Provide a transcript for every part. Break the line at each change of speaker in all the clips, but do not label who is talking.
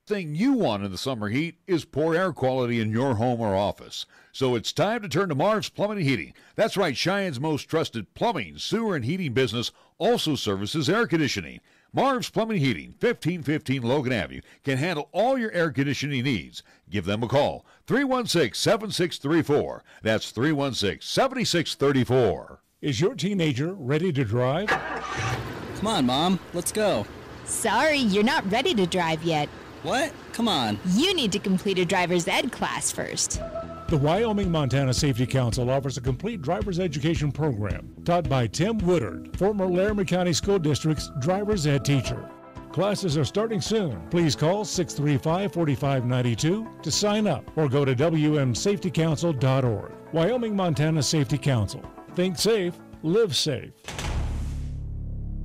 thing you want in the summer heat is poor air quality in your home or office. So it's time to turn to Marv's Plumbing and Heating. That's right, Cheyenne's most trusted plumbing, sewer, and heating business also services air conditioning. Marv's Plumbing and Heating, 1515 Logan Avenue, can handle all your air conditioning needs. Give them a call, 316-7634. That's 316-7634.
Is your teenager ready to drive?
Come on, Mom. Let's go.
Sorry, you're not ready to drive yet.
What? Come on.
You need to complete a driver's ed class first.
The Wyoming-Montana Safety Council offers a complete driver's education program taught by Tim Woodard, former Laramie County School District's driver's ed teacher. Classes are starting soon. Please call 635-4592 to sign up or go to wmsafetycouncil.org. Wyoming-Montana Safety Council. Think safe, live safe.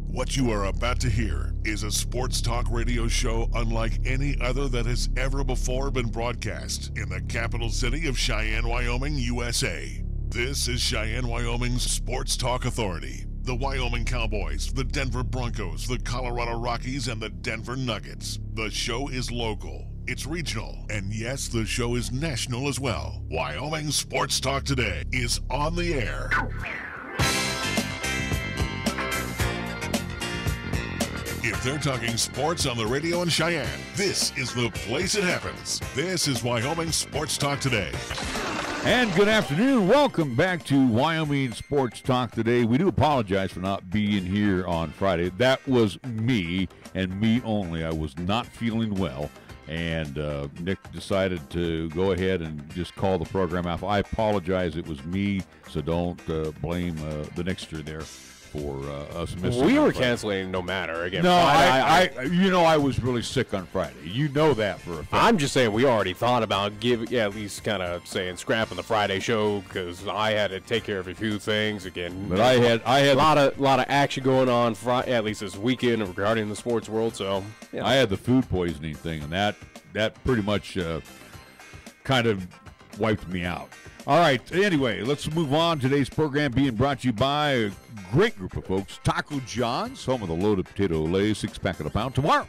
What you are about to hear is a sports talk radio show unlike any other that has ever before been broadcast in the capital city of Cheyenne, Wyoming, USA. This is Cheyenne, Wyoming's Sports Talk Authority. The Wyoming Cowboys, the Denver Broncos, the Colorado Rockies, and the Denver Nuggets. The show is local, it's regional, and yes, the show is national as well. Wyoming Sports Talk Today is on the air. If they're talking sports on the radio in Cheyenne, this is the place it happens. This is Wyoming Sports Talk Today.
And good afternoon. Welcome back to Wyoming Sports Talk Today. We do apologize for not being here on Friday. That was me and me only. I was not feeling well, and Nick decided to go ahead and just call the program off. I apologize. It was me, so don't blame the Nickster there for us missing.
We were canceling no matter. Again,
no, I was really sick on Friday. You know that for a fact.
I'm just saying we already thought about at least kind of saying scrapping the Friday show because I had to take care of a few things again.
But I had
a lot of action going on at least this weekend regarding the sports world. So yeah.
I had the food poisoning thing, and that pretty much kind of wiped me out. All right, anyway, let's move on. Today's program being brought to you by a great group of folks. Taco John's, home of the loaded potato lays, 6-pack at a pound. Tomorrow,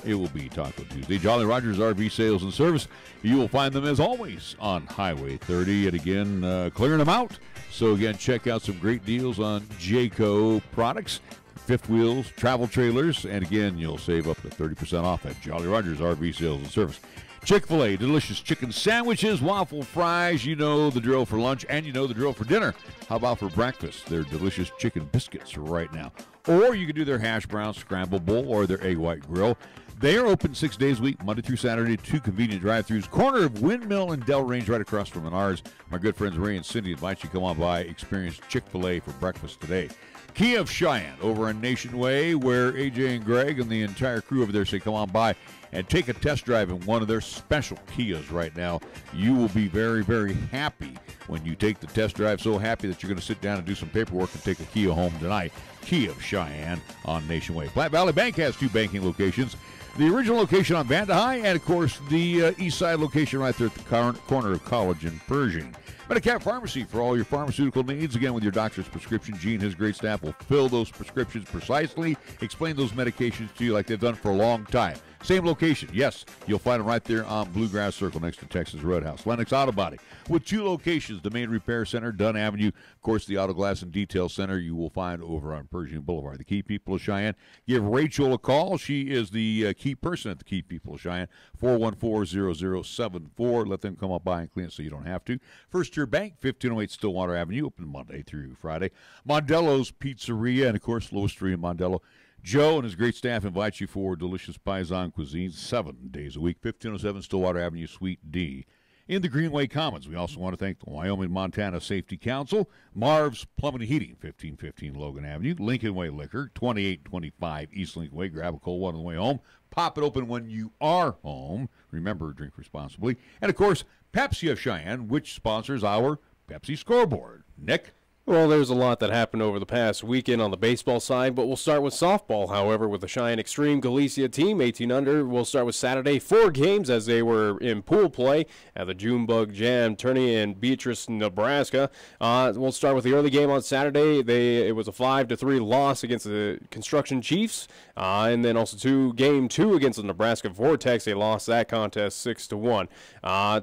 it will be Taco Tuesday. Jolly Rogers RV Sales and Service. You will find them, as always, on Highway 30. And again, clearing them out. So, again, check out some great deals on Jayco products, fifth wheels, travel trailers. And, again, you'll save up to 30% off at Jolly Rogers RV Sales and Service. Chick-fil-A, delicious chicken sandwiches, waffle fries, you know the drill for lunch, and you know the drill for dinner. How about for breakfast? Their delicious chicken biscuits right now. Or you can do their hash brown scramble bowl or their egg white grill. They are open 6 days a week, Monday through Saturday, 2 convenient drive-thrus. Corner of Windmill and Del Range, right across from Menards. My good friends Ray and Cindy invite you to come on by, experience Chick-fil-A for breakfast today. Kia of Cheyenne over on Nation Way, where AJ and Greg and the entire crew over there say come on by and take a test drive in one of their special Kias right now. You will be very, very happy when you take the test drive. So happy that you're going to sit down and do some paperwork and take a Kia home tonight. Kia of Cheyenne on Nation Way. Platte Valley Bank has 2 banking locations. The original location on Vanda High and, of course, the east side location right there at the corner of College and Pershing. Medicap Pharmacy for all your pharmaceutical needs. Again, with your doctor's prescription, Gene and his great staff will fill those prescriptions precisely, explain those medications to you like they've done for a long time. Same location. Yes, you'll find them right there on Bluegrass Circle next to Texas Roadhouse. Lennox Auto Body with 2 locations, the main repair center, Dunn Avenue. Of course, the Auto Glass and Detail Center you will find over on Pershing Boulevard. The Key People of Cheyenne. Give Rachel a call. She is the key person at the Key People of Cheyenne. 414-0074. Let them come up by and clean it so you don't have to. First Tier Bank, 1508 Stillwater Avenue, open Monday through Friday. Mondello's Pizzeria, and, of course, Low Street in Mondello. Joe and his great staff invite you for delicious Paisan cuisine 7 days a week, 1507 Stillwater Avenue, Suite D. In the Greenway Commons, we also want to thank the Wyoming-Montana Safety Council, Marv's Plumbing and Heating, 1515 Logan Avenue, Lincoln Way Liquor, 2825 East Lincoln Way. Grab a cold one on the way home. Pop it open when you are home. Remember, drink responsibly. And, of course, Pepsi of Cheyenne, which sponsors our Pepsi Scoreboard. Nick?
Well, there's a lot that happened over the past weekend on the baseball side, but we'll start with softball. However, with the Cheyenne Extreme Galicia team, 18 under, we'll start with Saturday. 4 games as they were in pool play at the Junebug Jam tourney in Beatrice, Nebraska. We'll start with the early game on Saturday. It was a 5-3 loss against the Construction Chiefs, and then also game 2 against the Nebraska Vortex. They lost that contest 6-1.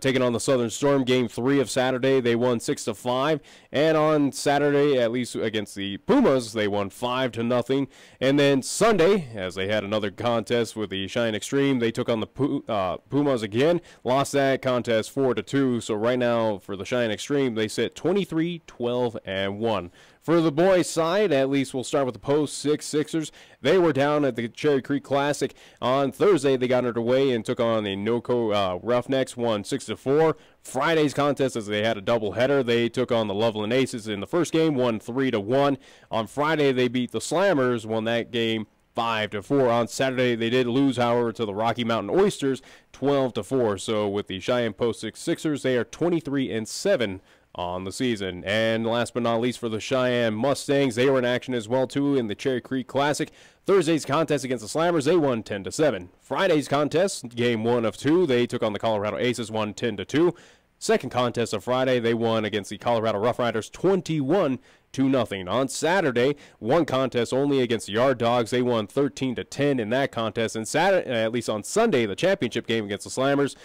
Taking on the Southern Storm, game 3 of Saturday, they won 6-5, and on Saturday, at least against the Pumas, they won 5-0. And then Sunday, as they had another contest with the Cheyenne Extreme, they took on the Pumas again, lost that contest 4-2. So right now for the Cheyenne Extreme, they sit 23-12-1. For the boys' side, at least we'll start with the Post 6 Sixers. They were down at the Cherry Creek Classic on Thursday. They got underway and took on the NOCO Roughnecks, won 6-4. Friday's contest, as they had a doubleheader, they took on the Loveland Aces in the first game, won 3-1. On Friday, they beat the Slammers, won that game 5-4. On Saturday, they did lose, however, to the Rocky Mountain Oysters, 12-4. So with the Cheyenne Post 6 Sixers, they are 23-7 on the season. And last but not least, for the Cheyenne Mustangs, they were in action as well too in the Cherry Creek Classic. Thursday's contest against the Slammers, they won 10-7. Friday's contest, game 1 of 2, they took on the Colorado Aces, won 10-2. Second contest of Friday, they won against the Colorado Rough Riders 21-0. On Saturday, one contest only against the Yard Dogs. They won 13-10 in that contest. And Saturday, at least on Sunday, the championship game against the Slammers,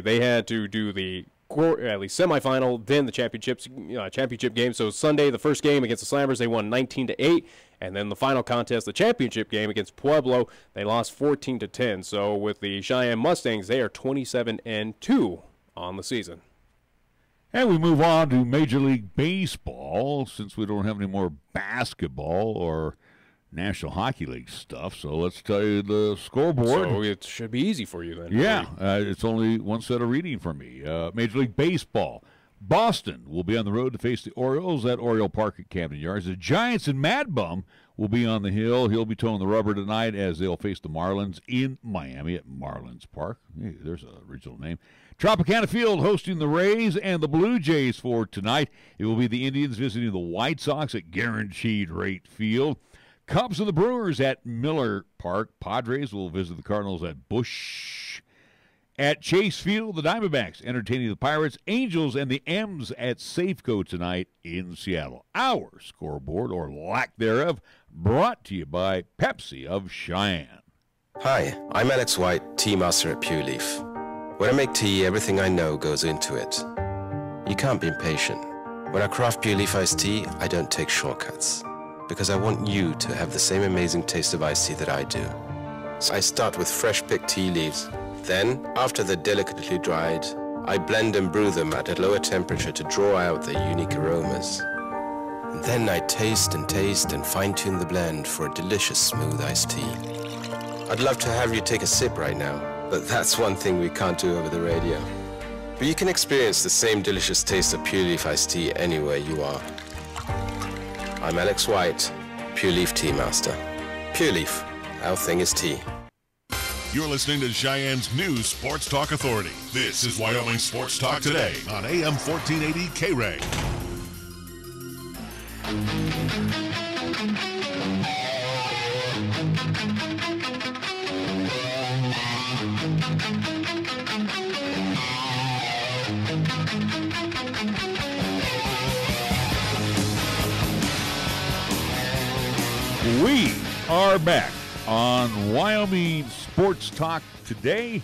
they had to do the at least semifinal, then the championship game. So Sunday, the first game against the Slammers, they won 19-8, and then the final contest, the championship game against Pueblo, they lost 14-10. So with the Cheyenne Mustangs, they are 27-2 on the season.
And we move on to Major League Baseball, since we don't have any more basketball or National Hockey League stuff. So let's tell you the scoreboard.
So it should be easy for you then.
Yeah, it's only one set of reading for me. Major League Baseball. Boston will be on the road to face the Orioles at Oriole Park at Camden Yards. The Giants and Mad Bum will be on the hill. He'll be towing the rubber tonight as they'll face the Marlins in Miami at Marlins Park. Hey, there's an original name. Tropicana Field hosting the Rays and the Blue Jays for tonight. It will be the Indians visiting the White Sox at Guaranteed Rate Field. Cubs and the Brewers at Miller Park. Padres will visit the Cardinals at Busch. At Chase Field, the Diamondbacks entertaining the Pirates. Angels and the M's at Safeco tonight in Seattle. Our scoreboard, or lack thereof, brought to you by Pepsi of Cheyenne.
Hi, I'm Alex White, tea master at Pure Leaf. When I make tea, everything I know goes into it. You can't be impatient. When I craft Pure Leaf iced tea, I don't take shortcuts, because I want you to have the same amazing taste of iced tea that I do. So I start with fresh picked tea leaves. Then, after they're delicately dried, I blend and brew them at a lower temperature to draw out their unique aromas. And then I taste and fine-tune the blend for a delicious smooth iced tea. I'd love to have you take a sip right now, but that's one thing we can't do over the radio. But you can experience the same delicious taste of Pure Leaf iced tea anywhere you are. I'm Alex White, Pure Leaf Tea Master. Pure Leaf, our thing is tea.
You're listening to Cheyenne's new Sports Talk Authority. This is Wyoming Sports Talk Today on AM 1480 K-Ray.
We are back on Wyoming Sports Talk Today.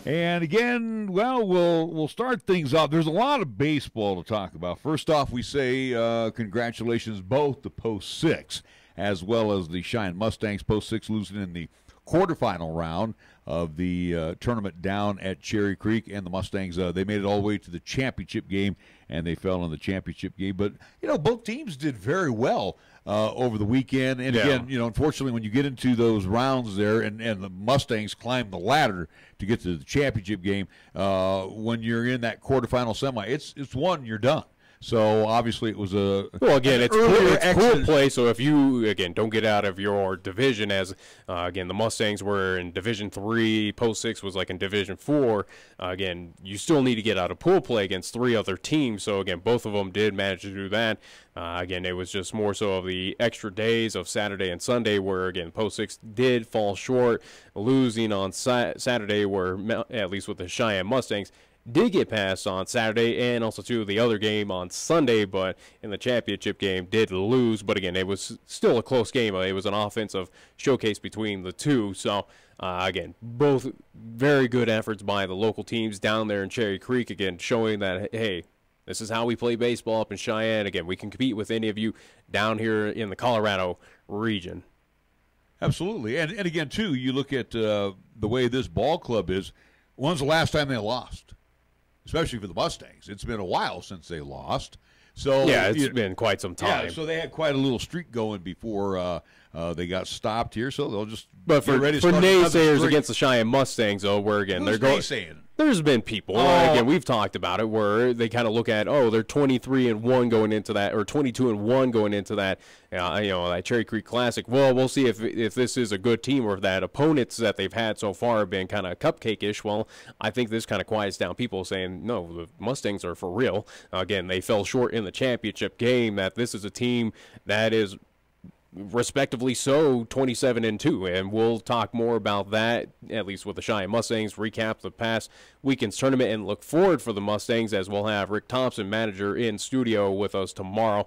And again, well, we'll start things off. There's a lot of baseball to talk about. First off, we say congratulations both to Post 6 as well as the Cheyenne Mustangs. Post 6 losing in the quarterfinal round of the tournament down at Cherry Creek, and the Mustangs, they made it all the way to the championship game, and they fell in the championship game. But, both teams did very well over the weekend. And again, unfortunately, when you get into those rounds there and the Mustangs climb the ladder to get to the championship game, when you're in that quarterfinal semi, it's one, you're done. So obviously it was a
it's pool play. So if you don't get out of your division, as the Mustangs were in Division 3, Post 6 was like in Division 4. You still need to get out of pool play against 3 other teams. So again, both of them did manage to do that. It was just more so of the extra days of Saturday and Sunday, where Post 6 did fall short, losing on Saturday, where at least with the Cheyenne Mustangs did get past on Saturday, and also too the other game on Sunday, but in the championship game did lose. But again, it was still a close game. It was an offensive showcase between the two. So both very good efforts by the local teams down there in Cherry Creek, again showing that, hey, this is how we play baseball up in Cheyenne. Again, we can compete with any of you down here in the Colorado region.
Absolutely. And again, too, you look at the way this ball club is, when's the last time they lost? Especially for the Mustangs. It's been a while since they lost. So
yeah, it's been quite some time.
Yeah, so they had quite a little streak going before they got stopped here. So they'll just
for naysayers against the Cheyenne Mustangs, though, where they're going.
Naysaying?
There's been people, we've talked about it, where they kind of look at, they're 23-1 going into that, or 22-1 going into that, that Cherry Creek Classic. Well, we'll see if this is a good team, or if that opponents that they've had so far have been kind of cupcake-ish. Well, I think this kind of quiets down people saying, no, the Mustangs are for real. Again, they fell short in the championship game, that this is a team that is respectively so 27-2, and we'll talk more about that, at least with the Cheyenne Mustangs, recap the past weekend's tournament, and look forward for the Mustangs, as we'll have Rick Thompson, manager, in studio with us tomorrow.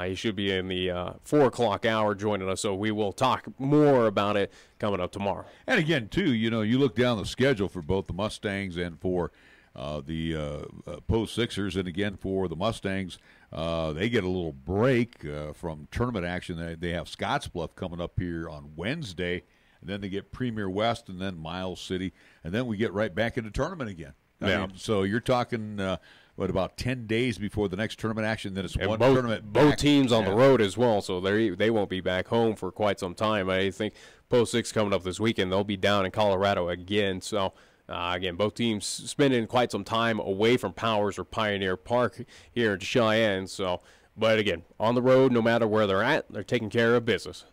He should be in the 4 o'clock hour joining us, so we will talk more about it coming up tomorrow.
And again, too, you look down the schedule for both the Mustangs and for the Post Sixers, and again for the Mustangs, they get a little break from tournament action. They have Scottsbluff coming up here on Wednesday, and then they get Premier West, and then Miles City, and then we get right back into tournament again. I mean, so you're talking about 10 days before the next tournament action. Then it's one tournament.
Both teams on the road as well, so they won't be back home for quite some time. I think Post 6 coming up this weekend, they'll be down in Colorado again. So. Both teams spending quite some time away from Powers or Pioneer Park here in Cheyenne. So, but again, on the road, no matter where they're at, they're taking care of business.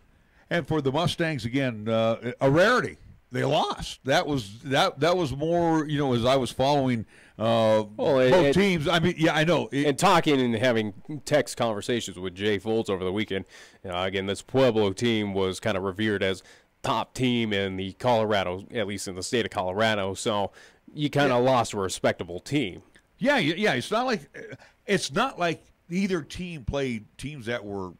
And for the Mustangs, again, a rarity. They lost. That was more, as I was following both teams. I mean, yeah, I know.
And talking and having text conversations with Jay Foltz over the weekend, this Pueblo team was kind of revered as top team in the Colorado, at least in the state of Colorado. So you kind of lost a respectable team.
Yeah. It's not like either team played teams that were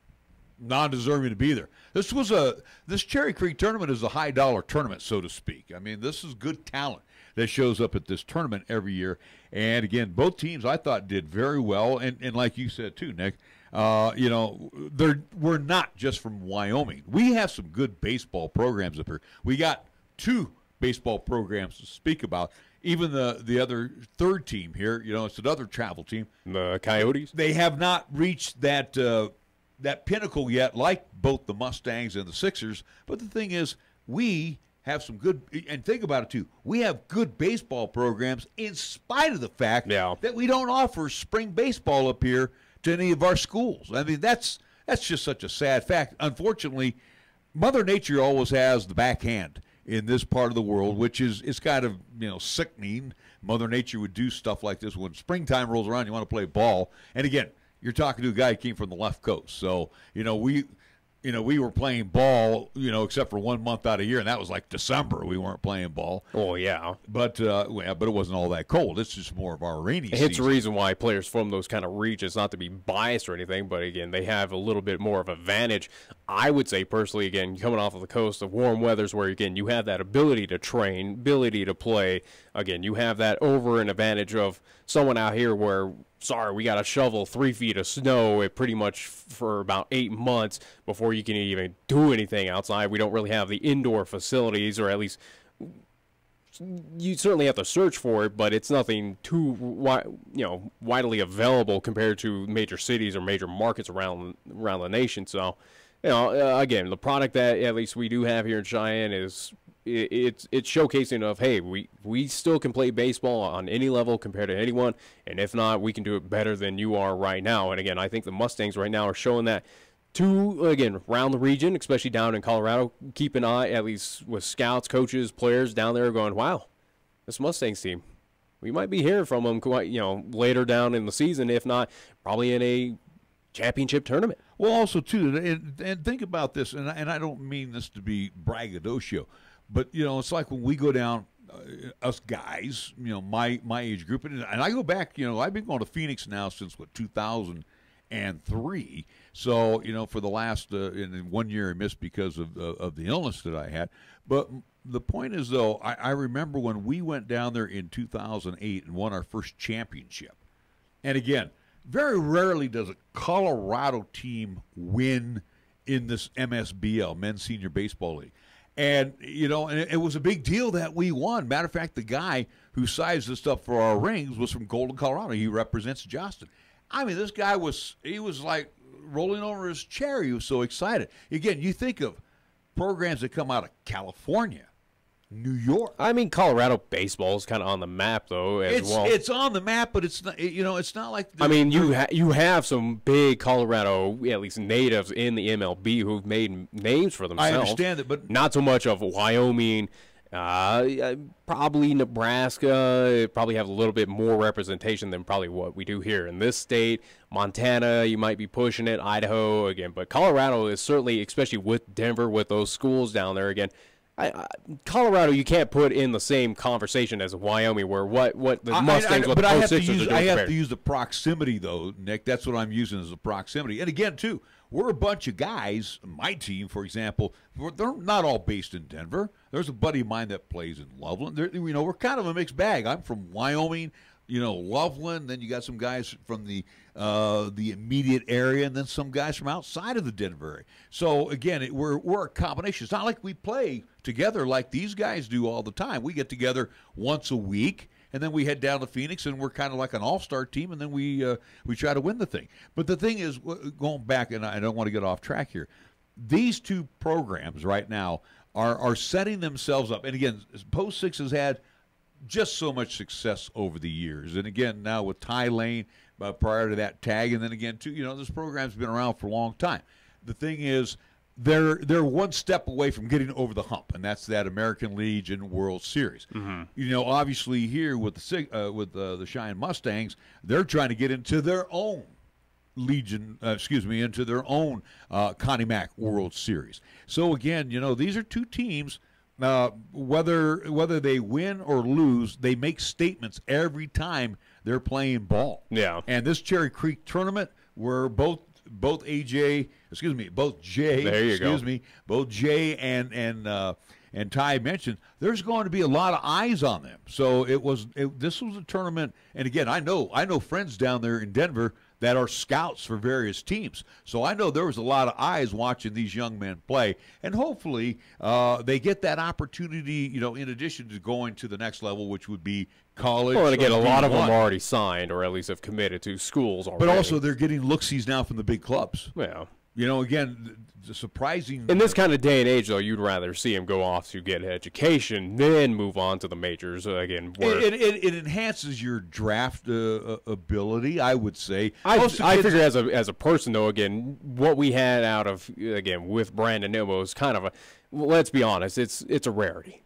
non-deserving to be there. This Cherry Creek tournament is a high-dollar tournament, so to speak. I mean, this is good talent that shows up at this tournament every year. And again, both teams I thought did very well. And like you said too, Nick, we're not just from Wyoming. We have some good baseball programs up here. We got 2 baseball programs to speak about. Even the other third team here, it's another travel team.
The Coyotes.
They have not reached that pinnacle yet, like both the Mustangs and the Sixers. But the thing is, we have some good, and think about it too, we have good baseball programs in spite of the fact that we don't offer spring baseball up here to any of our schools. I mean, that's just such a sad fact. Unfortunately, Mother Nature always has the backhand in this part of the world, which is kind of sickening. Mother Nature would do stuff like this when springtime rolls around. You want to play ball, and again, you're talking to a guy who came from the left coast, so we were playing ball, except for 1 month out of year, and that was like December. We weren't playing ball.
Oh, yeah.
But it wasn't all that cold. It's just more of our rainy season.
It's the reason why players from those kind of regions, not to be biased or anything, but again, they have a little bit more of an advantage. I would say personally, again, coming off of the coast of warm weathers where, again, you have that ability to train, ability to play. Again, you have that over an advantage of someone out here where, sorry, we got to shovel 3 feet of snow pretty much for about 8 months before you can even do anything outside. We don't really have the indoor facilities, or at least you certainly have to search for it, but it's nothing too widely available compared to major cities or major markets around the nation. So, again, the product that at least we do have here in Cheyenne is it's showcasing of, hey, we still can play baseball on any level compared to anyone, and if not, we can do it better than you are right now. And again, I think the Mustangs right now are showing that to, again, around the region, especially down in Colorado. Keep an eye, at least with scouts, coaches, players down there going, wow, this Mustangs team, we might be hearing from them quite, later down in the season, if not probably in a championship tournament.
Well, also, too, and think about this, and I don't mean this to be braggadocio, but, it's like when we go down, us guys, my age group, and I go back, I've been going to Phoenix now since, 2003. So, for the last, in 1 year I missed because of the illness that I had. But the point is, though, I remember when we went down there in 2008 and won our first championship. And again, very rarely does a Colorado team win in this MSBL, Men's Senior Baseball League. And, and it was a big deal that we won. Matter of fact, the guy who sized this stuff for our rings was from Golden, Colorado. He represents Justin. I mean, this guy was like rolling over his chair. He was so excited. Again, you think of programs that come out of California, New York.
I mean, Colorado baseball is kind of on the map, though, as well.
It's on the map, but it's not. It's not like.
I mean, you have some big Colorado, at least natives in the MLB who've made names for themselves.
I understand that, but
not so much of Wyoming. Probably Nebraska probably have a little bit more representation than probably what we do here in this state. Montana, you might be pushing it. Idaho again, but Colorado is certainly, especially with Denver, with those schools down there again. Colorado, you can't put in the same conversation as Wyoming, where what the Mustangs, what the Pro Sixers are doing.
I have to use the proximity, though, Nick. That's what I'm using as the proximity. And again, too, we're a bunch of guys. My team, for example, they're not all based in Denver. There's a buddy of mine that plays in Loveland. We're kind of a mixed bag. I'm from Wyoming, Loveland. Then you got some guys from the immediate area, and then some guys from outside of the Denver area. So again, we're a combination. It's not like we play together like these guys do all the time. We get together once a week, and then we head down to Phoenix, and we're kind of like an all-star team, and then we try to win the thing. But the thing is, going back, and I don't want to get off track here, these two programs right now are setting themselves up. And again, Post Six has had just so much success over the years. And again, now with Ty Lane, prior to that tag, and then again, too, this program's been around for a long time. The thing is, they're one step away from getting over the hump, and that's that American Legion World Series. Mm-hmm. Obviously here with the Cheyenne Mustangs, they're trying to get into their own into their own Connie Mack World Series. So again, these are two teams. Whether they win or lose, they make statements every time they're playing ball.
Yeah.
And this Cherry Creek tournament, where both Jay and Ty mentioned, there's going to be a lot of eyes on them. So this was a tournament, and again, I know friends down there in Denver that are scouts for various teams. So I know there was a lot of eyes watching these young men play, and hopefully they get that opportunity, in addition to going to the next level, which would be college.
Well, and again, a lot of them are already signed, or at least have committed to schools already.
But also they're getting look-sees now from the big clubs.
Yeah.
Again, the surprising.
In this kind of day and age, though, you'd rather see them go off to get education, then move on to the majors. Again,
it enhances your draft ability, I would say.
I figure as a person, though, again, what we had out of with Brandon Nimmo is kind of a. Let's be honest, it's a rarity.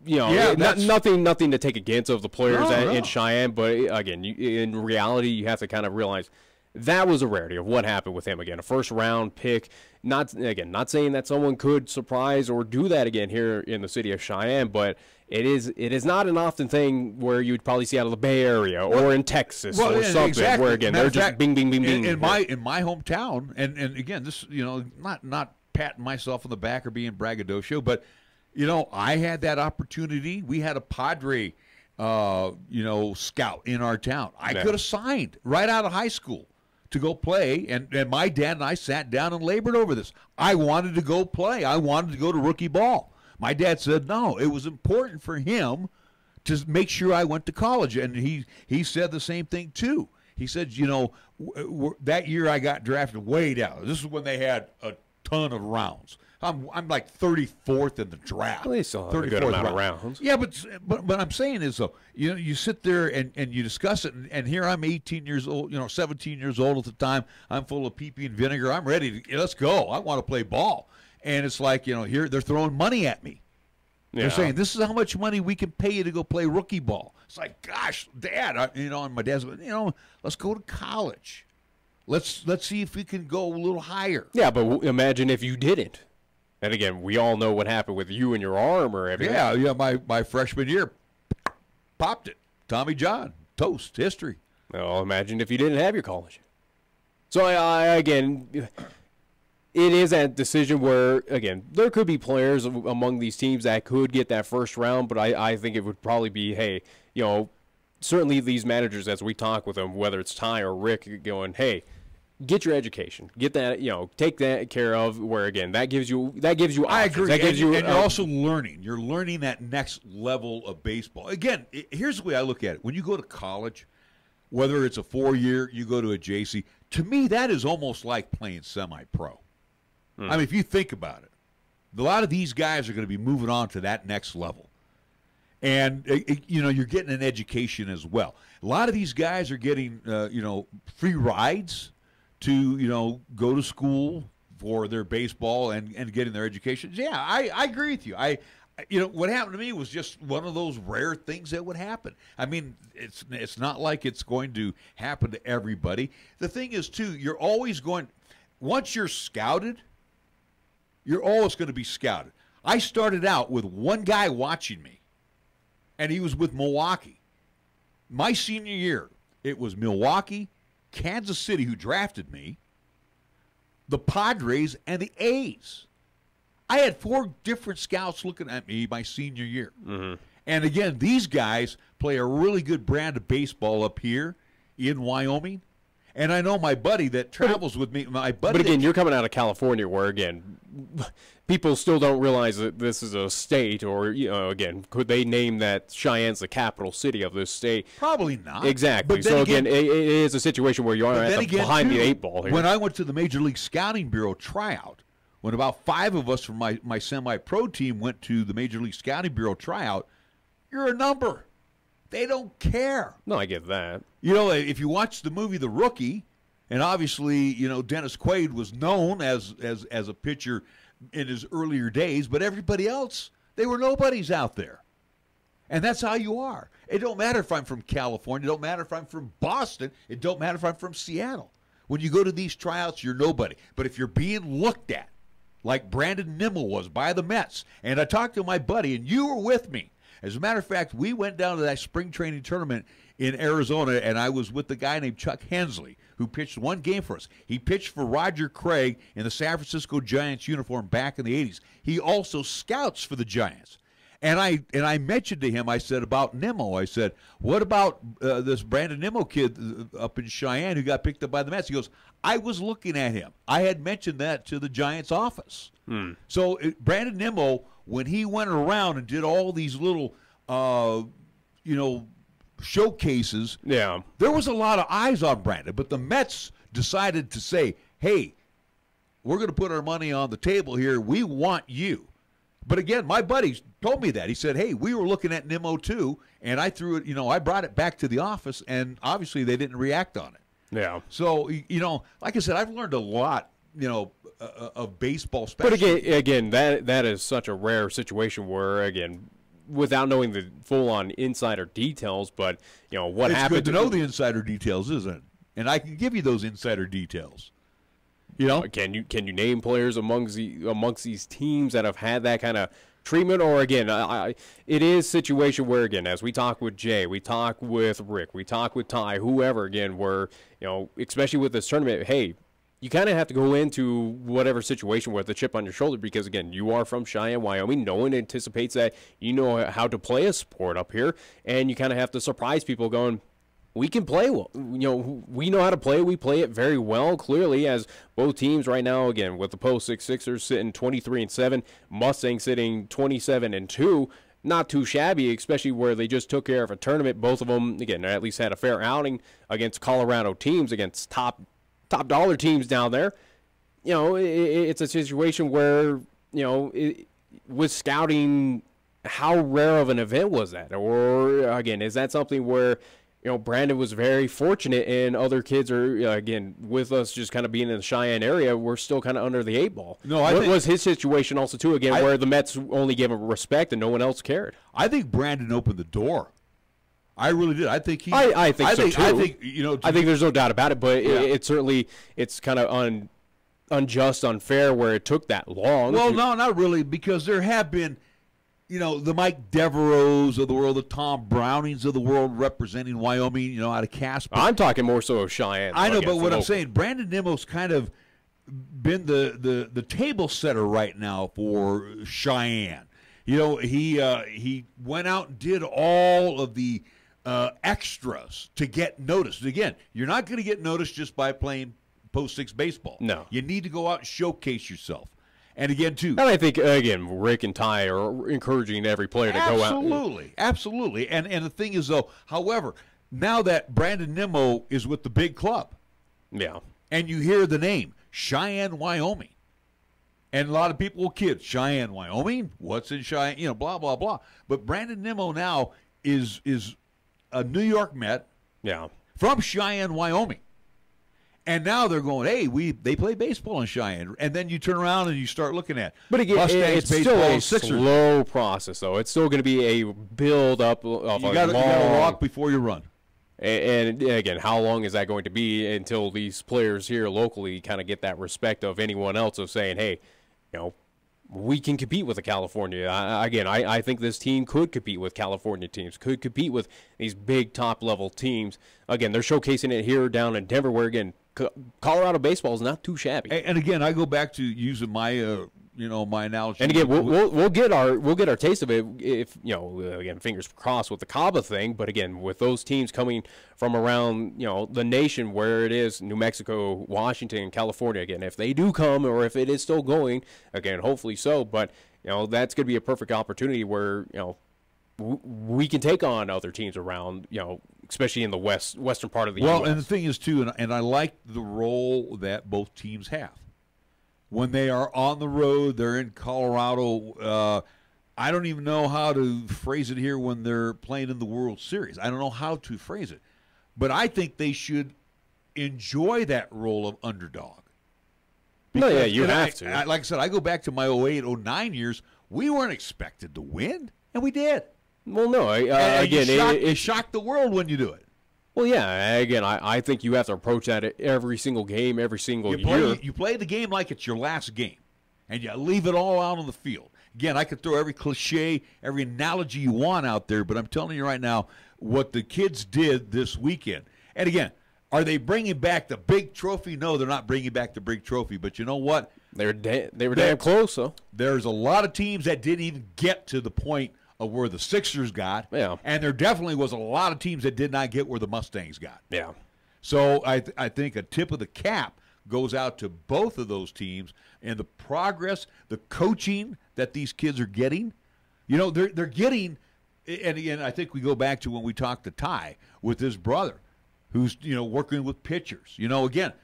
Nothing to take against of the players in Cheyenne, but again, in reality, you have to kind of realize. That was a rarity of what happened with him again. A first-round pick. Not saying that someone could surprise or do that again here in the city of Cheyenne, but it is not an often thing where you would probably see out of the Bay Area or in Texas or something.
Exactly.
Where again they're just bing, bing, bing, bing.
In my hometown, and again, this not patting myself on the back or being braggadocio, but I had that opportunity. We had a Padre, scout in our town. I could have signed right out of high school to go play, and my dad and I sat down and labored over this. I wanted to go play. I wanted to go to rookie ball. My dad said no. It was important for him to make sure I went to college, and he said the same thing too. He said, that year I got drafted way down. This is when they had a ton of rounds. I'm like 34th in the draft.
Well, they still have a good amount of rounds.
Yeah, but I'm saying is though, you sit there and you discuss it, and here I'm 18 years old, 17 years old at the time. I'm full of pee-pee and vinegar. I'm ready to let's go. I want to play ball, and it's like here they're throwing money at me.
Yeah.
They're saying this is how much money we can pay you to go play rookie ball. It's like, gosh, Dad, and my dad's, let's go to college. Let's see if we can go a little higher.
Yeah, but imagine if you didn't. And again, we all know what happened with you and your arm or everything.
Yeah. My freshman year, popped it. Tommy John, toast, history.
Well, imagine if you didn't have your college. So again, it is a decision where, again, there could be players among these teams that could get that first round, but I think it would probably be, hey, certainly these managers, as we talk with them, whether it's Ty or Rick, going, hey, get your education, get that, take that care of. Where again, that gives you.
I
options.
agree.
That gives you.
And you're also learning. You're learning that next level of baseball. Again, here's the way I look at it. When you go to college, whether it's a 4-year, you go to a JC. To me, that is almost like playing semi-pro. I mean, if you think about it, a lot of these guys are going to be moving on to that next level. And, you're getting an education as well. A lot of these guys are getting, free rides to, go to school for their baseball and getting their education. Yeah, I agree with you. What happened to me was just one of those rare things that would happen. I mean, it's not like it's going to happen to everybody. The thing is, too, you're always going – once you're scouted, you're always going to be scouted. I started out with one guy watching me, and he was with Milwaukee. My senior year, it was Milwaukee, Kansas City, who drafted me, the Padres, and the A's. I had 4 different scouts looking at me my senior year. Mm-hmm. And again, these guys play a really good brand of baseball up here in Wyoming. And I know my buddy that travels with me. But
again, you're coming out of California, where again, people still don't realize that this is a state. Or again, could they name that Cheyenne's the capital city of this state?
Probably not.
Exactly.
But
so again, it is a situation where you are behind the 8 ball here.
When I went to the Major League Scouting Bureau tryout, when about 5 of us from my semi-pro team went to the Major League Scouting Bureau tryout, you're a number. They don't care.
No, I get that.
If you watch the movie The Rookie, and obviously, Dennis Quaid was known as a pitcher in his earlier days, but everybody else, they were nobodies out there. And that's how you are. It don't matter if I'm from California. It don't matter if I'm from Boston. It don't matter if I'm from Seattle. When you go to these tryouts, you're nobody. But if you're being looked at, like Brandon Nimmo was by the Mets, and I talked to my buddy, and you were with me. As a matter of fact, we went down to that spring training tournament in Arizona, and I was with the guy named Chuck Hensley, who pitched one game for us. He pitched for Roger Craig in the San Francisco Giants uniform back in the 80s. He also scouts for the Giants. And I mentioned to him, I said, about Nimmo. I said, what about this Brandon Nimmo kid up in Cheyenne who got picked up by the Mets? He goes, I was looking at him. I had mentioned that to the Giants office. So Brandon Nimmo, when he went around and did all these little, showcases, there was a lot of eyes on Brandon. But the Mets decided to say, hey, we're going to put our money on the table here. We want you. But again, my buddy told me that. He said, hey, we were looking at Nimmo too, and I threw it, I brought it back to the office, and obviously they didn't react on it.
Yeah.
So, like I said, I've learned a lot, of baseball. But
again, that is such a rare situation where, again, without knowing the full-on insider details, but, what happened.
It's good to know the insider details, isn't it? And I can give you those insider details.
Can you name players amongst these teams that have had that kind of treatment? Or again, it is a situation where, again, as we talk with Jay, we talk with Rick, we talk with Ty, whoever, again, where, especially with this tournament, hey, you kind of have to go into whatever situation with a chip on your shoulder because, again, you are from Cheyenne, Wyoming. No one anticipates that you know how to play a sport up here, and you kind of have to surprise people going, we can play well. We know how to play. We play it very well, clearly, as both teams right now, again, with the Post 6 Sixers sitting 23-7, Mustangs sitting 27-2. Not too shabby, especially where they just took care of a tournament. Both of them, again, at least had a fair outing against Colorado teams, against top dollar teams down there. It's a situation where with scouting, how rare of an event was that? Or, again, is that something where, Brandon was very fortunate and other kids are, again, with us just kind of being in the Cheyenne area, we're still kind of under the 8 ball.
No,
What was his situation also, too, again, where the Mets only gave him respect and no one else cared?
I think Brandon opened the door. I really did. I think he.
I think so, too.
I think,
I think there's no doubt about it, but it certainly, it's kind of unjust, unfair where it took that long.
Well, no, not really, because there have been, the Mike Devereaux of the world, the Tom Brownings of the world representing Wyoming, out of Casper.
I'm talking more so of Cheyenne.
I know, but what I'm saying, Brandon Nimmo's kind of been the table setter right now for Cheyenne. He went out and did all of the extras to get noticed. Again, you're not going to get noticed just by playing post 6 baseball.
No.
You need to go out and showcase yourself. And again, too.
And I think, again, Rick and Ty are encouraging every player to go out.
Absolutely. And the thing is, though, however, now that Brandon Nimmo is with the big club.
Yeah.
And you hear the name, Cheyenne, Wyoming. And a lot of people will kid, Cheyenne, Wyoming? What's in Cheyenne? Blah, blah, blah. But Brandon Nimmo now is a New York Met.
Yeah.
From Cheyenne, Wyoming. And now they're going, hey, they play baseball in Cheyenne. And then you turn around and you start looking at
But again,
Mustangs,
it's
baseball,
still a
Sixers.
slow process, though. It's still going to be a build-up of
You got to walk before you run.
And again, how long is that going to be until these players here locally kind of get that respect of anyone else of saying, hey, we can compete with the California. I think this team could compete with California teams, could compete with these big top-level teams. Again, they're showcasing it here down in Denver where, again, Colorado baseball is not too shabby.
And again, I go back to using my my analogy.
And again, we'll get our taste of it if again, fingers crossed with the Caba thing. But again, with those teams coming from around the nation where it is, New Mexico, Washington, California. Again, if they do come or if it is still going, again, hopefully so. But that's going to be a perfect opportunity where we can take on other teams around especially in the western part of the U.S.
Well, and the thing is too, and I like the role that both teams have. When they are on the road, they're in Colorado. I don't even know how to phrase it here when they're playing in the World Series. I don't know how to phrase it. But I think they should enjoy that role of underdog.
Because, no, yeah, you have to.
Like I said, I go back to my 08, 09 years. We weren't expected to win, and we did.
Well, no.
It shocked the world when you do it.
Well, yeah, again, I think you have to approach that at every single game, every single year.
You play the game like it's your last game, and you leave it all out on the field. Again, I could throw every cliche, every analogy you want out there, but I'm telling you right now what the kids did this weekend. And again, are they bringing back the big trophy? No, they're not bringing back the big trophy, but you know what?
They were damn close, though.
There's a lot of teams that didn't even get to the point of where the Sixers got.
Yeah.
And there definitely was a lot of teams that did not get where the Mustangs got.
Yeah.
So I think a tip of the cap goes out to both of those teams and the progress, the coaching that these kids are getting. They're getting, and again, I think we go back to when we talked to Ty with his brother who's, working with pitchers. Again,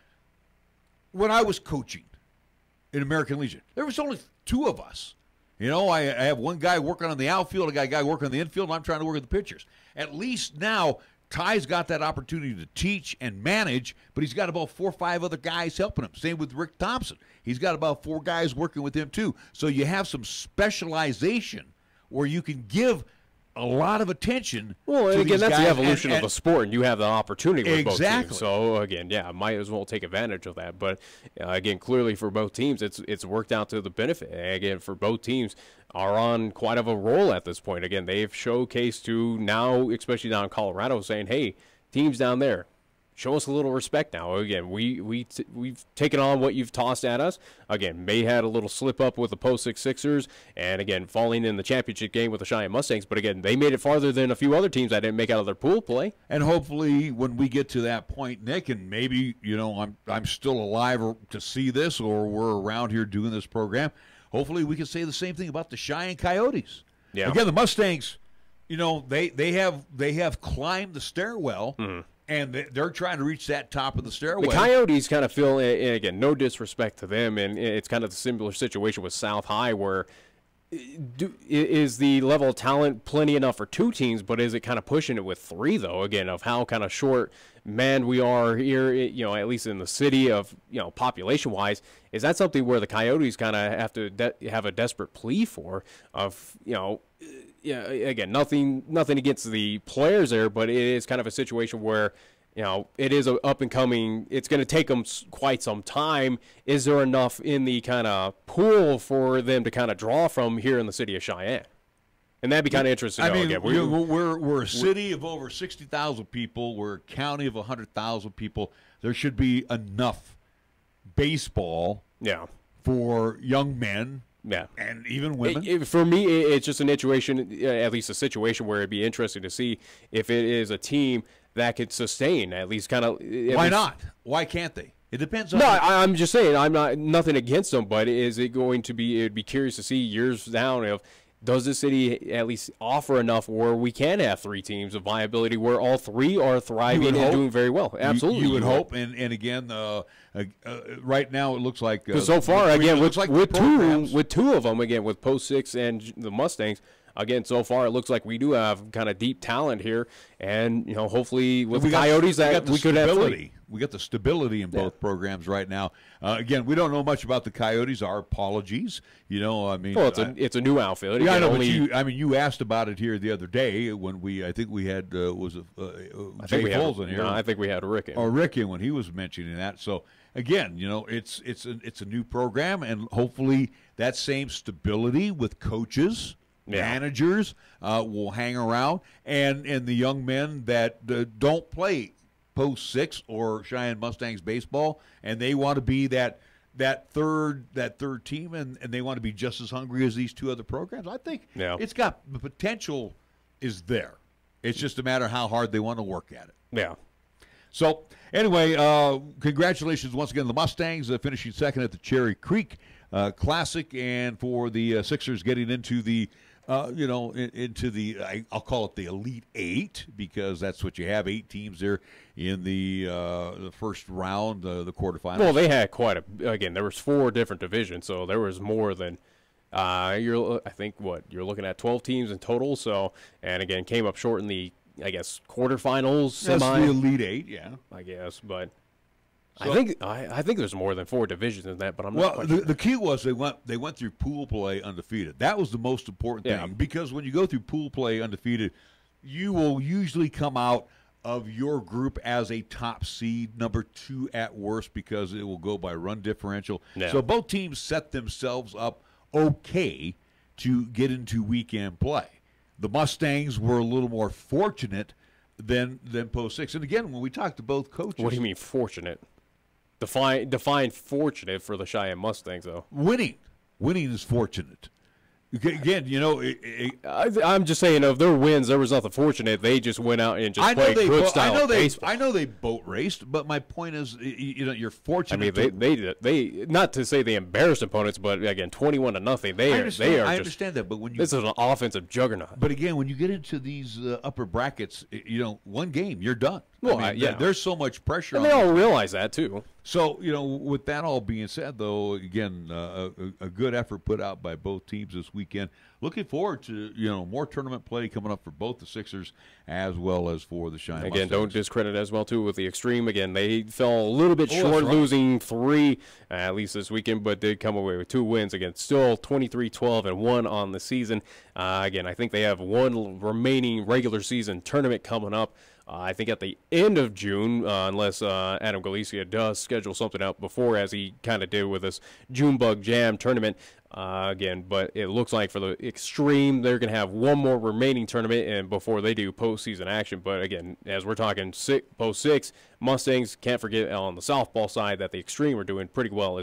when I was coaching in American Legion, there was only 2 of us. I have one guy working on the outfield, a guy working on the infield, and I'm trying to work with the pitchers. At least now, Ty's got that opportunity to teach and manage, but he's got about 4 or 5 other guys helping him. Same with Rick Thompson. He's got about 4 guys working with him, too. So you have some specialization where you can give a lot of attention
to
again,
these
that's
guys. The evolution of the sport, and you have the opportunity with both teams. So, again, might as well take advantage of that. But, again, clearly for both teams, it's worked out to the benefit. And again, for both teams are on quite of a roll at this point. Again, they've showcased to now, especially down in Colorado, saying, hey, teams down there, show us a little respect now. Again, we've taken on what you've tossed at us. Again, May had a little slip up with the post-6 Sixers, and again, falling in the championship game with the Cheyenne Mustangs. But again, they made it farther than a few other teams that didn't make out of their pool play.
And hopefully, when we get to that point, Nick, and maybe I'm still alive to see this, or we're around here doing this program. Hopefully, we can say the same thing about the Cheyenne Coyotes.
Yeah.
Again, the Mustangs, they have climbed the stairwell.
Mm-hmm.
and they're trying to reach that top of the stairway.
The Coyotes kind of feel, and again, no disrespect to them, and it's kind of the similar situation with South High where is the level of talent plenty enough for 2 teams, but is it kind of pushing it with 3, though, again, of how kind of short manned we are here, at least in the city of, population-wise? Is that something where the Coyotes kind of have to have a desperate plea for of, again, nothing against the players there, but it is kind of a situation where, it is up and coming. It's going to take them quite some time. Is there enough in the kind of pool for them to kind of draw from here in the city of Cheyenne? And that'd be kind of interesting.
We're a city of over 60,000 people. We're a county of 100,000 people. There should be enough baseball for young men.
Yeah,
and even women.
For me, it's just a situation, at least a situation where it'd be interesting to see if it is a team that could sustain at least kind of.
Why not? Why can't they? It depends on.
No, I'm just saying. I'm not nothing against them, but is it going to be? It'd be curious to see years down if. Does the city at least offer enough where we can have 3 teams of viability where all 3 are thriving and doing very well? Absolutely.
You would hope. And again, right now it looks like.
So far, again, with 2 of them, again, with Post 6 and the Mustangs, again, so far it looks like we do have kind of deep talent here. And, hopefully with the Coyotes that we could have 3.
We got the stability in both programs right now. Again, we don't know much about the Coyotes. Our apologies.
Well, it's a new outfit.
Yeah, I know. But you asked about it here the other day when I think we had Jay Foles in here.
No, I think we had Rick in.
Or Rick in when he was mentioning that. So again, it's a new program, and hopefully that same stability with coaches. Managers will hang around, and the young men that don't play Post 6 or Cheyenne Mustangs baseball, and they want to be that third team, and they want to be just as hungry as these 2 other programs. I think it's got the potential is there. It's just a matter of how hard they want to work at it.
Yeah.
So anyway, congratulations once again to the Mustangs finishing second at the Cherry Creek Classic, and for the Sixers getting into the into the I'll call it the Elite 8, because that's what you have, 8 teams there in the first round, the quarterfinals.
Well, they had there was 4 different divisions, so there was more than I think you're looking at 12 teams in total. So, and again, came up short in the quarterfinals, semi.
That's the Elite 8, yeah.
I guess, but. So, I think there's more than 4 divisions in that, but I'm not quite
sure.
Sure.
The key was they went through pool play undefeated. That was the most important thing, because when you go through pool play undefeated, you will usually come out of your group as a top seed, number 2 at worst, because it will go by run differential. Yeah. So both teams set themselves up okay to get into weekend play. The Mustangs were a little more fortunate than Post 6. And again, when we talked to both coaches,
what do you mean fortunate? Define fortunate for the Cheyenne Mustangs, though.
Winning is fortunate. Again,
I'm just saying, of their wins, there was nothing fortunate. They just went out and just played good style baseball.
I know they boat raced, but my point is, you're fortunate.
I mean, they not to say they embarrassed opponents, but again, 21-0. I
understand that, but
this is an offensive juggernaut.
But again, when you get into these upper brackets, one game, you're done.
Well,
there's so much pressure.
And they all realize that too.
So, with that all being said, though, again, a good effort put out by both teams this weekend. Looking forward to, more tournament play coming up for both the Sixers as well as for the Cheyenne Mustangs.
Don't discredit as well, too, with the Extreme. Again, they fell a little bit short, losing 3, at least this weekend, but did come away with 2 wins. Again, still 23-12-1 on the season. Again, I think they have 1 remaining regular season tournament coming up. I think at the end of June, unless Adam Galicia does schedule something out before, as he kind of did with this Junebug Jam tournament. Again, but it looks like for the Extreme, they're going to have 1 more remaining tournament and before they do postseason action. But again, as we're talking Post 6, Mustangs, can't forget on the softball side that the Extreme are doing pretty well.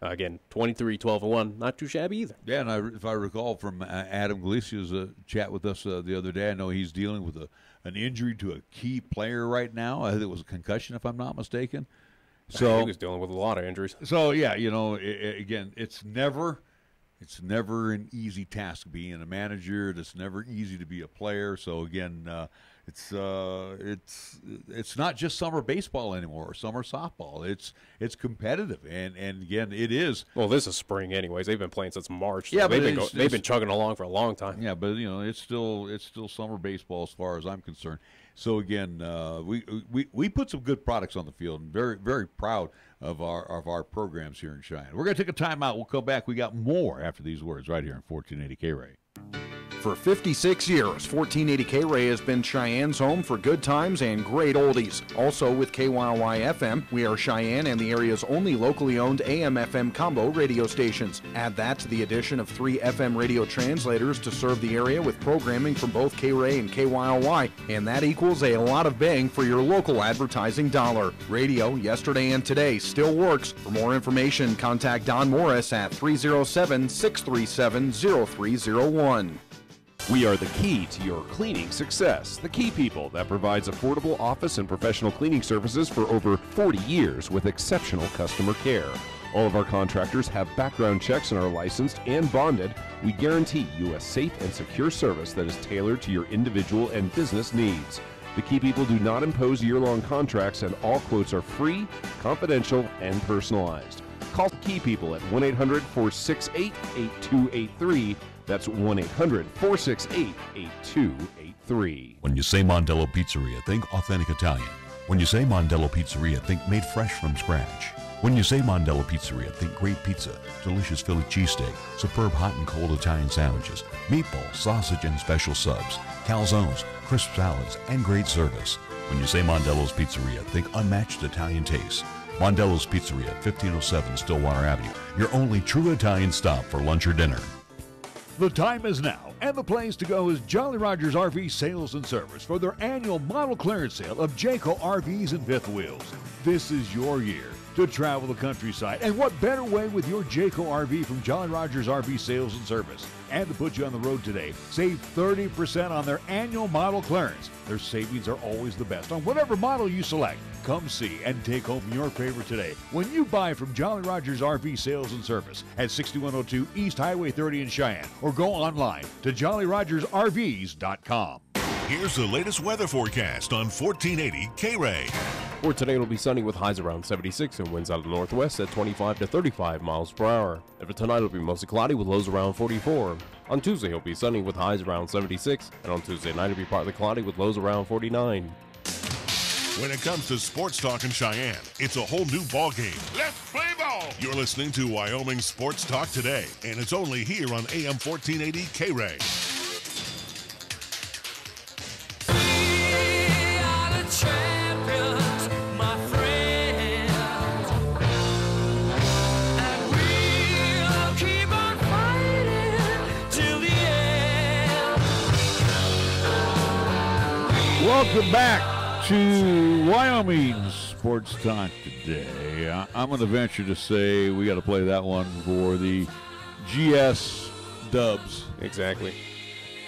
Again, 23-12-1, not too shabby either.
Yeah, and if I recall from Adam Galicia's chat with us the other day, I know he's dealing with an injury to a key player right now. I think it was a concussion, if I'm not mistaken. So
he was dealing with a lot of injuries.
So yeah, again, it's never an easy task being a manager. It's never easy to be a player. So again, It's not just summer baseball anymore or summer softball. It's competitive, and again, it is.
Well, this is spring anyways. They've been playing since March. So
yeah, but
they've been chugging along for a long time.
Yeah, but it's still summer baseball as far as I'm concerned. So again, we put some good products on the field, and very very proud of our programs here in Cheyenne. We're going to take a timeout. We'll come back. We got more after these words right here on 1480 K-Ray.
For 56 years, 1480 K-Ray has been Cheyenne's home for good times and great oldies. Also with KYY-FM, we are Cheyenne and the area's only locally owned AM/FM combo radio stations. Add that to the addition of 3 FM radio translators to serve the area with programming from both K-Ray and KYY, and that equals a lot of bang for your local advertising dollar. Radio, yesterday and today, still works. For more information, contact Don Morris at 307-637-0301.
We are the key to your cleaning success. The Key People that provides affordable office and professional cleaning services for over 40 years with exceptional customer care. All of our contractors have background checks and are licensed and bonded. We guarantee you a safe and secure service that is tailored to your individual and business needs. The Key People do not impose year-long contracts, and all quotes are free, confidential, and personalized. Call Key People at 1-800-468-8283. That's 1-800-468-8283.
When you say Mondello Pizzeria, think authentic Italian. When you say Mondello Pizzeria, think made fresh from scratch. When you say Mondello Pizzeria, think great pizza, delicious Philly cheesesteak, superb hot and cold Italian sandwiches, meatballs, sausage, and special subs, calzones, crisp salads, and great service. When you say Mondello's Pizzeria, think unmatched Italian taste. Mondello's Pizzeria at 1507 Stillwater Avenue, your only true Italian stop for lunch or dinner.
The time is now, and the place to go is Jolly Rogers RV Sales and Service for their annual model clearance sale of Jayco RVs and fifth wheels. This is your year to travel the countryside, and what better way with your Jayco RV from Jolly Rogers RV Sales and Service. And to put you on the road today, save 30% on their annual model clearance. Their savings are always the best on whatever model you select. Come see and take home your favorite today when you buy from Jolly Rogers RV Sales and Service at 6102 East Highway 30 in Cheyenne, or go online to jollyrogersrvs.com.
Here's the latest weather forecast on 1480 K-Ray.
For today, it'll be sunny with highs around 76 and winds out of the northwest at 25 to 35 miles per hour. And for tonight, it'll be mostly cloudy with lows around 44. On Tuesday, it'll be sunny with highs around 76, and on Tuesday night, it'll be partly cloudy with lows around 49.
When it comes to sports talk in Cheyenne, it's a whole new ballgame. Let's play ball! You're listening to Wyoming Sports Talk today, and it's only here on AM 1480 K-Ray.
Welcome back to Wyoming Sports Talk today. I'm going to venture to say we got to play that one for the GS Dubs.
Exactly.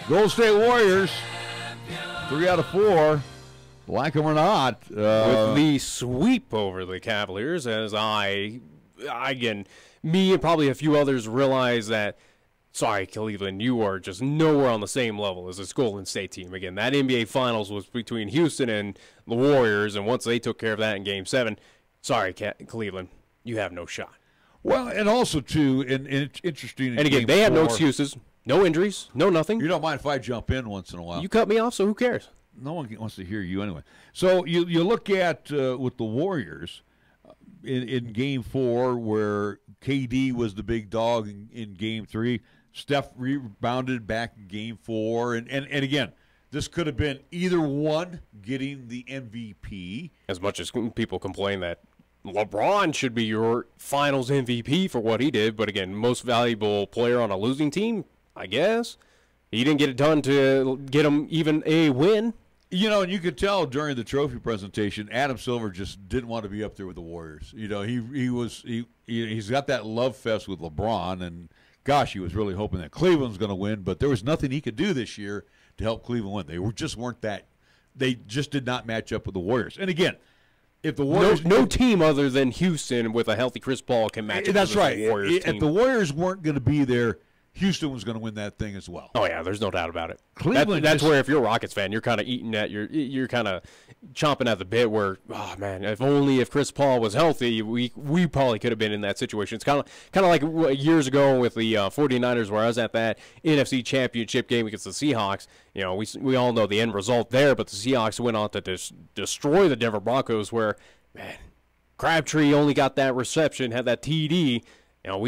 Golden State Warriors, 3 out of 4, like them or not.
With the sweep over the Cavaliers, as again, me and probably a few others realize that, sorry, Cleveland, you are just nowhere on the same level as this Golden State team. Again, that NBA Finals was between Houston and the Warriors, and once they took care of that in Game 7, sorry, Cleveland, you have no shot.
Well, and also, too, and it's interesting.
And again, they have no excuses, no injuries, no nothing.
You don't mind if I jump in once in a while.
You cut me off, so who cares?
No one wants to hear you anyway. So you look at with the Warriors in Game 4 where KD was the big dog in Game 3. Steph rebounded back in Game 4. And again, this could have been either one getting the MVP.
As much as people complain that LeBron should be your finals MVP for what he did, but again, most valuable player on a losing team, I guess. He didn't get it done to get him even a win.
You know, and you could tell during the trophy presentation, Adam Silver just didn't want to be up there with the Warriors. You know, he's got that love fest with LeBron, and gosh, he was really hoping that Cleveland's going to win, but there was nothing he could do this year to help Cleveland win. They just did not match up with the Warriors. And again, if the Warriors
no team other than Houston with a healthy Chris Paul can match up with the Warriors team.
If the Warriors weren't going to be there, Houston was going to win that thing as well.
Oh yeah, there's no doubt about it.
Cleveland.
That's where if you're a Rockets fan, you're kind of eating at you're kind of chomping at the bit. Where man, if Chris Paul was healthy, we probably could have been in that situation. It's kind of like years ago with the 49ers, where I was at that NFC Championship game against the Seahawks. You know, we all know the end result there, but the Seahawks went on to destroy the Denver Broncos. Where man, Crabtree only got that reception, had that TD. You know,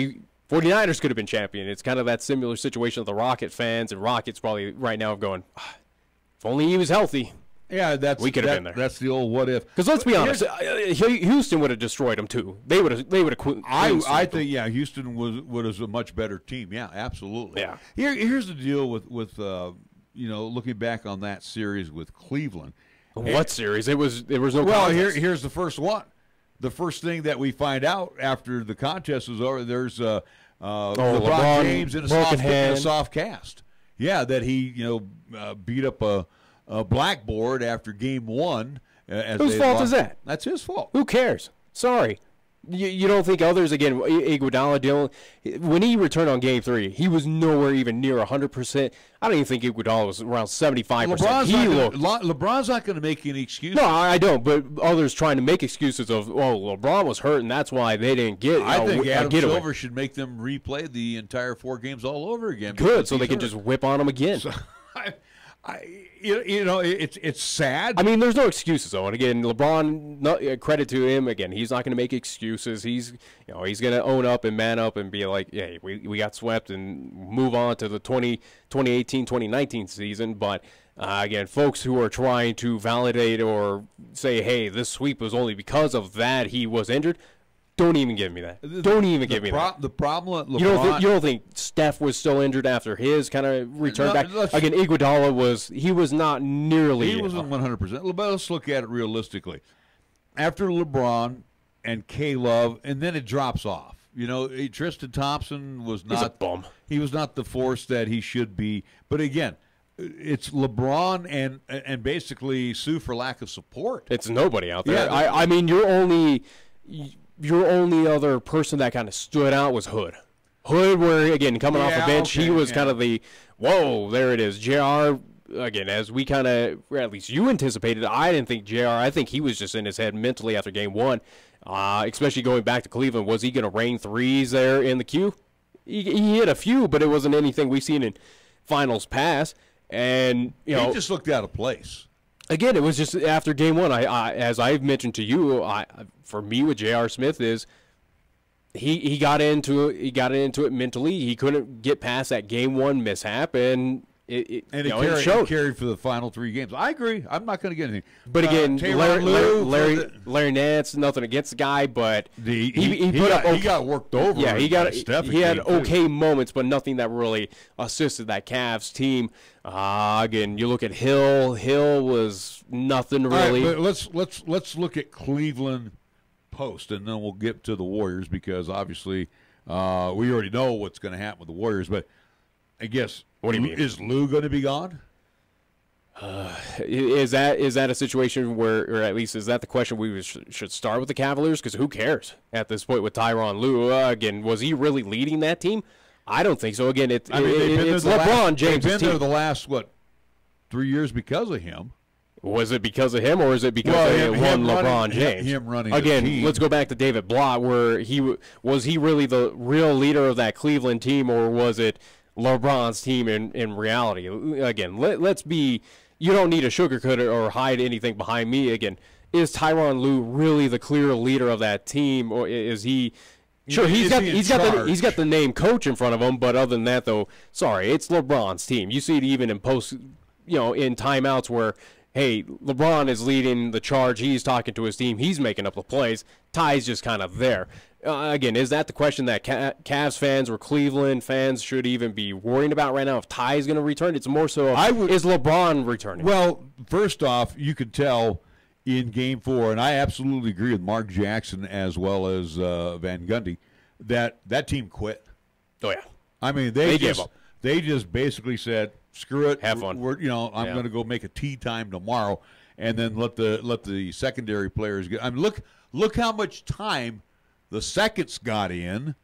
49ers could have been champion. It's kind of that similar situation of the Rocket fans, and Rockets probably right now going, if only he was healthy.
Yeah,
we could have been there.
That's the old what if.
Because let's be honest, Houston would have destroyed them too. They would have.
I think Houston was a much better team. Yeah, absolutely.
Yeah.
Here's the deal with looking back on that series with Cleveland.
What series? There was no.
Well,
contest.
here's the first one. The first thing that we find out after the contest is over, there's LeBron James in a soft cast. Yeah, that he beat up a blackboard after game one.
Whose fault is that?
That's his fault.
Who cares? Sorry. You don't think others, again, Iguodala, when he returned on Game 3, he was nowhere even near 100%. I don't even think Iguodala was around 75%.
LeBron's not going to make any excuses.
No, I don't, but others trying to make excuses of, LeBron was hurt, and that's why they didn't get it.
I think Adam Silver should make them replay the entire 4 games all over again.
Good, so they can just whip on him again. So,
it's sad.
I mean, there's no excuses though. And again, LeBron, credit to him. Again, he's not going to make excuses. He's going to own up and man up and be like, "Yeah, we got swept," and move on to the 2018-2019 season. But again, folks who are trying to validate or say, "Hey, this sweep was only because of that he was injured." Don't even give me that. Don't even give me that.
The problem with LeBron,
you don't think Steph was still injured after his kind of return back? Again, Iguodala was not nearly.
He wasn't 100%. But let's look at it realistically. After LeBron and K-Love, and then it drops off. Tristan Thompson was not.
He's a bum.
He was not the force that he should be. But again, it's LeBron and basically Sue for lack of support.
It's nobody out there. Yeah, I mean, your only other person that kind of stood out was Hood. Hood, where, again, coming off the bench, he was kind of the, whoa, there it is. JR, again, as we kind of, or at least you anticipated, I didn't think JR, I think he was just in his head mentally after game one, especially going back to Cleveland. Was he going to rain threes there in the queue? He hit a few, but it wasn't anything we've seen in finals past. And,
he just looked out of place.
Again, it was just after game one. I as I've mentioned to you, for me with J.R. Smith is he got into it mentally. He couldn't get past that game one mishap, and it showed.
Carried for the final 3 games. I agree. I'm not going to get anything.
But again, Larry Nance, nothing against the guy, but he
got worked over.
Yeah, he had okay moments, but nothing that really assisted that Cavs team. Again, you look at Hill. Hill was nothing really.
All right, but let's look at Cleveland post, and then we'll get to the Warriors because obviously we already know what's going to happen with the Warriors. But I guess,
what do you mean?
Is Lou going to be gone?
Is that a situation where, or at least is that the question we should start with the Cavaliers? Because who cares at this point with Tyronn Lue? Again, was he really leading that team? I don't think so. Again, it's LeBron James'
They've been there the last 3 years because of him.
Was it because of him, or is it because of LeBron James?
Him running
again.
the team.
Let's go back to David Blatt, where was he really the real leader of that Cleveland team, or was it LeBron's team in reality? Again, let's be. You don't need to sugarcoat it or hide anything behind me. Again, is Tyronn Lue really the clear leader of that team, or is he? Sure, he's got the name coach in front of him, but other than that, though, sorry, it's LeBron's team. You see it even in post, in timeouts where, hey, LeBron is leading the charge. He's talking to his team. He's making up the plays. Ty's just kind of there. Again, is that the question that Cavs fans or Cleveland fans should even be worrying about right now? If Ty's going to return, it's more so is LeBron returning?
Well, first off, you could tell in Game 4, and I absolutely agree with Mark Jackson as well as Van Gundy, that team quit.
Oh yeah,
I mean they gave up. They just basically said, "Screw it,
have fun."
I'm going to go make a tea time tomorrow, and then let the secondary players get. I mean, look how much time the seconds got in.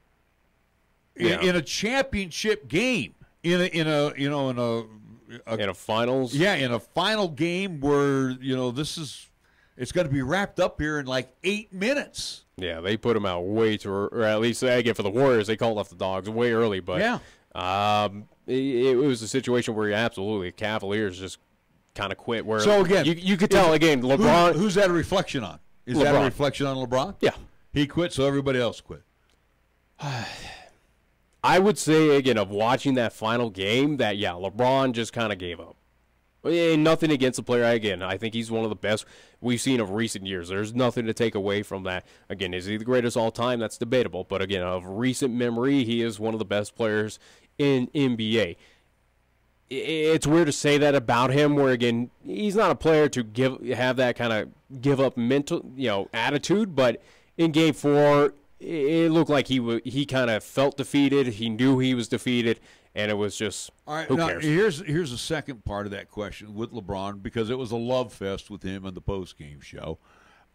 in a championship game, in a
finals.
Yeah, in a final game where it's going to be wrapped up here in like 8 minutes.
Yeah, they put him out way too, or at least again for the Warriors, they called off the Dogs way early. But it was a situation where absolutely Cavaliers just kind of quit. Where
so again,
you could tell again LeBron.
Who's that a reflection on? Is
LeBron.
that a reflection on LeBron?
Yeah,
he quit, so everybody else quit.
I would say again of watching that final game that LeBron just kind of gave up. Nothing against the player. Again, I think he's one of the best we've seen of recent years. There's nothing to take away from that. Again, is he the greatest all time? That's debatable. But again, of recent memory, he is one of the best players in NBA. It's weird to say that about him, where again, he's not a player to have that kind of give up mental, attitude. But in Game 4, it looked like he kind of felt defeated. He knew he was defeated. And it was just,
all right,
who
now,
cares?
Here's the second part of that question with LeBron, because it was a love fest with him in the post-game show.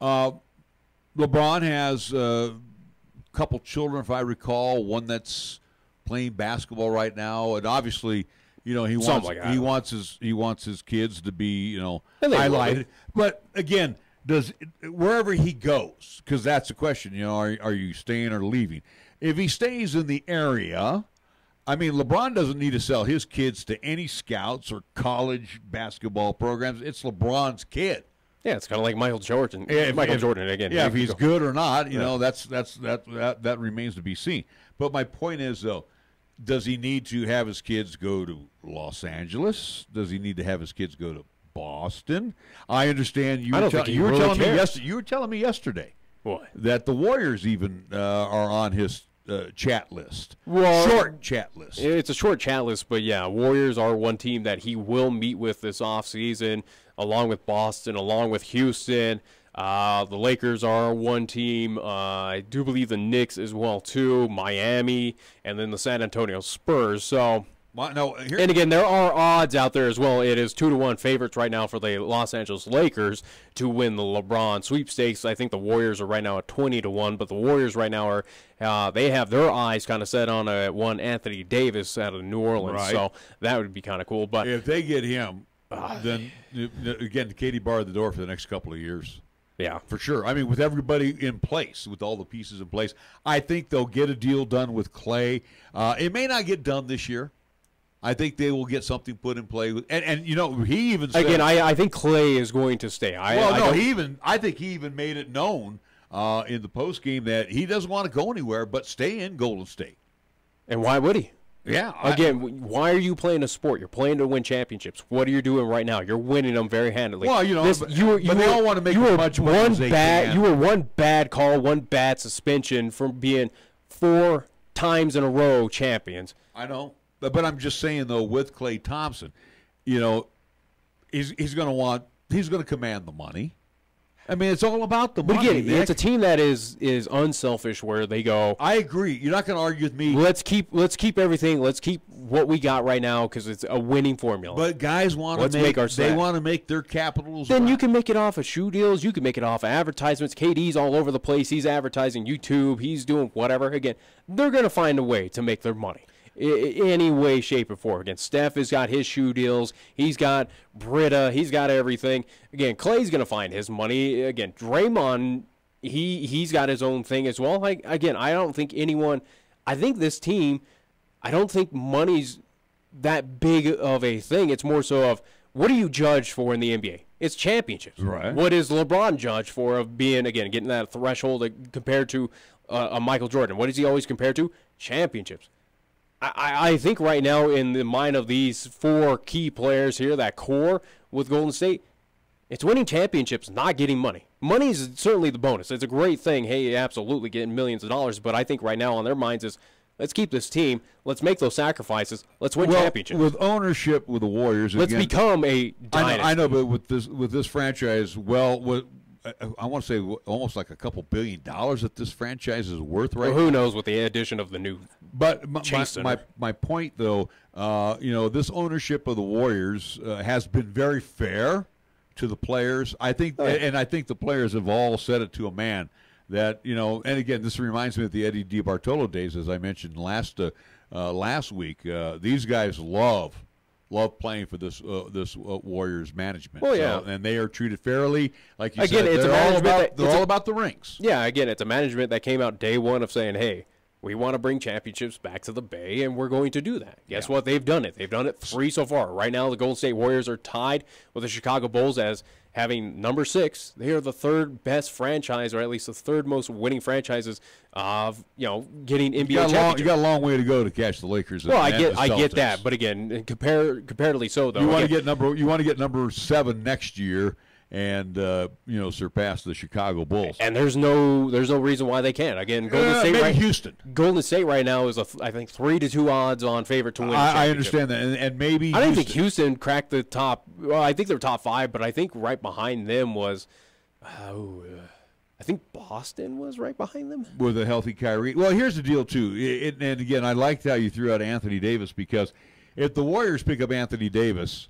LeBron has a couple children, if I recall, one that's playing basketball right now, and obviously, he wants his kids to be, highlighted. But again, wherever he goes, because that's the question, are you staying or leaving? If he stays in the area, I mean, LeBron doesn't need to sell his kids to any scouts or college basketball programs. It's LeBron's kid.
Yeah, it's kind of like Michael Jordan. Jordan again.
Yeah, if he's good or not, that remains to be seen. But my point is, though, does he need to have his kids go to Los Angeles? Does he need to have his kids go to Boston? I understand you were telling me yesterday that the Warriors even are on his chat list. Short chat list.
It's a short chat list, but Warriors are one team that he will meet with this offseason, along with Boston, along with Houston. The Lakers are one team. I do believe the Knicks as well, too. Miami, and then the San Antonio Spurs. So, and again, there are odds out there as well. It is 2-1 favorites right now for the Los Angeles Lakers to win the LeBron sweepstakes. I think the Warriors are right now at 20-1, but the Warriors right now are they have their eyes kind of set on one Anthony Davis out of New Orleans. Right. So that would be kind of cool. But
if they get him, then again, Katie barred the door for the next couple of years.
Yeah,
for sure. I mean, with everybody in place, with all the pieces in place, I think they'll get a deal done with Clay. It may not get done this year. I think they will get something put in play with, and he even said,
again. I think Clay is going to stay.
I think he even made it known in the post game that he doesn't want to go anywhere but stay in Golden State.
And why would he?
Yeah.
Again, why are you playing a sport? You're playing to win championships. What are you doing right now? You're winning them very handily.
Well, they all want to make as much money as they can.
You were one bad call, one bad suspension from being 4 times in a row champions.
I know. But I'm just saying, though, with Klay Thompson, he's going to command the money. I mean, it's all about the money.
But again, it's a team that is unselfish, where they go.
I agree. You're not going to argue with me.
Let's keep everything. Let's keep what we got right now because it's a winning formula.
But guys want to make their capitals.
Then you can make it off of shoe deals. You can make it off of advertisements. KD's all over the place. He's advertising YouTube. He's doing whatever. Again, they're going to find a way to make their money. Any way, shape, or form. Again, Steph has got his shoe deals. He's got Britta. He's got everything. Again, Clay's going to find his money. Again, Draymond, he's got his own thing as well. Again, I don't think I think this team, I don't think money's that big of a thing. It's more so of, what do you judge for in the NBA? It's championships.
Right.
What is LeBron judged for of being, again, getting that threshold compared to a Michael Jordan? What is he always compared to? Championships. I think right now in the mind of these 4 key players here, that core with Golden State, it's winning championships, not getting money. Money is certainly the bonus. It's a great thing. Hey, absolutely getting millions of dollars. But I think right now on their minds is, let's keep this team. Let's make those sacrifices. Let's win championships.
With ownership with the Warriors,
let's become a dynasty.
I know, but with this franchise, I want to say almost like a couple $1 billion that this franchise is worth right now.
Who knows with the addition of the new
my point, though, this ownership of the Warriors has been very fair to the players. I think, and I think the players have all said it to a man, that, and again, this reminds me of the Eddie DiBartolo days, as I mentioned last week. These guys love playing for this Warriors management.
Well, yeah.
And they are treated fairly. Like you
again,
said,
it's
they're all about the rings.
Yeah, again, it's a management that came out day one of saying, hey, we want to bring championships back to the Bay, and we're going to do that. Guess what? They've done it. They've done it 3 so far. Right now, the Golden State Warriors are tied with the Chicago Bulls as having number 6. They are the 3rd best franchise, or at least the 3rd most winning franchises of getting NBA championships.
You got a long way to go to catch the Lakers.
Well, I get that, but again, comparatively so though.
You want to get number 7 next year. And surpass the Chicago Bulls.
And there's no reason why they can't. Again, Golden State right now is I think 3-2 odds on favorite to win.
I understand that, and maybe
I don't think Houston cracked the top. Well, I think they're top 5, but I think right behind them was, I think Boston was right behind them
with a healthy Kyrie. Well, here's the deal too, and again, I liked how you threw out Anthony Davis, because if the Warriors pick up Anthony Davis.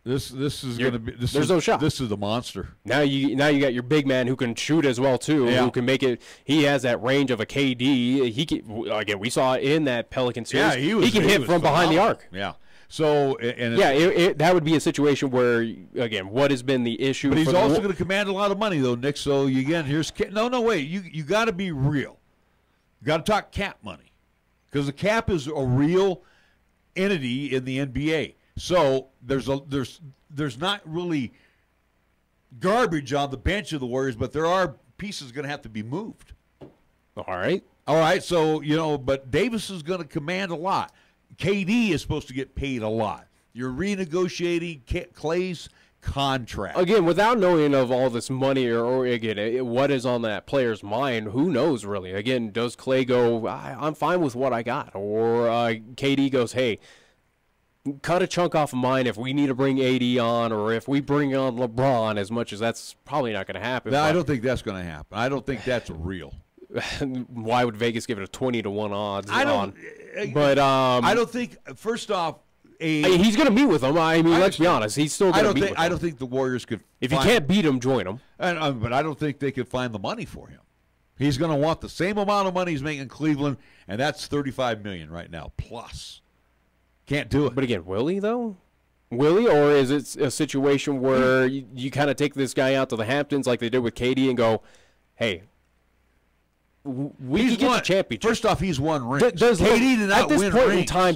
This is going to be.
There's no shot.
This is the monster.
Now you got your big man who can shoot as well too.
Yeah.
Who can make it. He has that range of a KD. He can, again, we saw it in that Pelican series.
Yeah,
he can hit from behind the arc.
Yeah. So
that would be a situation where, again, what has been the issue?
But he's also going to command a lot of money though, Nick. So again, wait. You got to be real. You got to talk cap money, because the cap is a real entity in the NBA. So there's not really garbage on the bench of the Warriors, but there are pieces going to have to be moved.
All right.
So but Davis is going to command a lot. KD is supposed to get paid a lot. You're renegotiating Clay's contract
again without knowing of all this money or again what is on that player's mind. Who knows really? Again, does Clay go, I'm fine with what I got, or KD goes, hey, cut a chunk off of mine if we need to bring AD on, or if we bring on LeBron, as much as that's probably not going to happen.
No, I don't think that's going to happen. I don't think that's real.
Why would Vegas give it a 20-1 odds?
I don't think. First off,
he's going to meet with them. I mean, let's be honest. He's still going to meet with them.
I don't think the Warriors could.
If you can't beat him, join him.
But I don't think they could find the money for him. He's going to want the same amount of money he's making in Cleveland, and that's $35 million right now plus. Can't do it.
But again, will he though? Will he, or is it a situation where you kind of take this guy out to the Hamptons like they did with KD and go, hey, we can get the championship.
First off, he's won rings.
Does
KD did not win rings.
At this point in time,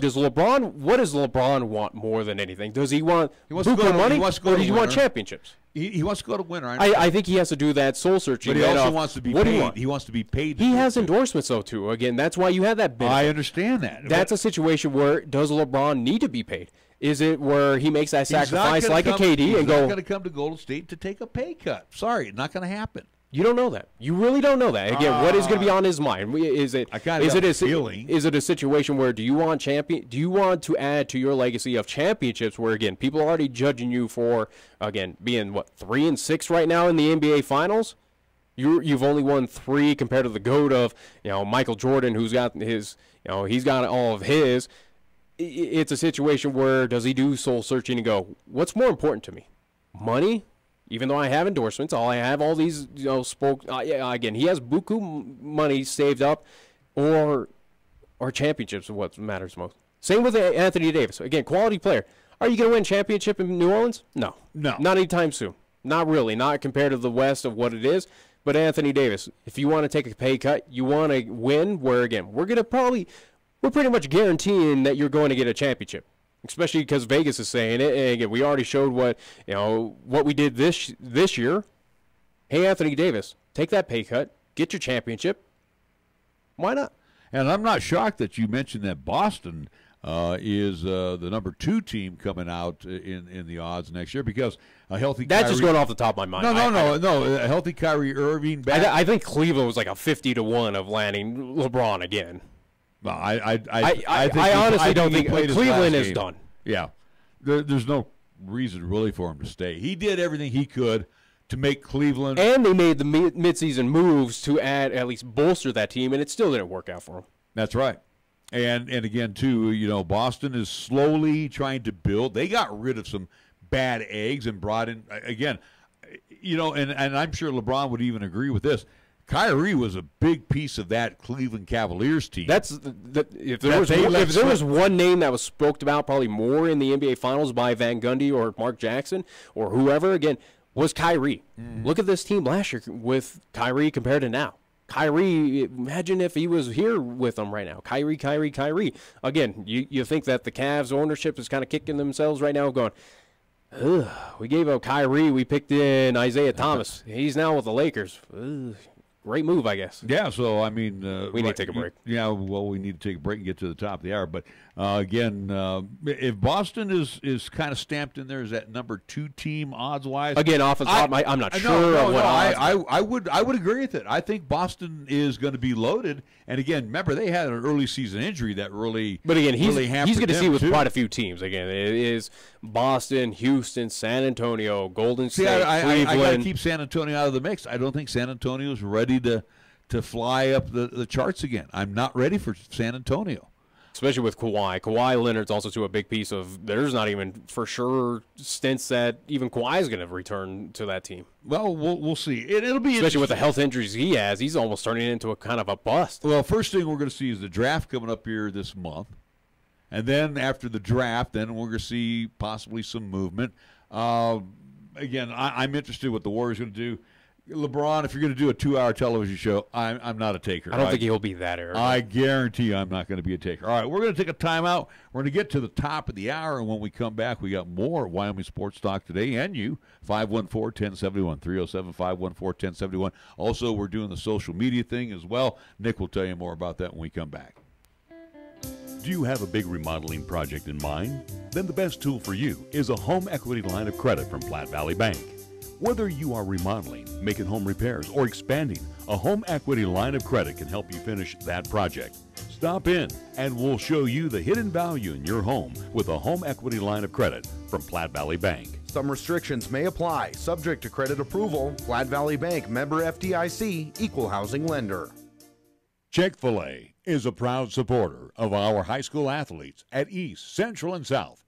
what does LeBron want more than anything? Does he want buku money, or does he want championships?
He wants to go to winner.
I think he has to do that soul searching.
But he also wants to be paid. He wants to be paid.
He has endorsements though too. Again, that's why you have that benefit.
I understand that.
That's a situation where does LeBron need to be paid? Is it where he makes that sacrifice like a KD and go?
He's not going to come to Golden State to take a pay cut. Sorry, not going to happen.
You don't know that. You really don't know that. Again, what is going to be on his mind? Is it a situation where do you want to add to your legacy of championships where again people are already judging you for again being 3-6 right now in the NBA Finals? You've only won 3 compared to the GOAT of Michael Jordan, who's got his he's got all of his. It's a situation where does he do soul searching and go, what's more important to me, money? Even though I have endorsements, I have all these, again, he has buku money saved up, or championships is what matters most. Same with Anthony Davis. Again, quality player. Are you going to win championship in New Orleans? No. Not anytime soon. Not really. Not compared to the West of what it is. But Anthony Davis, if you want to take a pay cut, you want to win, where, again, we're pretty much guaranteeing that you're going to get a championship. Especially because Vegas is saying it, and again, we already showed what we did this year. Hey, Anthony Davis, take that pay cut, get your championship. Why not?
And I'm not shocked that you mentioned that Boston is the number 2 team coming out in the odds next year, because a healthy
that's just going off the top of my mind.
No. A healthy Kyrie Irving back.
I think Cleveland was like a 50-1 of landing LeBron again.
No, I
honestly don't think Cleveland is done.
Yeah, there's no reason really for him to stay. He did everything he could to make Cleveland,
and they made the midseason moves to at least bolster that team, and it still didn't work out for him.
That's right. And again too, Boston is slowly trying to build. They got rid of some bad eggs and brought in again, and I'm sure LeBron would even agree with this. Kyrie was a big piece of that Cleveland Cavaliers team.
If there was one name that was spoke about probably more in the NBA Finals by Van Gundy or Mark Jackson or whoever, again, was Kyrie. Look at this team last year with Kyrie compared to now. Kyrie, imagine if he was here with them right now. Kyrie. Again, you think that the Cavs ownership is kind of kicking themselves right now going, ugh, we gave up Kyrie. We picked in Isaiah Thomas. He's now with the Lakers. Ugh. Great move, I guess.
Yeah, so, I mean.
we need to take a break.
Yeah, well, we need to take a break and get to the top of the hour. But, again, if Boston is kind of stamped in there as that number 2 team odds-wise.
Again, off the top, I'm not sure of what odds.
I would agree with it. I think Boston is going to be loaded. And, again, remember, they had an early season injury that really
But, again, he's
hampered
going to see with
too.
quite a few teams. Again, it is Boston, Houston, San Antonio, Golden State, Cleveland.
I got to keep San Antonio out of the mix. I don't think San Antonio is ready to fly up the charts again. I'm not ready for San Antonio.
Especially with Kawhi. Kawhi Leonard's also to a big piece of there's not even for sure stints that even Kawhi is going to return to that team.
Well, we'll see. It'll be
especially with the health injuries he has. He's almost turning into a kind of a bust.
Well, first thing we're going to see is the draft coming up here this month. And then after the draft, then we're going to see possibly some movement. Again, I'm interested in what the Warriors are going to do. LeBron, if you're going to do a 2-hour television show, I'm not a taker.
I don't think he'll be that arrogant.
I guarantee I'm not going to be a taker. All right, we're going to take a timeout. We're going to get to the top of the hour, and when we come back, we got more Wyoming Sports Talk today and you, 514-1071, 307-514-1071. Also, we're doing the social media thing as well. Nick will tell you more about that when we come back.
Do you have a big remodeling project in mind? Then the best tool for you is a home equity line of credit from Platte Valley Bank. Whether you are remodeling, making home repairs, or expanding, a home equity line of credit can help you finish that project. Stop in and we'll show you the hidden value in your home with a home equity line of credit from Platte Valley Bank.
Some restrictions may apply, subject to credit approval. Platte Valley Bank, member FDIC, equal housing lender.
Chick-fil-A is a proud supporter of our high school athletes at East, Central, and South.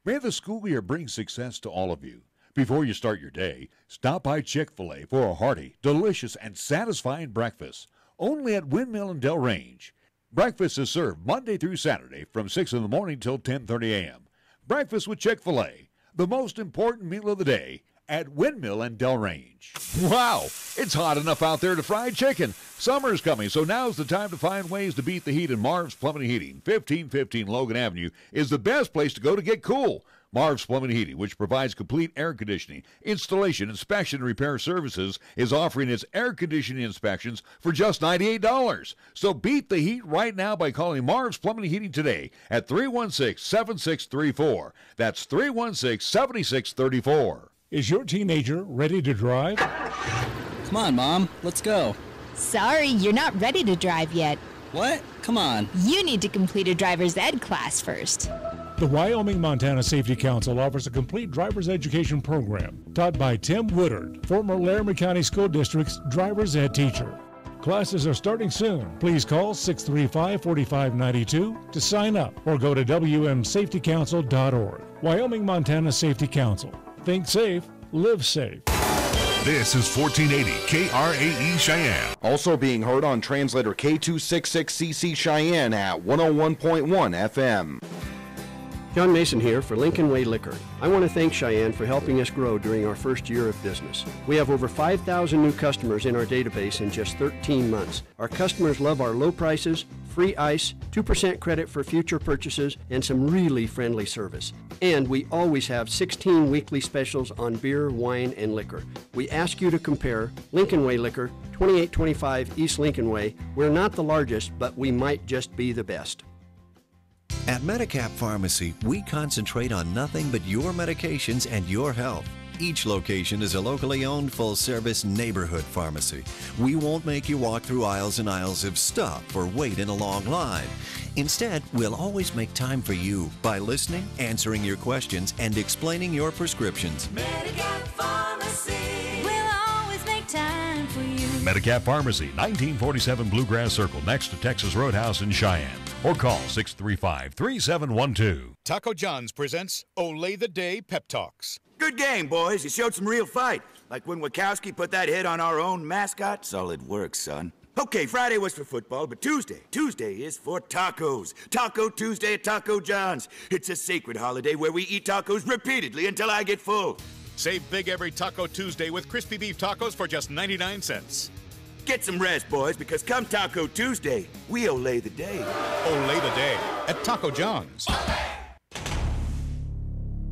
May the school year bring success to all of you. Before you start your day, stop by Chick-fil-A for a hearty, delicious, and satisfying breakfast. Only at Windmill and Del Range. Breakfast is served Monday through Saturday from 6 in the morning till 10:30 a.m. Breakfast with Chick-fil-A, the most important meal of the day at Windmill and Del Range.
Wow, it's hot enough out there to fry chicken. Summer's coming, so now's the time to find ways to beat the heat in Marv's Plumbing and Heating. 1515 Logan Avenue is the best place to go to get cool. Marv's Plumbing and Heating, which provides complete air conditioning, installation, inspection, and repair services, is offering its air conditioning inspections for just $98. So beat the heat right now by calling Marv's Plumbing and Heating today at 316-7634. That's 316-7634.
Is your teenager ready to drive?
Come on, Mom. Let's go.
Sorry, you're not ready to drive yet.
What? Come on.
You need to complete a driver's ed class first.
The Wyoming-Montana Safety Council offers a complete driver's education program taught by Tim Woodard, former Laramie County School District's driver's ed teacher. Classes are starting soon. Please call 635-4592 to sign up or go to wmsafetycouncil.org. Wyoming-Montana Safety Council. Think safe, live safe.
This is 1480 KRAE Cheyenne.
Also being heard on translator K266CC Cheyenne at 101.1 FM.
John Mason here for Lincoln Way Liquor. I want to thank Cheyenne for helping us grow during our first year of business. We have over 5,000 new customers in our database in just 13 months. Our customers love our low prices, free ice, 2% credit for future purchases, and some really friendly service. And we always have 16 weekly specials on beer, wine, and liquor. We ask you to compare Lincoln Way Liquor, 2825 East Lincoln Way. We're not the largest, but we might just be the best.
At Medicap Pharmacy, we concentrate on nothing but your medications and your health. Each location is a locally owned, full-service neighborhood pharmacy. We won't make you walk through aisles and aisles of stuff or wait in a long line. Instead, we'll always make time for you by listening, answering your questions, and explaining your prescriptions.
Medicap Pharmacy, we'll always make time for you.
Medicap Pharmacy, 1947 Bluegrass Circle, next to Texas Roadhouse in Cheyenne. Or call 635-3712.
Taco John's presents Olay the Day Pep Talks. Good game, boys. You showed some real fight. Like when Wachowski put that hit on our own mascot. Solid work, son. Okay, Friday was for football, but Tuesday is for tacos. Taco Tuesday at Taco John's. It's a sacred holiday where we eat tacos repeatedly until I get full.
Save big every Taco Tuesday with crispy beef tacos for just 99 cents.
Get some rest, boys, because come Taco Tuesday, we olay the day.
Olay the day at Taco John's.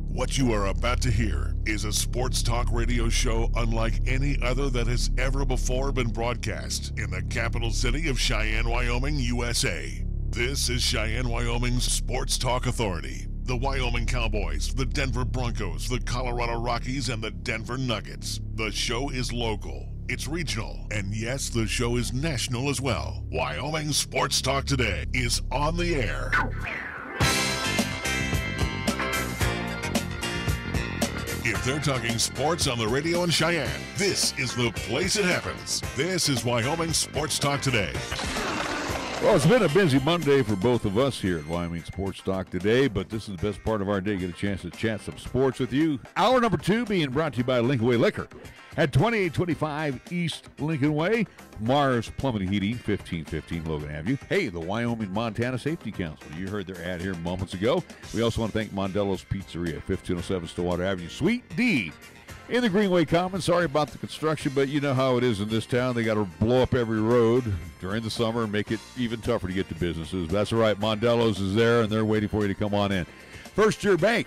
What you are about to hear is a sports talk radio show unlike any other that has ever before been broadcast in the capital city of Cheyenne, Wyoming, USA. This is Cheyenne, Wyoming's Sports Talk Authority. The Wyoming Cowboys, the Denver Broncos, the Colorado Rockies, and the Denver Nuggets. The show is local, it's regional, and yes, the show is national as well. Wyoming Sports Talk Today is on the air. If they're talking sports on the radio in Cheyenne, this is the place it happens. This is Wyoming Sports Talk Today.
Well, it's been a busy Monday for both of us here at Wyoming Sports Talk Today, but this is the best part of our day. Get a chance to chat some sports with you. Hour number 2 being brought to you by Lincoln Way Liquor at 2825 East Lincoln Way. Mars Plumbing and Heating, 1515 Logan Avenue. Hey, the Wyoming Montana Safety Council. You heard their ad here moments ago. We also want to thank Mondello's Pizzeria, 1507 Stillwater Avenue, Suite D in the Greenway Commons. Sorry about the construction, but you know how it is in this town. They got to blow up every road during the summer and make it even tougher to get to businesses. That's all right. Mondello's is there, and they're waiting for you to come on in. First Year Bank,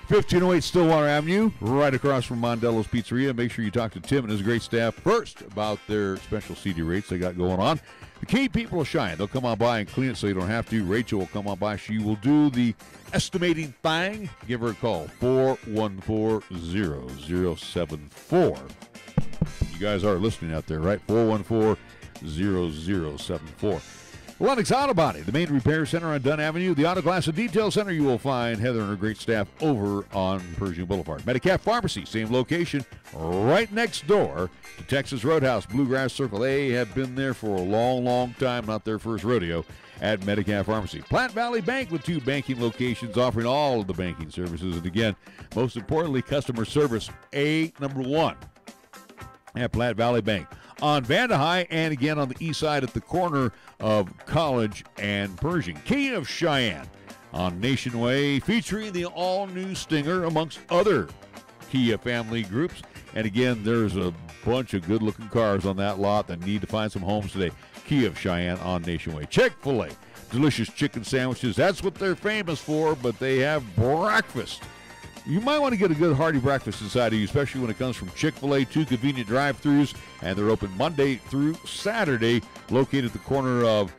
1508 Stillwater Avenue, right across from Mondello's Pizzeria. Make sure you talk to Tim and his great staff first about their special CD rates they got going on. The key people will shine. They'll come on by and clean it so you don't have to. Rachel will come on by. She will do the estimating thing. Give her a call, 414-0074. You guys are listening out there, right? 414-0074. Lennox Auto Body, the main repair center on Dunn Avenue. The Auto Glass and Detail Center, you will find Heather and her great staff over on Pershing Boulevard. Medicap Pharmacy, same location, right next door to Texas Roadhouse. Bluegrass Circle. They have been there for a long, long time, not their first rodeo at Medicap Pharmacy. Platte Valley Bank with 2 banking locations offering all of the banking services. And again, most importantly, customer service, number 1 at Platte Valley Bank. On Vandehigh and again on the east side at the corner of College and Pershing. Key of Cheyenne on Nation Way, featuring the all-new Stinger amongst other Kia family groups. And again, there's a bunch of good-looking cars on that lot that need to find some homes today. Key of Cheyenne on Nation Way. Chick-fil-A, delicious chicken sandwiches. That's what they're famous for, but they have breakfast. You might want to get a good hearty breakfast inside of you, especially when it comes from Chick-fil-A, 2 convenient drive-thrus, and they're open Monday through Saturday, located at the corner of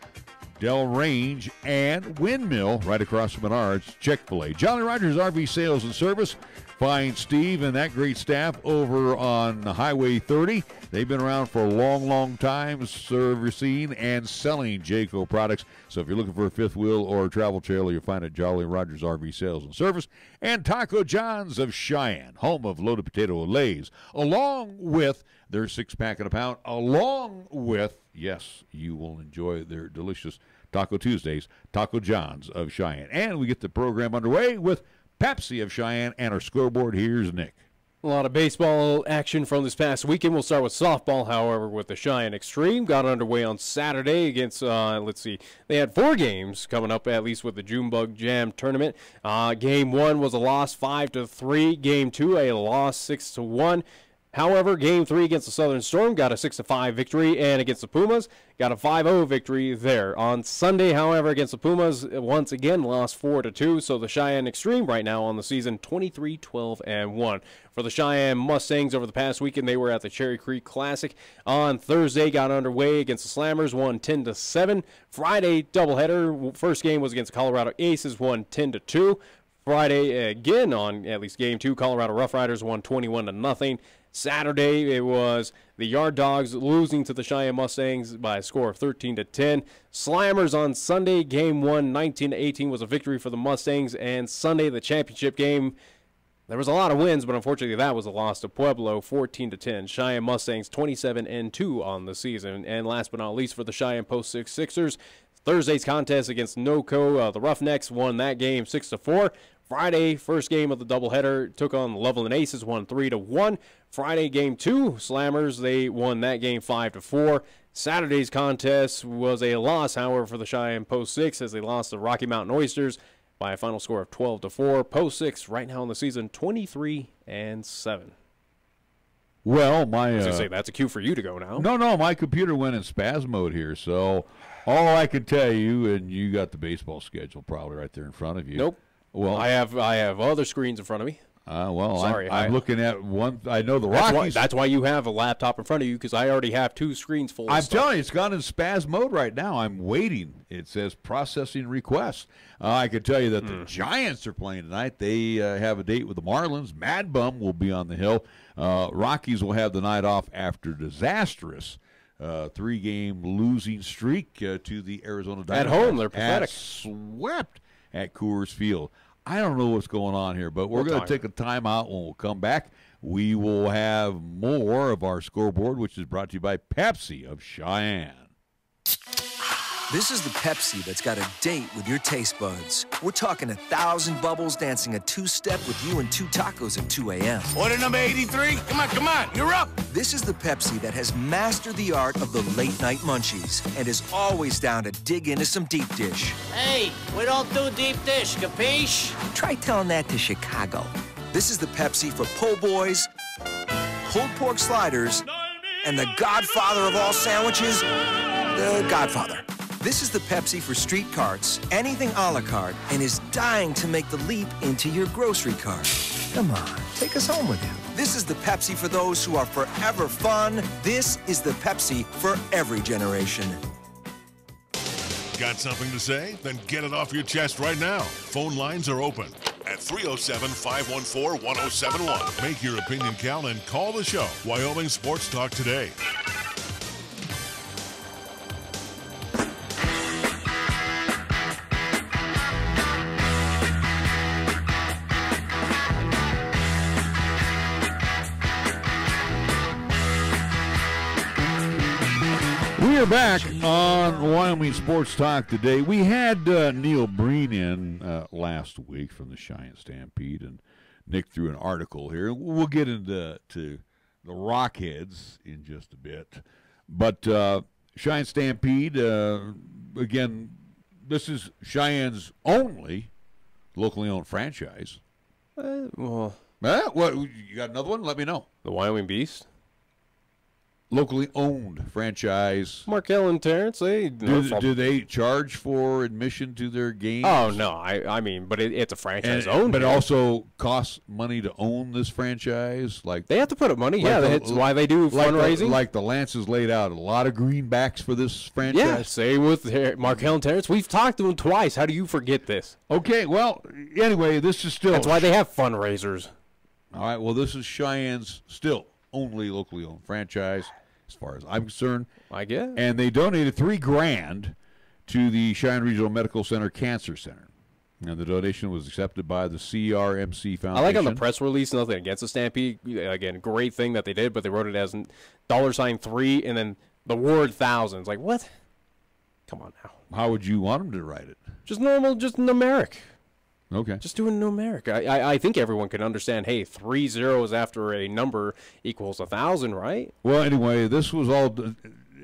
Del Range and Windmill, right across from Menards. Chick-fil-A. Jolly Rogers RV Sales and Service. Find Steve and that great staff over on Highway 30. They've been around for a long, long time, servicing and selling Jayco products. So if you're looking for a fifth wheel or a travel trailer, you'll find it at Jolly Rogers RV Sales and Service. And Taco John's of Cheyenne, home of loaded potato lays, along with their 6-pack and a pound, along with, yes, you will enjoy their delicious Taco Tuesdays, Taco John's of Cheyenne. And we get the program underway with Pepsi of Cheyenne and our scoreboard. Here's Nick.
A lot of baseball action from this past weekend. We'll start with softball, however, with the Cheyenne Extreme. Got underway on Saturday against, they had 4 games coming up, at least with the Junebug Jam tournament. Game 1 was a loss 5-3. Game 2, a loss 6-1. However, Game 3 against the Southern Storm got a 6-5 victory, and against the Pumas, got a 5-0 victory there. On Sunday, however, against the Pumas, once again lost 4-2, so the Cheyenne Extreme right now on the season 23-12-1. For the Cheyenne Mustangs over the past weekend, they were at the Cherry Creek Classic. On Thursday, got underway against the Slammers, won 10-7. Friday, doubleheader. First game was against the Colorado Aces, won 10-2. Friday, again on at least Game 2, Colorado Rough Riders won 21-0. Saturday, it was the Yard Dogs losing to the Cheyenne Mustangs by a score of 13-10. Slammers on Sunday, Game 1, 19-18 was a victory for the Mustangs. And Sunday, the championship game, there was a lot of wins, but unfortunately that was a loss to Pueblo, 14-10. Cheyenne Mustangs 27-2 on the season. And last but not least, for the Cheyenne Post 6 Sixers, Thursday's contest against NOCO, the Roughnecks won that game 6-4. Friday, first game of the doubleheader, took on the Loveland Aces, won 3-1. Friday, game 2, Slammers, they won that game 5-4. Saturday's contest was a loss, however, for the Cheyenne Post 6 as they lost to Rocky Mountain Oysters by a final score of 12-4. Post 6 right now in the season 23-7.
Well,
I was going to say, that's a cue for you to go now.
No, my computer went in spaz mode here, so all I can tell you, and you got the baseball schedule probably right there in front of you.
Nope.
Well,
I have other screens in front of me.
Sorry, I'm looking at one. I know the Rockies.
That's why you have a laptop in front of you, because I already have 2 screens full of
I'm
stuff.
telling you, it's gone in spaz mode right now. I'm waiting. It says processing request. I can tell you that the Giants are playing tonight. They have a date with the Marlins. Mad Bum will be on the hill. Rockies will have the night off after disastrous 3-game losing streak to the Arizona Diamondbacks.
At home, they're pathetic.
Swept at Coors Field. I don't know what's going on here, but we're going to take a timeout. When we'll come back, we will have more of our scoreboard, which is brought to you by Pepsi of Cheyenne.
This is the Pepsi that's got a date with your taste buds. We're talking 1,000 bubbles dancing a 2-step with you and 2 tacos at 2 a.m.
Order number 83. Come on, you're up.
This is the Pepsi that has mastered the art of the late-night munchies and is always down to dig into some deep dish.
Hey, we don't do deep dish, capiche?
Try telling that to Chicago. This is the Pepsi for po' boys, pulled pork sliders, and the godfather of all sandwiches, the Godfather. This is the Pepsi for street carts, anything a la carte, and is dying to make the leap into your grocery cart. Come on, take us home with you. This is the Pepsi for those who are forever fun. This is the Pepsi for every generation.
Got something to say? Then get it off your chest right now. Phone lines are open at 307-514-1071. Make your opinion count and call the show. Wyoming Sports Talk today.
We are back on Wyoming Sports Talk today. We had Neil Breen in last week from the Cheyenne Stampede, and Nick threw an article here. We'll get into the Rockheads in just a bit. But Cheyenne Stampede, again, this is Cheyenne's only locally owned franchise.
What,
you got another one? Let me know.
The Wyoming Beast?
Locally owned franchise.
Markel and Terrence,
do they charge for admission to their games?
Oh, no. I mean, but it's a franchise owned.
But it also costs money to own this franchise. Like
they have to put up money. That's why they do fundraising.
Like the Lance has laid out, a lot of greenbacks for this franchise.
Yeah, say with Markel and Terrence. We've talked to them twice. How do you forget this?
Okay, well, anyway, this is still.
That's why they have fundraisers.
All right, well, this is Cheyenne's still only locally owned franchise, as far as I'm concerned.
I guess.
And they donated $3,000 to the Cheyenne Regional Medical Center Cancer Center. And the donation was accepted by the CRMC Foundation.
I like on the press release, nothing against the Stampede. Again, great thing that they did, but they wrote it as $3 and then the word thousands. Like, what? Come on now.
How would you want them to write it?
Just normal, just numeric.
Okay.
Just doing numeric. I think everyone can understand, hey, 3 zeros after a number equals 1,000, right?
Well, anyway, this was all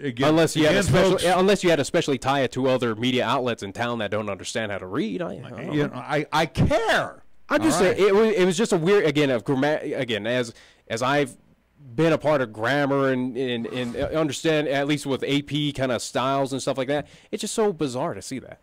again.
Unless you had to specially tie it to other media outlets in town that don't understand how to read.
I care.
I'm just saying it was just a weird as I've been a part of grammar and understand, at least with AP kind of styles and stuff like that. It's just so bizarre to see that.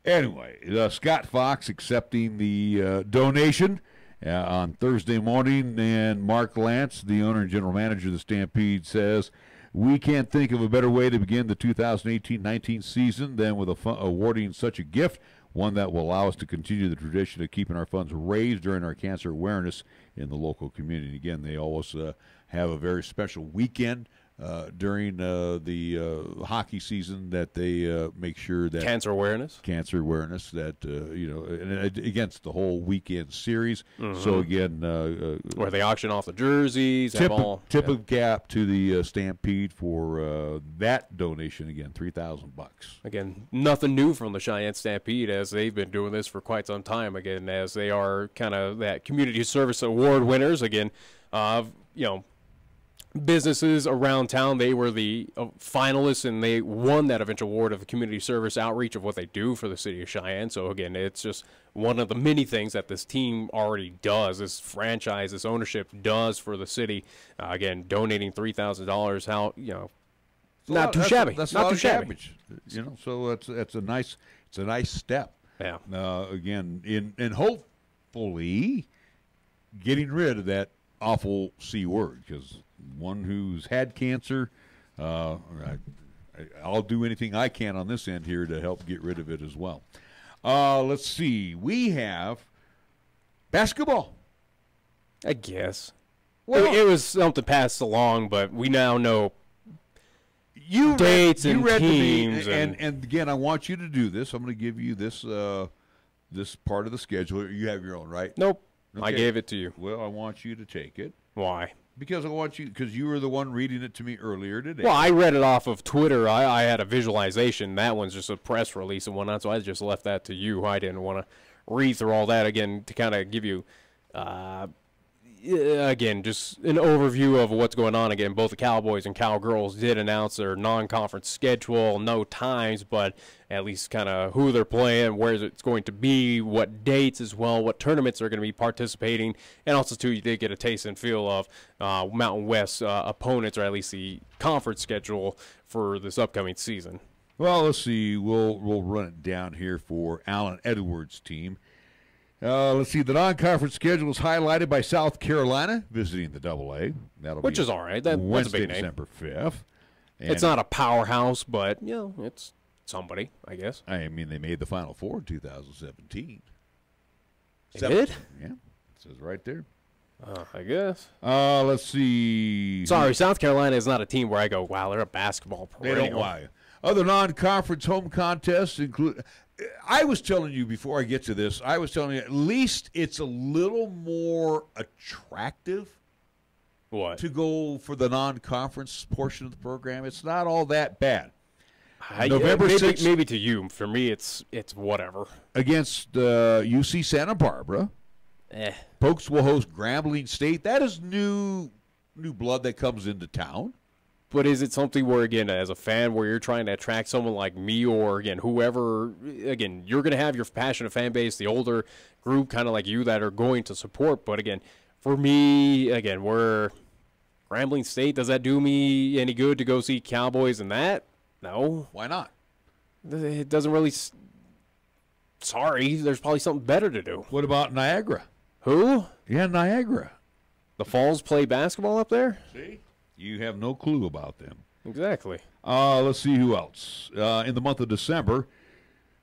Anyway, Scott Fox accepting the donation on Thursday morning, and Mark Lance, the owner and general manager of the Stampede, says, "We can't think of a better way to begin the 2018-19 season than with awarding such a gift, one that will allow us to continue the tradition of keeping our funds raised during our cancer awareness in the local community." Again, they always have a very special weekend during the hockey season that they make sure that
cancer awareness
that and against the whole weekend series. So again,
where they auction off the jerseys,
tip of cap to the Stampede for that donation. Again, $3,000.
Again, nothing new from the Cheyenne Stampede, as they've been doing this for quite some time. Again, as they are kind of that community service award winners. Again, businesses around town, they were the finalists, and they won that eventual award of community service outreach of what they do for the city of Cheyenne. So again, it's just one of the many things that this team already does, this franchise, this ownership does for the city. Again, donating $3,000, not too shabby.
That's
not
too
too shabby.
cabbage, So it's a nice step.
Yeah.
Again, and hopefully getting rid of that awful C word, because one who's had cancer, I'll do anything I can on this end here to help get rid of it as well. Let's see. We have basketball.
I guess.
Well,
it was something passed along, but we now know dates and teams.
And again, I want you to do this. I'm going to give you this this part of the schedule. You have your own, right?
Nope.
Okay.
I gave it to you.
Well, I want you to take it.
Why?
Because you were the one reading it to me earlier today.
Well, I read it off of Twitter. I had a visualization. That one's just a press release and whatnot, so I just left that to you. I didn't want to read through all that again to kind of give you, again, just an overview of what's going on. Again, both the Cowboys and Cowgirls did announce their non-conference schedule, no times, but at least kind of who they're playing, where it's going to be, what dates as well, what tournaments they're going to be participating, and also, too, you did get a taste and feel of Mountain West opponents, or at least the conference schedule for this upcoming season.
Well, let's see. We'll run it down here for Alan Edwards' team. Let's see. The non-conference schedule is highlighted by South Carolina visiting the AA.
Which is all right. That's a big name.
December 5th.
It's not a powerhouse, but it's somebody, I guess.
I mean, they made the Final Four in 2017.
They did?
Yeah, it says right there.
I guess.
Let's see.
Sorry, South Carolina is not a team where I go, wow, they're a basketball program.
They don't lie. Other non-conference home contests include. I was telling you before I get to this, at least it's a little more attractive.
What?
To go for the non-conference portion of the program. It's not all that bad. November 6th.
Maybe to you. For me, it's whatever.
Against UC Santa Barbara. Pokes will host Grambling State. That is new blood that comes into town.
But is it something where, again, as a fan, where you're trying to attract someone like me or, again, whoever, again, you're going to have your passionate fan base, the older group kind of like you that are going to support. But, again, for me, again, we're Grambling State. Does that do me any good to go see Cowboys and that? No.
Why not?
It doesn't really. Sorry, there's probably something better to do.
What about Niagara?
Who?
Yeah, Niagara.
The Falls play basketball up there?
See? You have no clue about them.
Exactly.
Let's see who else. In the month of December,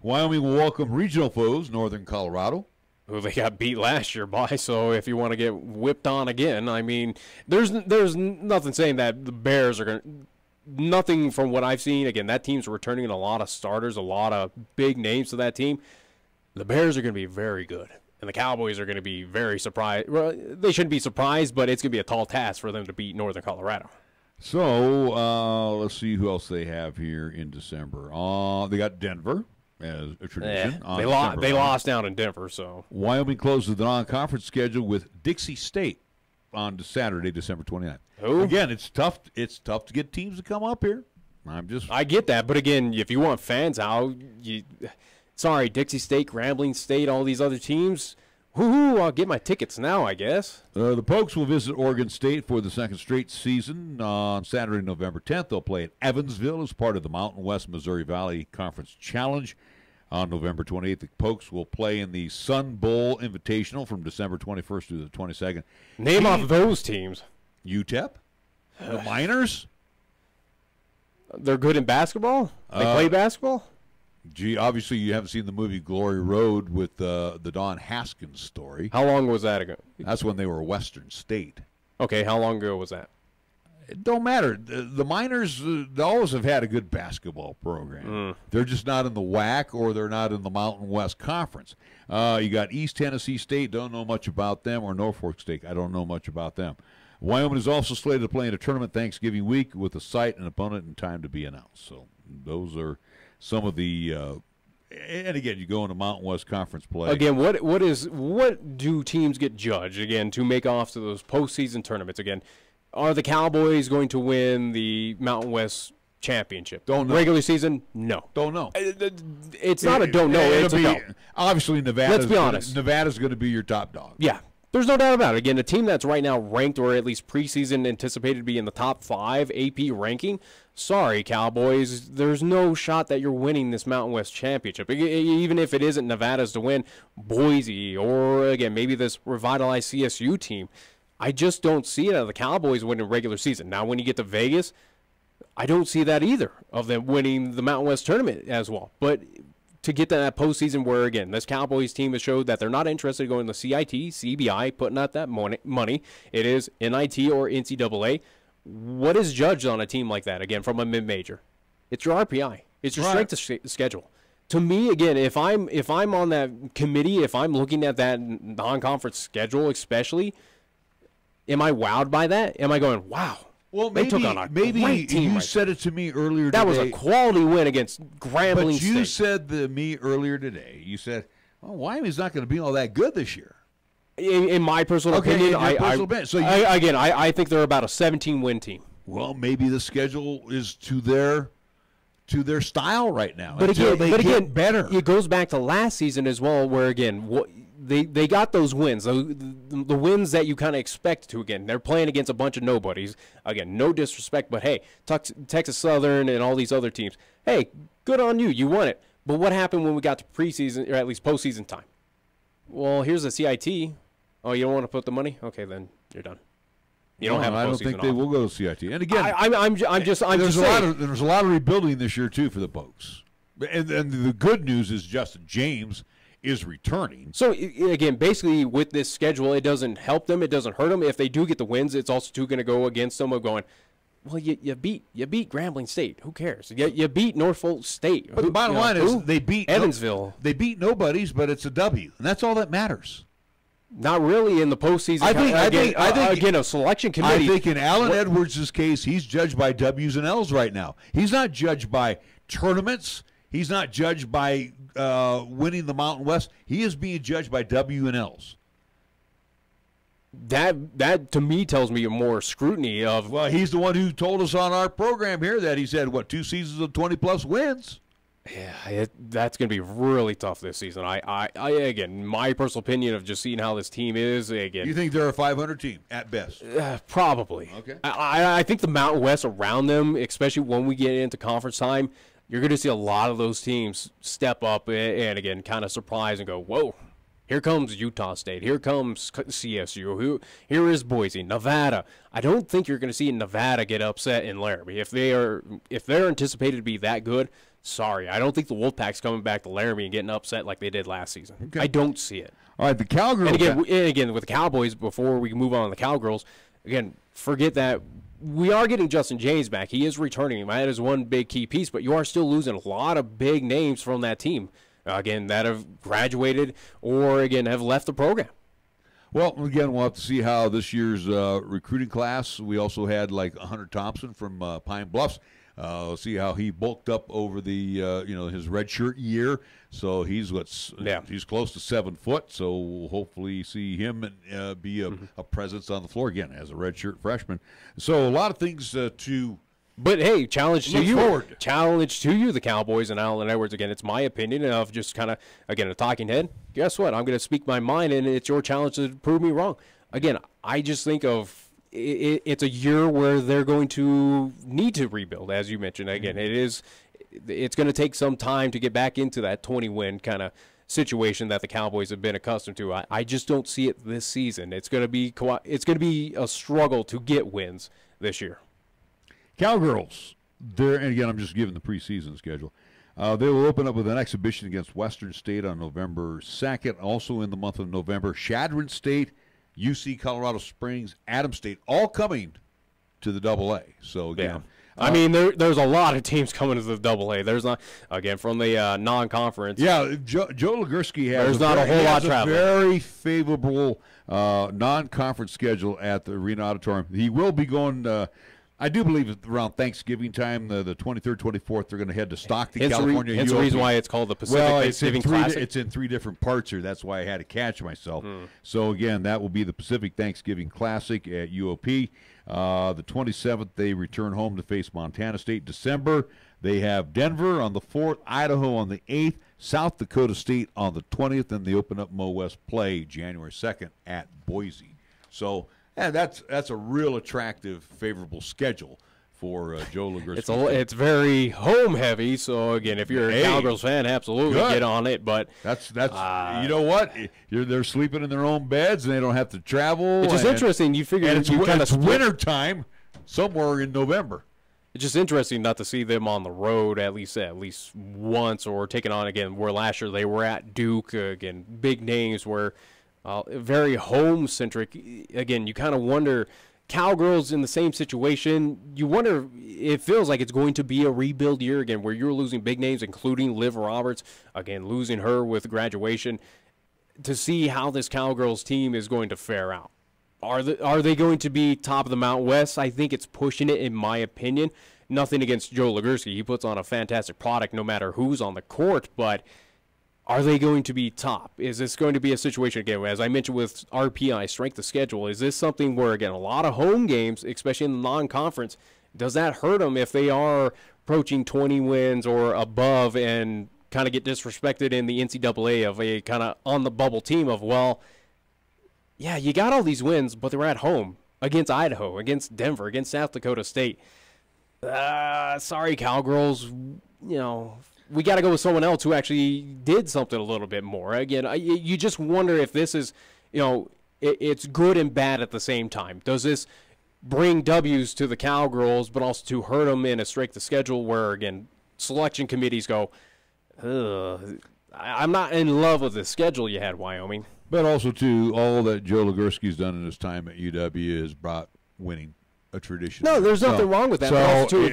Wyoming will welcome regional foes, Northern Colorado.
Who they got beat last year by, so if you want to get whipped on again, I mean, there's nothing saying that the Bears are going to. Nothing from what I've seen. Again, that team's returning a lot of starters, a lot of big names to that team. The Bears are going to be very good, and the Cowboys are going to be very surprised. Well, they shouldn't be surprised, but it's going to be a tall task for them to beat Northern Colorado.
So let's see who else they have here in December. They got Denver as a tradition.
They lost down in Denver. So
Wyoming closes the non-conference schedule with Dixie State on Saturday, December 29th.
Who?
Again, it's tough. It's tough to get teams to come up here.
I get that, but again, if you want fans out, Dixie State, Grambling State, all these other teams. I'll get my tickets now, I guess.
The Pokes will visit Oregon State for the second straight season on Saturday, November 10th. They'll play at Evansville as part of the Mountain West Missouri Valley Conference Challenge. On November 28th, the Pokes will play in the Sun Bowl Invitational from December 21st through the 22nd.
Name off those teams.
UTEP, the Miners.
They're good in basketball? They play basketball?
Gee, obviously you haven't seen the movie Glory Road with the Don Haskins story.
How long was that ago?
That's when they were Western State.
Okay, how long ago was that?
It don't matter. The Miners they always have had a good basketball program. They're just not in the WAC or they're not in the Mountain West Conference. You got East Tennessee State, don't know much about them, or Norfolk State, I don't know much about them. Wyoming is also slated to play in a tournament Thanksgiving week with a site and opponent and time to be announced. So those are some of the and again, you go into Mountain West Conference play.
Again, what do teams get judged again to make off to those postseason tournaments? Again, are the Cowboys going to win the Mountain West championship?
Don't know.
Regular season? No.
Don't know.
It's not a don't know. It's a no.
Obviously,
Let's be honest.
Nevada's going to be your top dog.
Yeah. There's no doubt about it. Again, a team that's right now ranked or at least preseason anticipated to be in the top 5 AP ranking, sorry, Cowboys, there's no shot that you're winning this Mountain West championship. Even if it isn't Nevada's to win, Boise or, again, maybe this revitalized CSU team, I just don't see it of the Cowboys winning regular season. Now, when you get to Vegas, I don't see that either of them winning the Mountain West tournament as well. But to get to that postseason where, again, this Cowboys team has showed that they're not interested in going to CIT, CBI, putting out that money. It is NIT or NCAA. What is judged on a team like that, again, from a mid-major? It's your RPI. It's your strength of schedule. To me, again, if I'm on that committee, if I'm looking at that non-conference schedule especially, am I wowed by that? Am I going, wow?
Well,
they took on a great team.
You said it to me earlier today.
That was a quality win against Grambling
State. But you
State.
said to me earlier today, you said, well, Wyoming's not going to be all that good this year.
In my personal opinion, I think they're about a 17-win team.
Well, maybe the schedule is to their style right now.
But
again, get better.
It goes back to last season as well, where, again, they got those wins, the wins that you kind of expect to. Again, they're playing against a bunch of nobodies. Again, no disrespect, but hey, Texas Southern and all these other teams. Hey, good on you. You won it. But what happened when we got to preseason, or at least postseason time? Well, here's the CIT. Oh, you don't want to put the money? Okay, then you're done. You don't have a postseason.
I don't think they will go to CIT. And again,
I'm just
there's
saying.
There's a lot of rebuilding this year too for the Pokes. And the good news is Justin James is returning.
So, again, basically with this schedule, it doesn't help them. It doesn't hurt them. If they do get the wins, it's also going to go against them of going, well, you beat Grambling State. Who cares? You beat Norfolk State.
But the bottom line is they beat
Evansville.
They beat nobodies, but it's a W, and that's all that matters.
Not really in the postseason.
I think
again, a selection committee.
I think in Alan Edwards' case, he's judged by W's and L's right now. He's not judged by tournaments. He's not judged by winning the Mountain West. He is being judged by W and L's.
That to me tells me more scrutiny of.
Well, he's the one who told us on our program here that he's had 2 seasons of 20+ wins.
Yeah, that's going to be really tough this season. I again, my personal opinion of just seeing how this team is. Again,
you think they're a 500 team at best?
Probably.
Okay.
I think the Mountain West around them, especially when we get into conference time, you're going to see a lot of those teams step up and again, kind of surprise and go, whoa. Here comes Utah State. Here comes CSU. Here is Boise, Nevada. I don't think you're going to see Nevada get upset in Laramie. If they're anticipated to be that good, sorry. I don't think the Wolfpack's coming back to Laramie and getting upset like they did last season. Okay. I don't see it.
All right, the Cowgirls.
And again, with the Cowboys, before we move on to the Cowgirls, again, forget that we are getting Justin James back. He is returning. That is one big key piece, but you are still losing a lot of big names from that team. Again, that have graduated or, again, have left the program.
Well, again, we'll have to see how this year's recruiting class. We also had Hunter Thompson from Pine Bluffs. We'll see how he bulked up over the his redshirt year. So he's he's close to 7 foot. So we'll hopefully see him be a presence on the floor again as a redshirt freshman. So a lot of things to.
But hey, challenge to you, the Cowboys and Alan Edwards. Again, it's my opinion of just kind of, again, a talking head. Guess what? I'm going to speak my mind, and it's your challenge to prove me wrong. Again, I just think of it's a year where they're going to need to rebuild, as you mentioned. Again, it's going to take some time to get back into that 20-win kind of situation that the Cowboys have been accustomed to. I just don't see it this season. It's going to be a struggle to get wins this year.
Cowgirls, and again, I'm just giving the preseason schedule. They will open up with an exhibition against Western State on November 2nd. Also in the month of November, Chadron State, UC Colorado Springs, Adams State, all coming to the AA. So, again.
I mean, there's a lot of teams coming to the AA. There's not, again, from the non-conference.
Yeah, Joe Legursky has
there's not a whole lot traveling.
Very favorable non-conference schedule at the Arena Auditorium. He will be going, I do believe around Thanksgiving time, the 23rd, 24th, they're going to head to Stockton, California.
That's the reason why it's called the Pacific Thanksgiving Classic.
It's in 3 different parts here. That's why I had to catch myself. So, again, that will be the Pacific Thanksgiving Classic at UOP. The 27th, they return home to face Montana State. December, they have Denver on the 4th, Idaho on the 8th, South Dakota State on the 20th, and they open up Mo West play January 2nd at Boise. So, that's a real attractive, favorable schedule for Joe Legursky.
It's very home heavy. So again, if you're a Cowgirls fan, absolutely get on it. But
that's you know what, they're sleeping in their own beds and they don't have to travel.
It's just interesting. You figure
it's winter time somewhere in November.
It's just interesting not to see them on the road at least once, or taking on again where last year they were at Duke. Again, big names were very home centric. Again, you kind of wonder. Cowgirls in the same situation. You wonder, it feels like it's going to be a rebuild year again where you're losing big names, including Liv Roberts, again, losing her with graduation, to see how this Cowgirls team is going to fare out. Are they going to be top of the Mount West? I think it's pushing it, in my opinion. Nothing against Joe Legursky. He puts on a fantastic product no matter who's on the court, but are they going to be top? Is this going to be a situation, again, as I mentioned with RPI, strength of schedule, is this something where, again, a lot of home games, especially in the non-conference, does that hurt them if they are approaching 20 wins or above and kind of get disrespected in the NCAA of a kind of on-the-bubble team of, well, yeah, you got all these wins, but they were at home against Idaho, against Denver, against South Dakota State. Sorry, Cowgirls, we got to go with someone else who actually did something a little bit more. Again, you just wonder if this is, it's good and bad at the same time. Does this bring W's to the Cowgirls, but also to hurt them in a strength of schedule where, again, selection committees go, I'm not in love with the schedule you had, Wyoming.
But also, too, all that Joe Legursky's done in his time at UW has brought winning. A tradition.
No, there's nothing wrong with that. But also,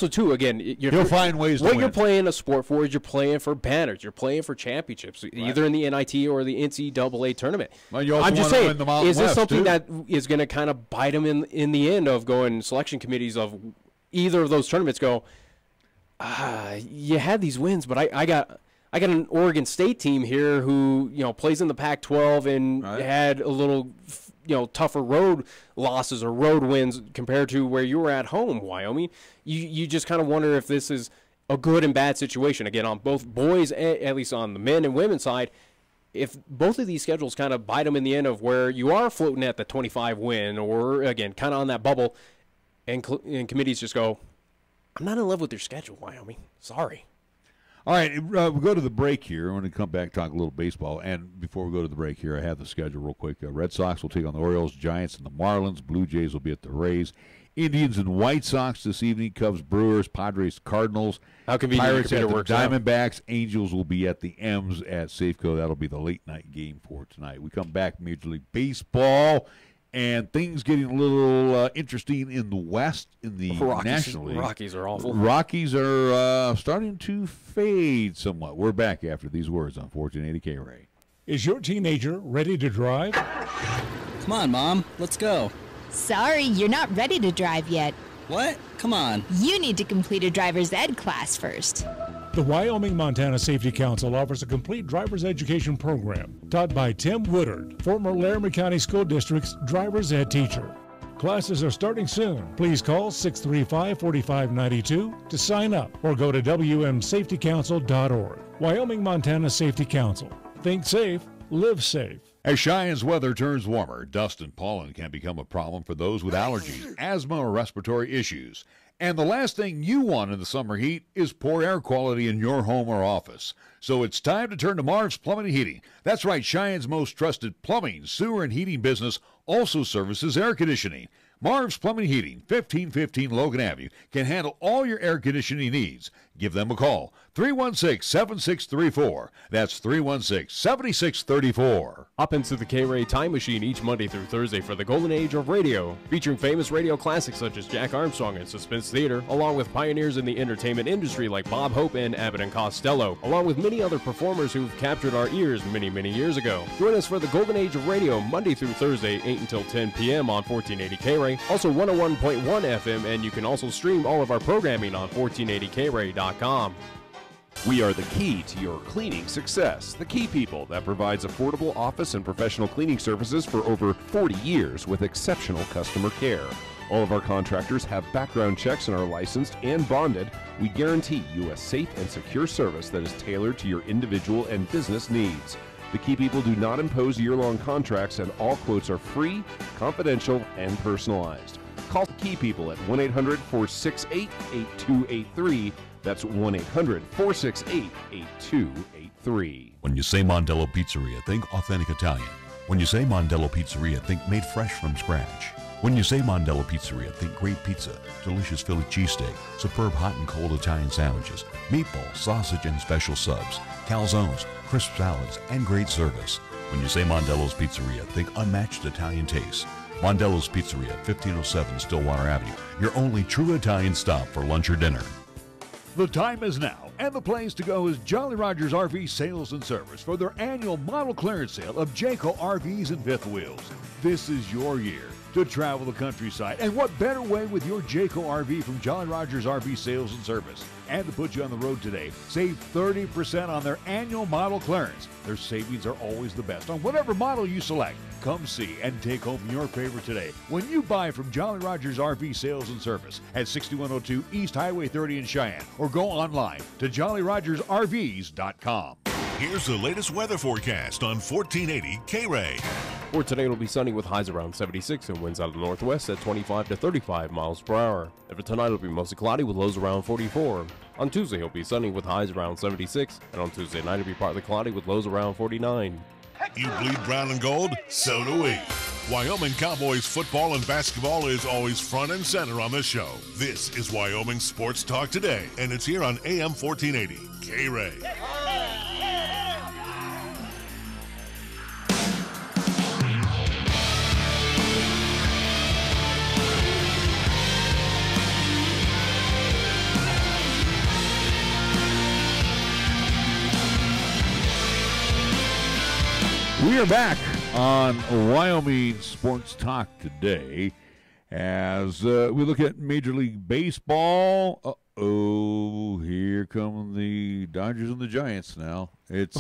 too, again,
he'll find ways to win.
What you're playing a sport for is you're playing for banners. You're playing for championships, either in the NIT or the NCAA tournament.
Well, I'm just saying,
is this something that is going to kind of bite them in the end of going selection committees of either of those tournaments go, you had these wins, but I got an Oregon State team here who plays in the Pac-12 and had a little tougher road losses or road wins compared to where you were at home, Wyoming. You just kind of wonder if this is a good and bad situation, again, on both boys, at least on the men and women's side, if both of these schedules kind of bite them in the end of where you are floating at the 25 win or, again, kind of on that bubble, and committees just go, I'm not in love with your schedule, Wyoming. Sorry.
All right, we'll go to the break here. I'm going to come back, talk a little baseball. And before we go to the break here, I have the schedule real quick. Red Sox will take on the Orioles, Giants, and the Marlins. Blue Jays will be at the Rays. Indians and White Sox this evening. Cubs, Brewers, Padres, Cardinals.
How convenient.
Pirates at the Diamondbacks. Angels will be at the M's at Safeco. That'll be the late-night game for tonight. We come back, Major League Baseball. And things getting a little interesting in the West, in the National League.
Rockies are awful.
Rockies are starting to fade somewhat. We're back after these words on 1480 K-Ray.
Is your teenager ready to drive?
Come on, Mom. Let's go.
Sorry, you're not ready to drive yet.
What? Come on.
You need to complete a driver's ed class first.
The Wyoming-Montana Safety Council offers a complete driver's education program taught by Tim Woodard, former Laramie County School District's driver's ed teacher. Classes are starting soon. Please call 635-4592 to sign up or go to wmsafetycouncil.org. Wyoming-Montana Safety Council. Think safe, live safe.
As Cheyenne's weather turns warmer, dust and pollen can become a problem for those with allergies, asthma, or respiratory issues. And the last thing you want in the summer heat is poor air quality in your home or office. So it's time to turn to Marv's Plumbing and Heating. That's right, Cheyenne's most trusted plumbing, sewer, and heating business also services air conditioning. Marv's Plumbing and Heating, 1515 Logan Avenue, can handle all your air conditioning needs. Give them a call, 316-7634. That's 316-7634.
Hop into the K-Ray Time Machine each Monday through Thursday for the golden age of radio, featuring famous radio classics such as Jack Armstrong and Suspense Theater, along with pioneers in the entertainment industry like Bob Hope and Abbott and Costello, along with many other performers who've captured our ears many, many years ago. Join us for the golden age of radio Monday through Thursday, 8 until 10 p.m. on 1480 K-Ray, also 101.1 FM, and you can also stream all of our programming on 1480kray.com.
We are the key to your cleaning success. The Key People that provides affordable office and professional cleaning services for over 40 years with exceptional customer care. All of our contractors have background checks and are licensed and bonded. We guarantee you a safe and secure service that is tailored to your individual and business needs. The Key People do not impose year-long contracts, and all quotes are free, confidential, and personalized. Call the Key People at 1-800-468-8283. That's 1-800-468-8283.
When you say Mondello Pizzeria, think authentic Italian. When you say Mondello Pizzeria, think made fresh from scratch. When you say Mondello Pizzeria, think great pizza, delicious Philly cheesesteak, superb hot and cold Italian sandwiches, meatballs, sausage, and special subs, calzones, crisp salads, and great service. When you say Mondello's Pizzeria, think unmatched Italian taste. Mondello's Pizzeria, 1507 Stillwater Avenue, your only true Italian stop for lunch or dinner.
The time is now, and the place to go is Jolly Rogers RV Sales and Service for their annual model clearance sale of Jayco RVs and fifth wheels. This is your year to travel the countryside, and what better way with your Jayco RV from Jolly Rogers RV Sales and Service. And to put you on the road today, save 30% on their annual model clearance. Their savings are always the best on whatever model you select. Come see and take home your favorite today when you buy from Jolly Rogers RV Sales and Service at 6102 East Highway 30 in Cheyenne, or go online to jollyrogersrvs.com.
Here's the latest weather forecast on 1480 K-Ray.
For today, it'll be sunny with highs around 76 and winds out of the northwest at 25 to 35 miles per hour. And for tonight, it'll be mostly cloudy with lows around 44. On Tuesday, it'll be sunny with highs around 76. And on Tuesday night, it'll be partly cloudy with lows around 49.
You bleed brown and gold? So do we. Wyoming Cowboys football and basketball is always front and center on this show. This is Wyoming Sports Talk Today, and it's here on AM 1480 K-Ray.
We are back on Wyoming Sports Talk Today as we look at Major League Baseball. Uh-oh, here come the Dodgers and the Giants now. It's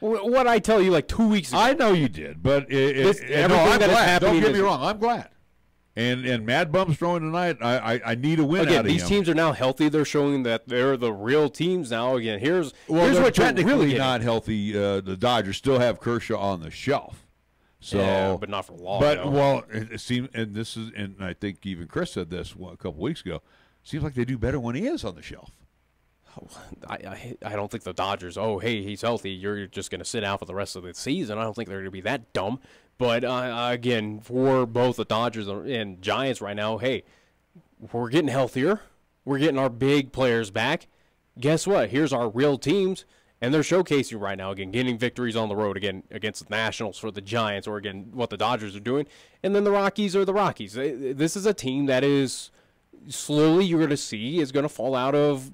what I tell you like 2 weeks ago.
I know you did, but I'm glad. Don't get me wrong, I'm glad. And Mad Bum's throwing tonight. I need a win
again,
out of
these
him.
teams are now healthy. They're showing that they're the real teams now. Again, here's
they're
what
technically
you're really
not healthy. The Dodgers still have Kershaw on the shelf. So,
yeah, but not for long.
But well, it seems, and this is, and I think even Chris said this a couple weeks ago. Seems like they do better when he is on the shelf.
I don't think the Dodgers. Oh, hey, he's healthy. You're just going to sit out for the rest of the season. I don't think they're going to be that dumb. But again, for both the Dodgers and Giants right now, hey, we're getting healthier. We're getting our big players back. Guess what? Here's our real teams, and they're showcasing right now, again, getting victories on the road, again, against the Nationals for the Giants, or, again, what the Dodgers are doing. And then the Rockies are the Rockies. This is a team that is slowly, you're going to see, is going to fall out of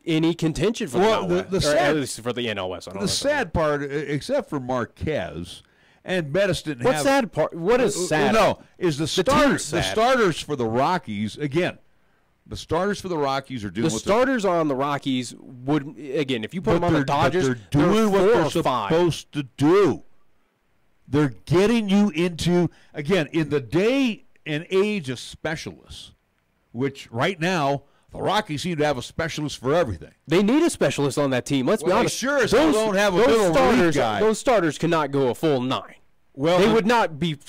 any contention for at least for the NL West.
The sad part, except for Marquez – and Bettis didn't
What's
have.
Sad part? What is sad?
No, is the starters for the Rockies again? The starters for the Rockies are doing.
The starters on the Rockies would again if you put them on the Dodgers,
they're doing what they're supposed to do. They're getting you into again in the day and age of specialists, which right now. The Rockies seem to have a specialist for everything.
They need a specialist on that team. Let's be honest.
They sure as hell don't have a middle relief guy.
Those starters cannot go a full 9.
Well,
they would not be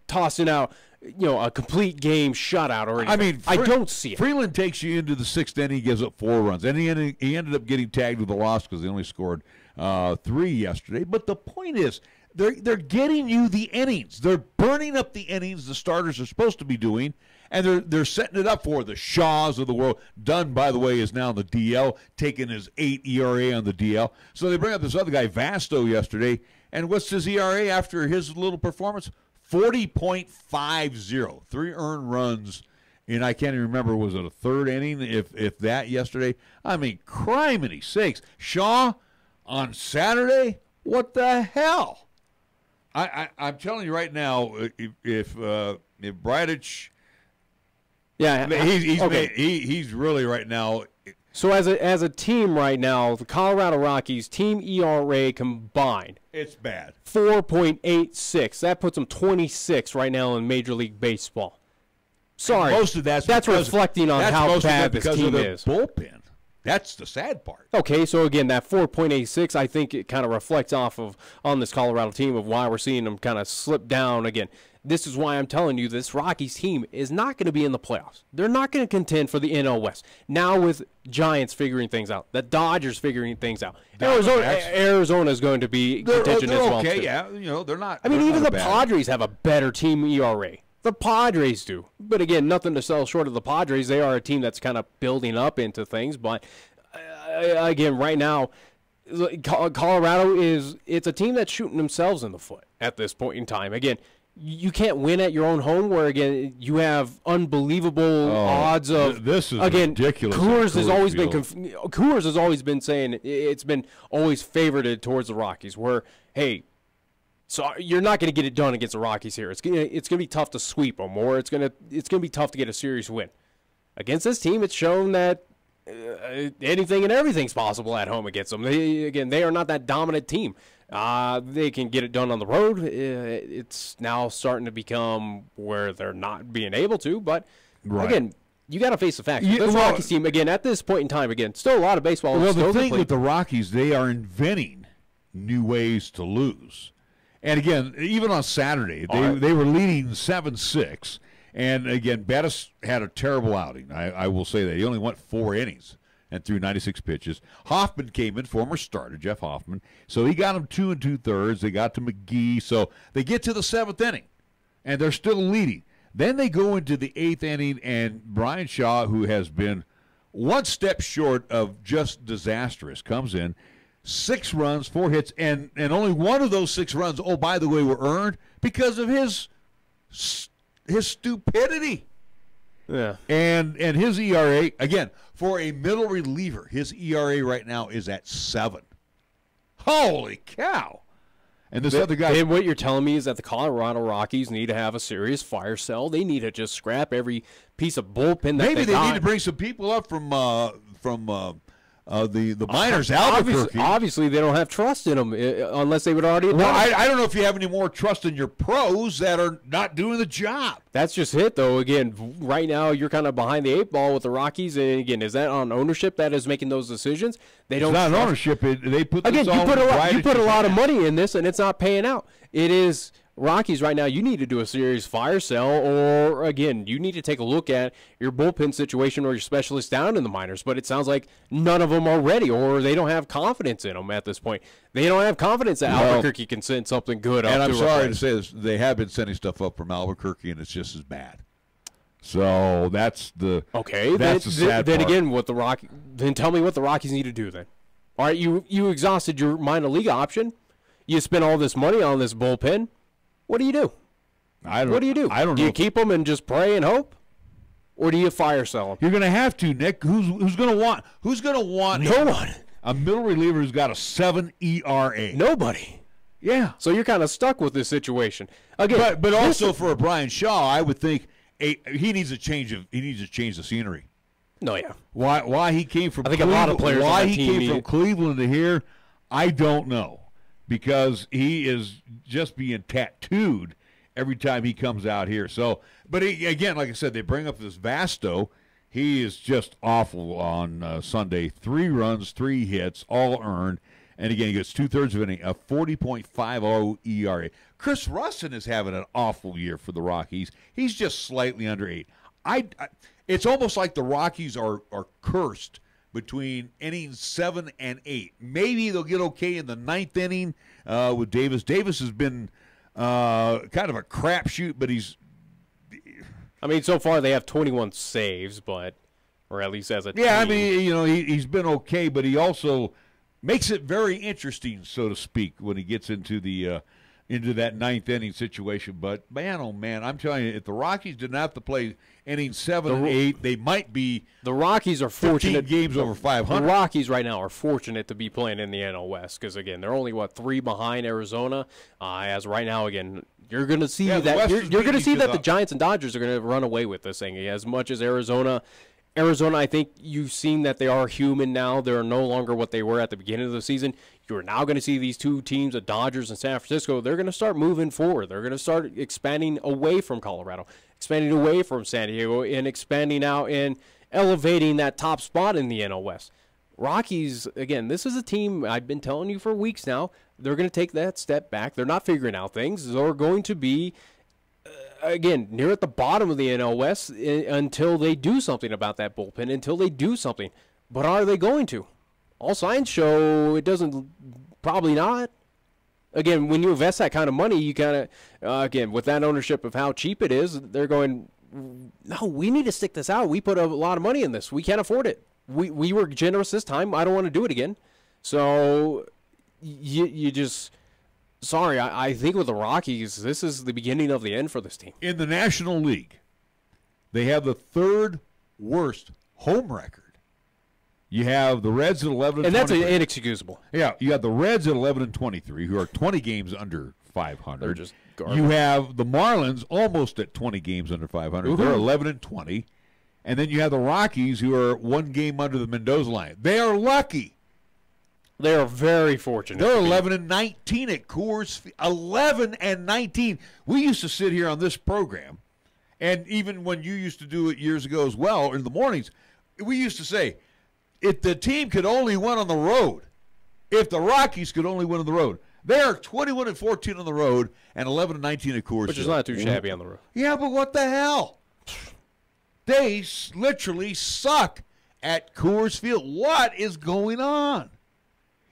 tossing out a complete game shutout or anything.
I mean,
I don't see it.
Freeland takes you into the 6th inning, he gives up 4 runs. And he ended up getting tagged with a loss because they only scored 3 yesterday. But the point is, they're getting you the innings. They're burning up the innings the starters are supposed to be doing, and they're setting it up for the Shaws of the world. Dunn, by the way, is now in the DL, taking his 8 ERA on the DL. So they bring up this other guy, Vasto, yesterday. And what's his ERA after his little performance? 40.50, 3 earned runs, and I can't even remember, was it a 3rd inning, if that, yesterday? I mean, criminy sakes. Shaw on Saturday? What the hell? I'm telling you right now, if Bradich, he's really right now.
So as a team right now, the Colorado Rockies team ERA combined,
it's bad.
4.86. That puts them 26 right now in Major League Baseball. Sorry,
most of that's
reflecting on how bad this team is.
Bullpen. That's the sad part.
Okay, so again, that 4.86, I think it kind of reflects on this Colorado team of why we're seeing them kind of slip down again. This is why I'm telling you this Rockies team is not going to be in the playoffs. They're not going to contend for the NL West. Now with Giants figuring things out, the Dodgers figuring things out, Arizona is going to be contention as well.
Okay,
too.
yeah, they're not.
I mean, even the Padres have a better team ERA. The Padres do. But again, nothing to sell short of the Padres. They are a team that's kind of building up into things. But again, right now, Colorado it's a team that's shooting themselves in the foot at this point in time. Again, you can't win at your own home where, again, you have unbelievable odds of.
This is ridiculous.
Coors has always been saying it's been always favored towards the Rockies where, hey, so you're not going to get it done against the Rockies here. It's going to be tough to sweep them, or it's going to be tough to get a serious win. Against this team, it's shown that anything and everything's possible at home against them. They are not that dominant team. They can get it done on the road. It's now starting to become where they're not being able to. But again, you got to face the facts. This Rockies team, again, at this point in time, again, still a lot of baseball.
Well, the thing with the Rockies, they are inventing new ways to lose. And again, even on Saturday, they were leading 7-6. And again, Bettis had a terrible outing. I will say that. He only went 4 innings and threw 96 pitches. Hoffman came in, former starter, Jeff Hoffman. So he got him 2 2/3. They got to McGee. So they get to the 7th inning, and they're still leading. Then they go into the 8th inning, and Brian Shaw, who has been one step short of just disastrous, comes in. 6 runs, 4 hits, and only one of those 6 runs, oh, by the way, were earned because of his stupidity.
Yeah.
And his ERA, again, for a middle reliever, his ERA right now is at 7. Holy cow. And this other guy.
And what you're telling me is that the Colorado Rockies need to have a serious fire sale. They need to just scrap every piece of bullpen that
maybe they need to bring some people up from the minors, Albuquerque.
Obviously, they don't have trust in them unless they would already have done it.
I don't know if you have any more trust in your pros that are not doing the job.
That's just it, though. Again, right now, you're kind of behind the 8 ball with the Rockies. And again, is that on ownership that is making those decisions?
It's not on ownership. They put this
you put a lot of money in this, and it's not paying out. It is Rockies right now. You need to do a serious fire sale, or again, you need to take a look at your bullpen situation or your specialists down in the minors. But it sounds like none of them are ready, or they don't have confidence in them at this point. They don't have confidence that Albuquerque can send something good up.
And I'm sorry to say this, they have been sending stuff up from Albuquerque, and it's just as bad. So that's the That's the sad
then
part.
Again, then tell me what the Rockies need to do. Then, all right, you exhausted your minor league option. You spent all this money on this bullpen. What do you do? What do you do?
I don't know.
Do you keep them and just pray and hope, or do you fire sell them?
You're going to have to, Nick. Who's going to want?
No one.
A middle reliever who's got a 7 ERA.
Nobody.
Yeah.
So you're kind of stuck with this situation again.
But also for a Brian Shaw, I would think he needs a change the scenery.
No, yeah.
Why he came from?
I think a lot of players.
Why
on that
he
team
came from Cleveland to here, I don't know. Because he is just being tattooed every time he comes out here. So, but again, like I said, they bring up this Vasto. He is just awful on Sunday. 3 runs, 3 hits, all earned. And again, he gets 2/3 of an inning, a 40.50 ERA. Chris Russin is having an awful year for the Rockies. He's just slightly under 8. It's almost like the Rockies are cursed between innings 7 and 8. Maybe they'll get okay in the 9th inning with Davis. Davis has been kind of a crapshoot, but he's.
I mean, so far they have 21 saves, or at least as a team.
Yeah, I mean, he's been okay, but he also makes it very interesting, so to speak, when he gets into that 9th inning situation. But man, oh man, I'm telling you, if the Rockies didn't have to play innings 7 and 8, they might be.
The Rockies are fortunate.
15 games over 500.
The Rockies right now are fortunate to be playing in the NL West because again, they're only 3 behind Arizona. As right now, again, you're going to see that you're going to see that the Giants and Dodgers are going to run away with this thing as much as Arizona. I think you've seen that they are human now. They're no longer what they were at the beginning of the season. You're now going to see these two teams, the Dodgers and San Francisco, they're going to start moving forward. They're going to start expanding away from Colorado, expanding away from San Diego, and expanding out and elevating that top spot in the NL West. Rockies, again, this is a team I've been telling you for weeks now. They're going to take that step back. They're not figuring out things. They're going to be again, near at the bottom of the NL West until they do something about that bullpen, until they do something. But are they going to? All signs show it doesn't, probably not. Again, when you invest that kind of money, you kind of, again, with that ownership of how cheap it is, they're going, no, we need to stick this out. We put a lot of money in this. We can't afford it. We were generous this time. I don't want to do it again. So you just... Sorry, I think with the Rockies, this is the beginning of the end for this team.
In the National League, they have the 3rd worst home record. You have the Reds at 11
and that's inexcusable.
Yeah, you have the Reds at 11-23, who are 20 games under 500.
They're just garbage.
You have the Marlins almost at 20 games under 500. They're 11-20. And then you have the Rockies, who are 1 game under the Mendoza line. They are lucky.
They are very fortunate.
They're 11-19 at Coors. 11-19. We used to sit here on this program, and even when you used to do it years ago as well in the mornings, we used to say, if the team could only win on the road, if the Rockies could only win on the road, they are 21-14 on the road and 11-19 at Coors.
Which is not too shabby on the road.
Yeah, but what the hell? They literally suck at Coors Field. What is going on?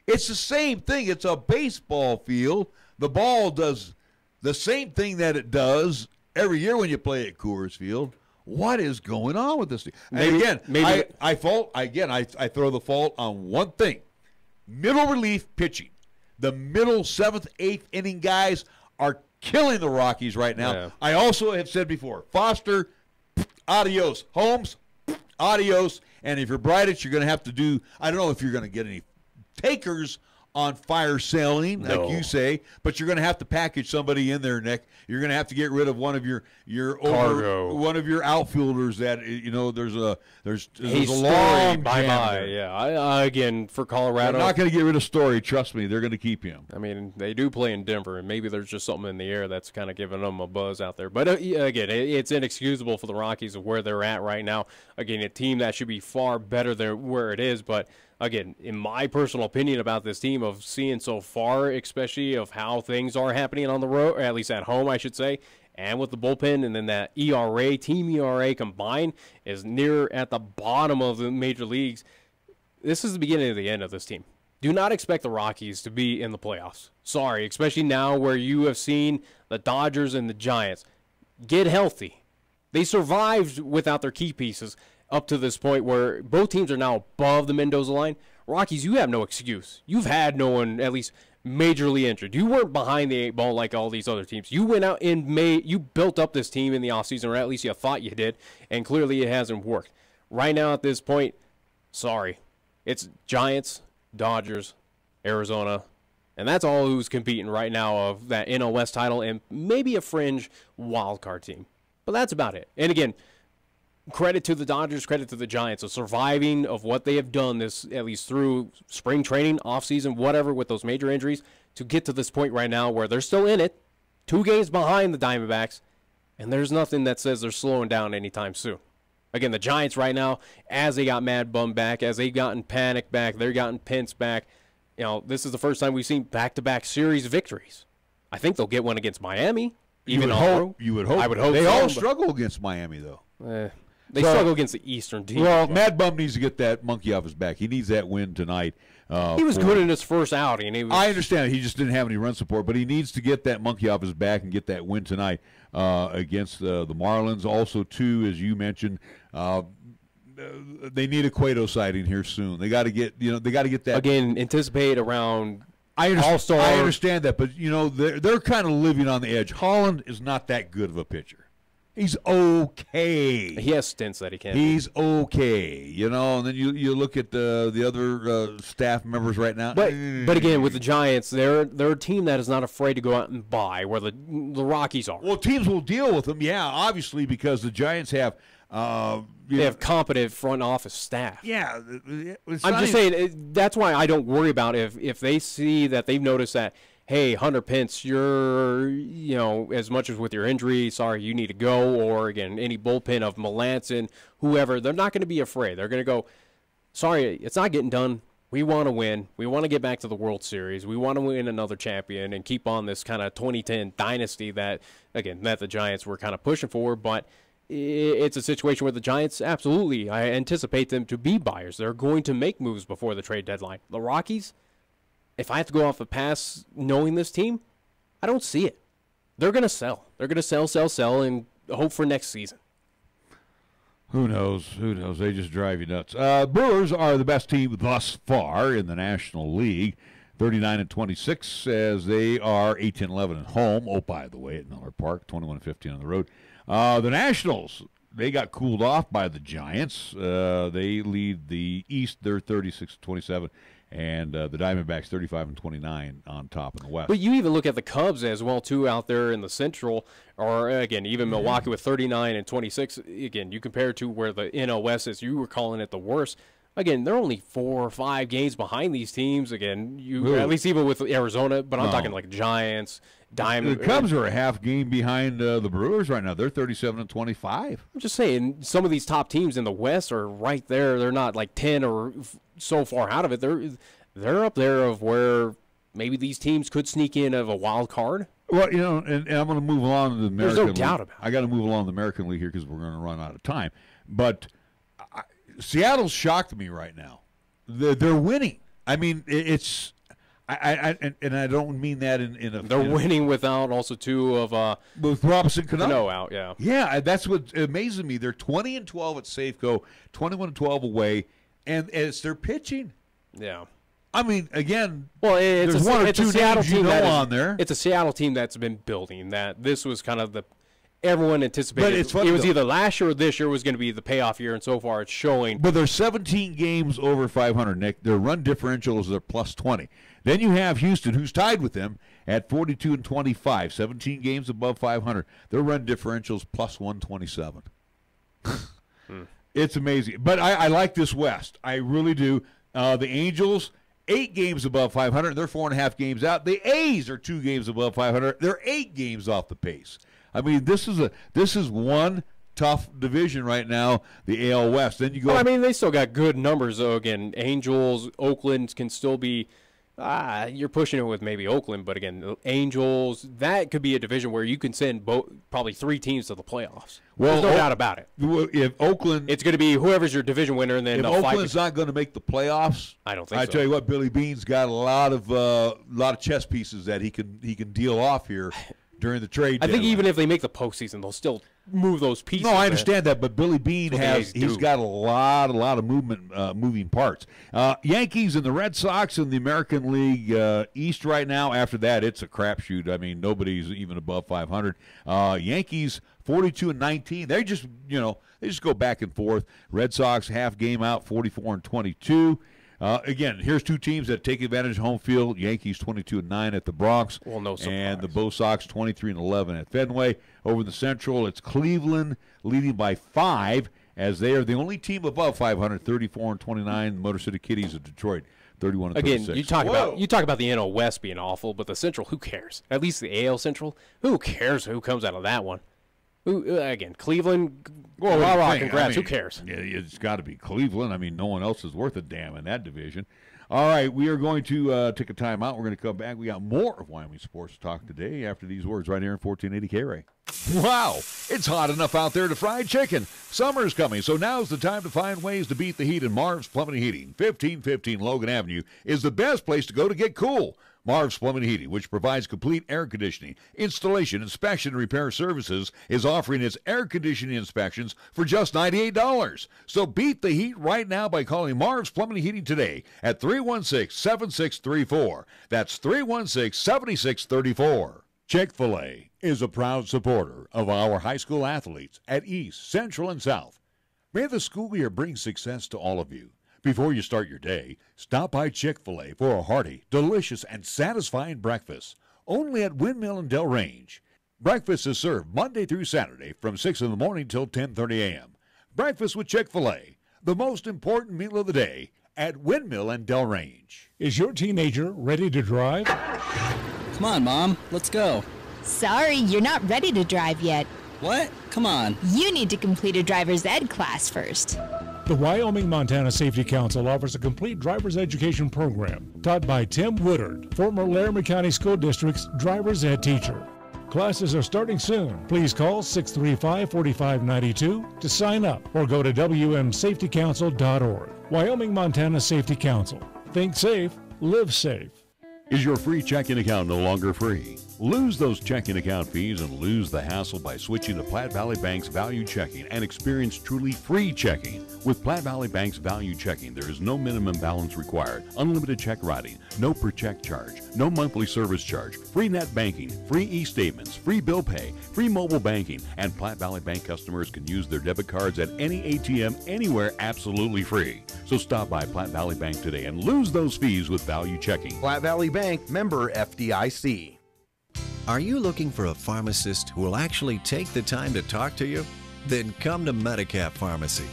It's the same thing. It's a baseball field. The ball does the same thing that it does every year when you play at Coors Field. What is going on with this thing? And again, I throw the fault on one thing. Middle relief pitching. The middle 7th, 8th inning guys are killing the Rockies right now. Yeah. I also have said before, Foster, adios. Holmes, adios. And if you're Bridich, you're going to have to do, I don't know if you're going to get any takers on fire selling, like you say, but you're going to have to package somebody in there, Nick. You're going to have to get rid of one of your outfielders that there's a long
bye. Yeah, again for Colorado,
they're not going to get rid of Story. Trust me, they're going to keep him.
I mean, they do play in Denver, and maybe there's just something in the air that's kind of giving them a buzz out there. But again, it's inexcusable for the Rockies of where they're at right now. Again, a team that should be far better than where it is, but. Again, in my personal opinion about this team of seeing so far, especially of how things are happening on the road, or at least at home, I should say, and with the bullpen, and then that ERA, team ERA combined is near at the bottom of the major leagues. This is the beginning of the end of this team. Do not expect the Rockies to be in the playoffs. Sorry, especially now where you have seen the Dodgers and the Giants get healthy. They survived without their key pieces. Up to this point where both teams are now above the Mendoza line. Rockies, you have no excuse. You've had no one at least majorly injured. You weren't behind the 8 ball like all these other teams. You went out and you built up this team in the offseason, or at least you thought you did, and clearly it hasn't worked. Right now at this point, sorry. It's Giants, Dodgers, Arizona, and that's all who's competing right now of that NL West title and maybe a fringe wild card team. But that's about it. And again, credit to the Dodgers, credit to the Giants of surviving of what they have done this, at least through spring training, offseason, whatever, with those major injuries, to get to this point right now where they're still in it, 2 games behind the Diamondbacks, and there's nothing that says they're slowing down anytime soon. Again, the Giants right now, as they got Mad Bum back, as they've gotten Panic back, they've gotten Pence back, this is the first time we've seen back-to-back series victories. I think they'll get one against Miami.
You would hope.
I would hope
they
so,
all struggle against Miami, though.
They struggle against the Eastern team.
Well, Mad Bum needs to get that monkey off his back. He needs that win tonight.
He was good in his first outing.
I understand. He just didn't have any run support, but he needs to get that monkey off his back and get that win tonight against the Marlins. Also, too, as you mentioned, they need a Cueto sighting here soon. They got to get that
again. Anticipate around.
All-Star. I understand that, but they're kind of living on the edge. Holland is not that good of a pitcher. He's okay.
He has stints that he can't.
He's okay, and then you look at the other staff members right now.
But again, with the Giants, they're a team that is not afraid to go out and buy, where the Rockies are.
Well, teams will deal with them, obviously, because the Giants have
they have competent front office staff.
Yeah,
I'm just saying that's why I don't worry about if they see that they've noticed that. Hey, Hunter Pence, you're, as much as with your injury, sorry, you need to go. Or, again, any bullpen of Melanson, whoever, they're not going to be afraid. They're going to go, sorry, it's not getting done. We want to win. We want to get back to the World Series. We want to win another champion and keep on this kind of 2010 dynasty that the Giants were kind of pushing for. But it's a situation where the Giants, absolutely, I anticipate them to be buyers. They're going to make moves before the trade deadline. The Rockies, if I have to go off the pass knowing this team, I don't see it. They're going to sell. They're going to sell, and hope for next season.
Who knows? They just drive you nuts. Brewers are the best team thus far in the National League, 39-26, as they are 18-11 at home. Oh, by the way, at Miller Park, 21-15 on the road. The Nationals, they got cooled off by the Giants. They lead the East. They're 36-27. And the Diamondbacks 35-29 on top in the West.
But you even look at the Cubs as well too out there in the Central, or again even Milwaukee with 39-26. Again, you compare it to where the NL West is. You were calling it the worst. Again, they're only 4 or 5 games behind these teams. Again, at least even with Arizona, but I'm talking like Giants, Diamond.
The Cubs are a half game behind the Brewers right now. They're 37-25.
I'm just saying, some of these top teams in the West are right there. They're not like 10 or so far out of it. They're up there of where maybe these teams could sneak in of a wild card.
Well, and I'm going to move along to the American League.
There's no doubt about it.
I got to move along to the American League here because we're going to run out of time. But Seattle's shocked me right now. They're winning. I mean, it's I don't mean that in a.
They're winning without also
with Robinson Cano
out. Yeah.
Yeah, that's what amazes me. They're 20-12 at Safeco, 21-12 away, and it's their pitching.
Yeah.
I mean, again,
there's
one or two
Seattle
names
team
on there.
It's a Seattle team that's been building. That this was kind of everyone anticipated.
But it's funny,
it was either last year or this year was going to be the payoff year, and so far it's showing.
But they're 17 games over 500, Nick. Their run differential is their plus 20. Then you have Houston, who's tied with them at 42-25, 17 games above 500. Their run differential is plus 127. It's amazing. But I like this West. I really do. The Angels, 8 games above 500. They're 4.5 games out. The A's are 2 games above 500. They're 8 games off the pace. I mean, this is one tough division right now, the AL West. Then you go.
Well, I mean, they still got good numbers though. Again, Angels, Oakland can still be. You're pushing it with maybe Oakland, but again, Angels, that could be a division where you can send probably 3 teams to the playoffs. Well, there's no doubt about it.
If Oakland,
it's going to be whoever's your division winner, and then
if Oakland's not going to make the playoffs,
I don't think so.
I tell you what, Billy Bean's got a lot of chess pieces that he can deal off here during the trade.
I think even if they make the postseason, they'll still move those pieces.
No, I understand that, but Billy Bean he's got a lot of moving parts. Yankees and the Red Sox in the American League East right now. After that, it's a crapshoot. I mean, nobody's even above 500. Yankees 42-19. They just go back and forth. Red Sox half game out, 44-22. Again, here's 2 teams that take advantage of home field. Yankees 22-9 at the Bronx.
Well, no surprise.
And the Bo Sox 23-11 at Fenway. Over in the Central, it's Cleveland leading by 5 as they are the only team above 500, 34-29. Motor City Kitties of Detroit, 31-36.
Again, you talk about the NL West being awful, but the Central, who cares? At least the AL Central, who cares who comes out of that one? Again, Cleveland, congrats. Who cares?
Yeah, it's got to be Cleveland. I mean, no one else is worth a damn in that division. All right, we are going to take a time out. We're going to come back. We got more of Wyoming Sports Talk today after these words right here in 1480 K-Ray. Wow, it's hot enough out there to fry chicken. Summer's coming, so now's the time to find ways to beat the heat, and Marv's Plumbing and Heating, 1515 Logan Avenue, is the best place to go to get cool. Marv's Plumbing and Heating, which provides complete air conditioning, installation, inspection, and repair services, is offering its air conditioning inspections for just $98. So beat the heat right now by calling Marv's Plumbing and Heating today at 316-7634. That's 316-7634. Chick-fil-A is a proud supporter of our high school athletes at East, Central, and South. May the school year bring success to all of you. Before you start your day, stop by Chick-fil-A for a hearty, delicious, and satisfying breakfast, only at Windmill and Del Range. Breakfast is served Monday through Saturday from 6 in the morning till 10:30 a.m. Breakfast with Chick-fil-A, the most important meal of the day at Windmill and Del Range.
Is your teenager ready to drive?
Come on, Mom. Let's go.
Sorry, you're not ready to drive yet.
What? Come on.
You need to complete a driver's ed class first.
The Wyoming-Montana Safety Council offers a complete driver's education program taught by Tim Woodard, former Laramie County School District's driver's ed teacher. Classes are starting soon. Please call 635-4592 to sign up or go to wmsafetycouncil.org. Wyoming-Montana Safety Council. Think safe, live safe.
Is your free checking account no longer free? Lose those checking account fees and lose the hassle by switching to Platte Valley Bank's Value Checking and experience truly free checking. With Platte Valley Bank's Value Checking, there is no minimum balance required, unlimited check writing, no per check charge, no monthly service charge, free net banking, free e-statements, free bill pay, free mobile banking, and Platte Valley Bank customers can use their debit cards at any ATM anywhere absolutely free. So stop by Platte Valley Bank today and lose those fees with Value Checking.
Platte Valley Bank, member FDIC.
Are you looking for a pharmacist who will actually take the time to talk to you? Then come to Medicap Pharmacy.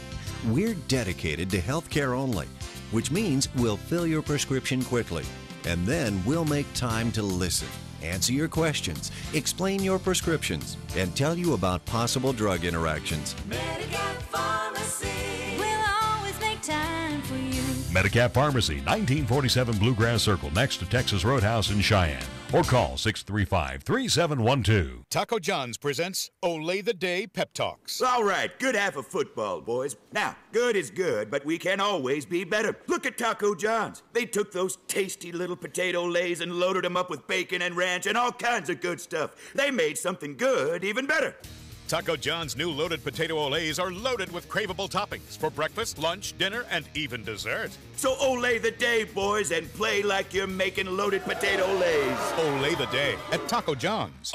We're dedicated to healthcare only, which means we'll fill your prescription quickly, and then we'll make time to listen, answer your questions, explain your prescriptions, and tell you about possible drug interactions.
Medicap Pharmacy. We'll always make time for you.
Medicap Pharmacy, 1947 Bluegrass Circle, next to Texas Roadhouse in Cheyenne. Or call 635-3712.
Taco John's presents Olay the Day Pep Talks.
All right, good half of football, boys. Now, good is good, but we can always be better. Look at Taco John's. They took those tasty little potato lays and loaded them up with bacon and ranch and all kinds of good stuff. They made something good even better.
Taco John's new loaded potato olays are loaded with craveable toppings for breakfast, lunch, dinner, and even dessert.
So olay the day, boys, and play like you're making loaded potato lays.
Olay the day at Taco John's.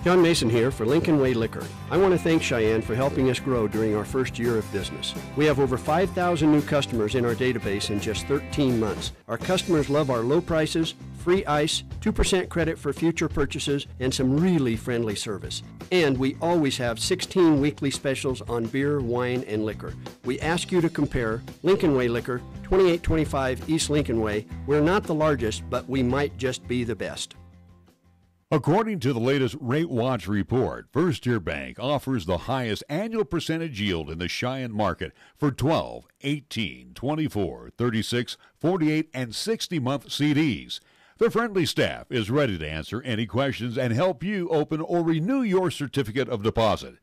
John Mason here for Lincoln Way Liquor. I want to thank Cheyenne for helping us grow during our first year of business. We have over 5,000 new customers in our database in just 13 months. Our customers love our low prices, free ice, 2% credit for future purchases, and some really friendly service. And we always have 16 weekly specials on beer, wine, and liquor. We ask you to compare Lincoln Way Liquor, 2825 East Lincoln Way. We're not the largest, but we might just be the best.
According to the latest Rate Watch report, First Year Bank offers the highest annual percentage yield in the Cheyenne market for 12, 18, 24, 36, 48, and 60-month CDs. The friendly staff is ready to answer any questions and help you open or renew your certificate of deposit.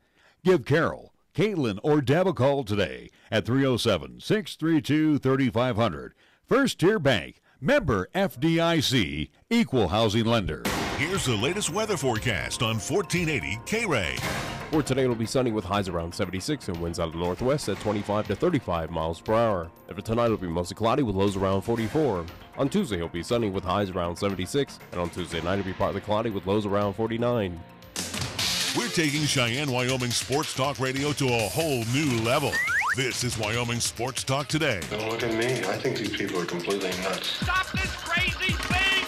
Give Carol, Caitlin, or Deb a call today at 307-632-3500. First Tier Bank, member FDIC, equal housing lender.
Here's the latest weather forecast on 1480 K-Ray.
For today, it'll be sunny with highs around 76 and winds out of the northwest at 25 to 35 miles per hour. And for tonight, it'll be mostly cloudy with lows around 44. On Tuesday, it'll be sunny with highs around 76. And on Tuesday night, it'll be partly cloudy with lows around 49.
We're taking Cheyenne, Wyoming Sports Talk Radio to a whole new level. This is Wyoming Sports Talk Today.
Don't look at me. I think these people are completely nuts.
Stop this crazy thing!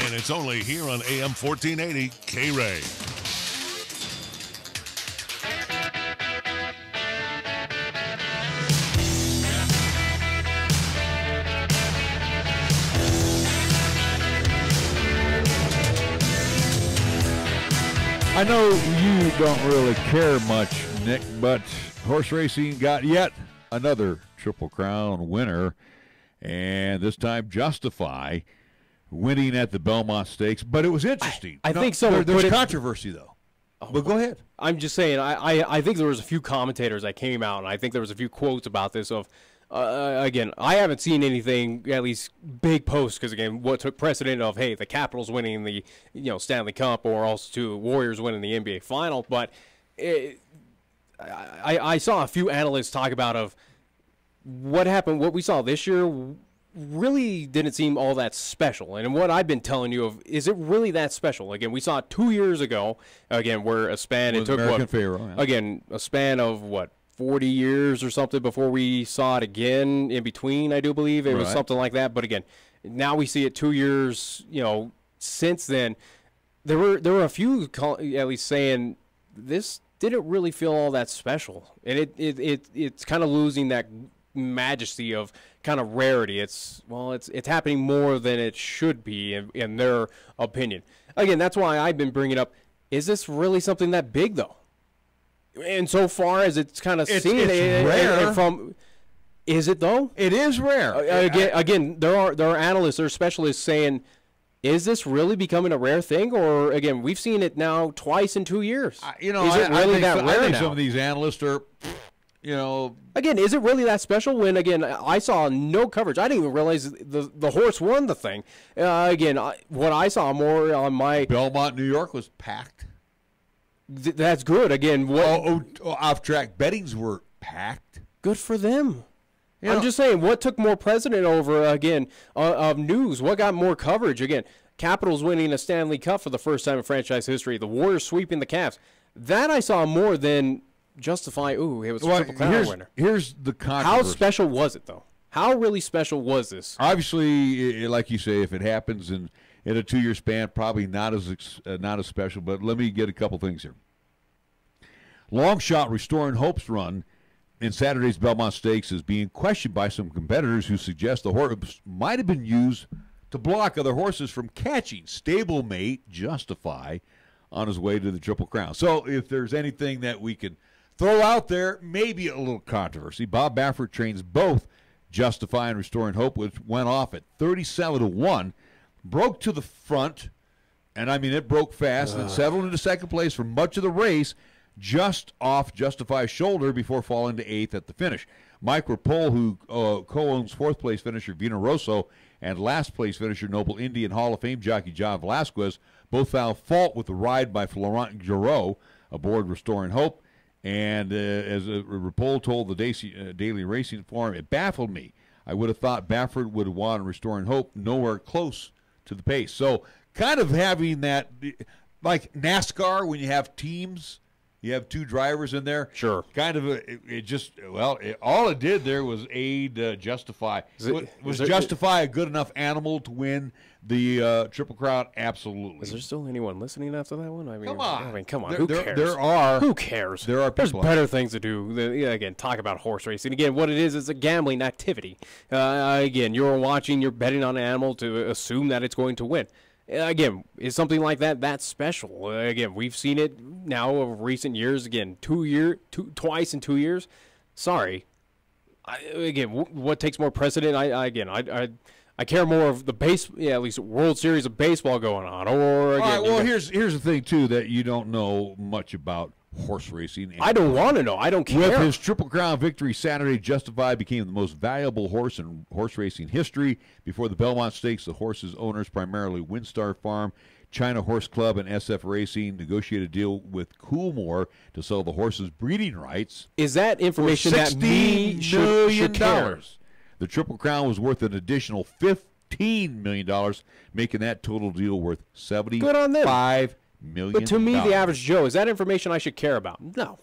And it's only here on AM 1480 K-Ray.
I know you don't really care much, Nick, but horse racing got yet another Triple Crown winner. and this time Justify winning at the Belmont Stakes. But it was interesting.
I think so.
There's controversy, though. But go ahead.
I'm just saying, I think there was a few commentators that came out, and I think there was a few quotes about this of, again, I haven't seen anything, at least big posts, because, again, what took precedent of, hey, the Capitals winning the Stanley Cup, or also to Warriors winning the NBA Final. But I saw a few analysts talk about of what happened, what we saw this year really didn't seem all that special. And what I've been telling you of, is it really that special? Again, we saw it 2 years ago, again, where a span, it took
American Pharaoh, yeah.
Again, a span of 40 years or something before we saw it again in between, I do believe. It was something like that. But again, now we see it 2 years, since then. There were a few at least saying this didn't really feel all that special. And it's kind of losing that majesty of kind of rarity. It's happening more than it should be in their opinion. Again, that's why I've been bringing up, is this really something that big though? And so far as it's kind of seen,
it's rare.
Is it though?
It is rare.
Again, there are analysts, there are specialists saying, is this really becoming a rare thing? Or again, we've seen it now twice in 2 years.
Is it really that rare? I think some of these analysts are,
Again, is it really that special? When again, I saw no coverage. I didn't even realize the horse won the thing. What I saw more on my
Belmont, New York was packed.
That's good. Again,
off-track bettings were packed.
Good for them. I'm just saying, what took more precedent over, again, of news? What got more coverage? Again, Capitals winning a Stanley Cup for the first time in franchise history. The Warriors sweeping the Cavs. That I saw more than Justify. Ooh, it was a Triple Crown winner.
Here's the controversy.
How special was it, though? How really special was this?
Obviously, like you say, if it happens in a 2 year span, probably not as special. But let me get a couple things here. Long shot Restoring Hope's run in Saturday's Belmont Stakes is being questioned by some competitors who suggest the horse might have been used to block other horses from catching stablemate Justify on his way to the Triple Crown. So if there's anything that we can throw out there, maybe a little controversy. Bob Baffert trains both Justify and Restoring Hope, which went off at 37-1, broke to the front, and I mean it broke fast, and settled into second place for much of the race, just off Justify's shoulder before falling to 8th at the finish. Mike Rapole, who co-owns fourth-place finisher Vina Rosso and last-place finisher Noble Indian Hall of Fame jockey John Velasquez, both found fault with the ride by Florent Giraud aboard Restoring Hope. And as Rapole told the Daily Racing Forum, it baffled me. I would have thought Baffert would have won Restoring Hope, nowhere close to the pace. So kind of having that, like NASCAR, when you have teams, you have two drivers in there.
Sure.
Kind of, all it did there was aid Justify. Was Justify a good enough animal to win the Triple Crown? Absolutely.
Is there still anyone listening after that one?
Come on.
Come on. Who cares?
There are.
Who cares?
There are
There's
people
better things to do than, again, talk about horse racing. Again, what it is a gambling activity. Again, you're betting on an animal to assume that it's going to win. Again, is something like that special? Again, we've seen it now over recent years. Again, twice in 2 years. Sorry. What takes more precedent? I care more of the at least World Series of baseball going on. Or again,
all right, here's the thing too that you don't know much about horse racing.
I don't want to know. I don't care.
With his Triple Crown victory Saturday, Justify became the most valuable horse in horse racing history. Before the Belmont Stakes, the horse's owners, primarily Windstar Farm, China Horse Club, and SF Racing, negotiated a deal with Coolmore to sell the horse's breeding rights.
Is that information that me should care?
The Triple Crown was worth an additional $15 million, making that total deal worth $75 million.
But to me, the average Joe, is that information I should care about? No.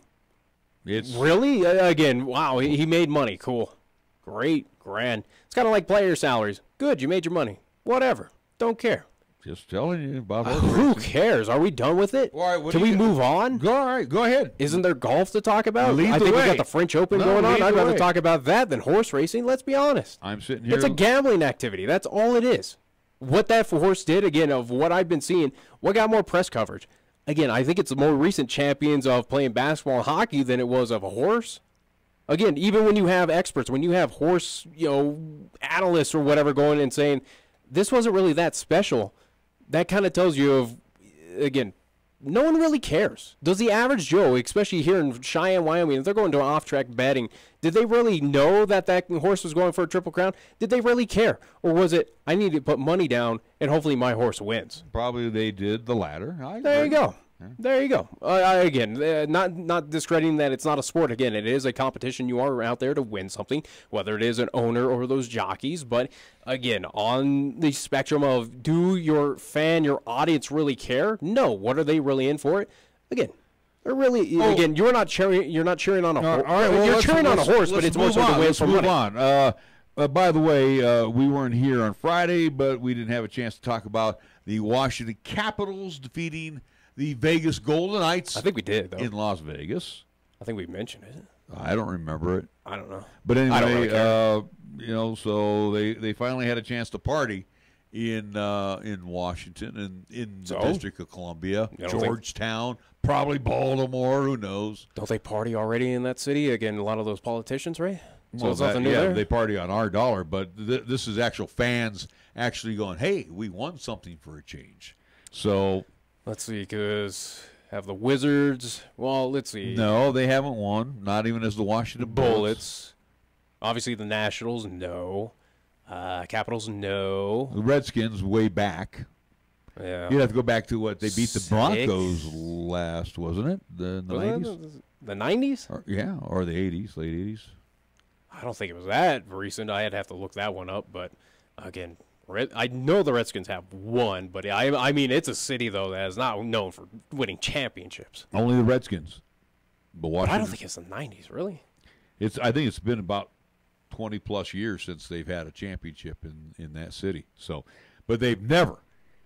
It's
really? Again, wow, he made money. Cool. Great. Grand. It's kind of like player salaries. Good, you made your money. Whatever. Don't care.
Just telling you about
who cares? Are we done with it?
All right,
Can we move on?
All right, go ahead.
Isn't there golf to talk about?
I
think we got the French Open going on. I'd rather talk about that than horse racing. Let's be honest.
I'm sitting here.
It's a gambling activity. That's all it is. What that horse did, again, of what I've been seeing, what got more press coverage? Again, I think it's the more recent champions of playing basketball and hockey than it was of a horse. Again, even when you have experts, when you have horse, analysts or whatever going and saying this wasn't really that special, that kind of tells you of, again, no one really cares. Does the average Joe, especially here in Cheyenne, Wyoming, if they're going to off-track betting, did they really know that horse was going for a Triple Crown? Did they really care? Or was it, I need to put money down and hopefully my horse wins?
Probably they did the latter.
There you go. There you go. Again, not discrediting that it's not a sport. Again, it is a competition. You are out there to win something, whether it is an owner or those jockeys. But, again, on the spectrum of do your fan, your audience really care? No. What are they really in for it? Again, they're really again, you're not cheering on a horse.
All right, well,
you're cheering on a horse, but it's more so to win for money.
Let's move on. By the way, we weren't here on Friday, but we didn't have a chance to talk about the Washington Capitals defeating the Vegas Golden Knights.
I think we did, though.
In Las Vegas.
I think we mentioned it.
I don't remember it.
I don't know.
But anyway,
I don't really care.
So they finally had a chance to party in Washington and in the District of Columbia, Georgetown, probably Baltimore. Who knows?
Don't they party already in that city? Again, a lot of those politicians, right? So
Well,
it's nothing new there?
they party on our dollar, but this is actual fans actually going, hey, we won something for a change. So
let's see, because have the Wizards. Well, let's see.
No, they haven't won, not even as the Washington
Bullets. Obviously, the Nationals, no. Capitals, no.
The Redskins way back.
Yeah.
You'd have to go back to what they beat the Broncos last, wasn't it? The 90s?
The 90s?
Or the 80s, late 80s.
I don't think it was that recent. I'd have to look that one up. But, again, I know the Redskins have won. But, I mean, it's a city, though, that is not known for winning championships.
Only the Redskins. But
I don't think it's the 90s, really.
I think it's been about 20-plus years since they've had a championship in that city. So, but they've never,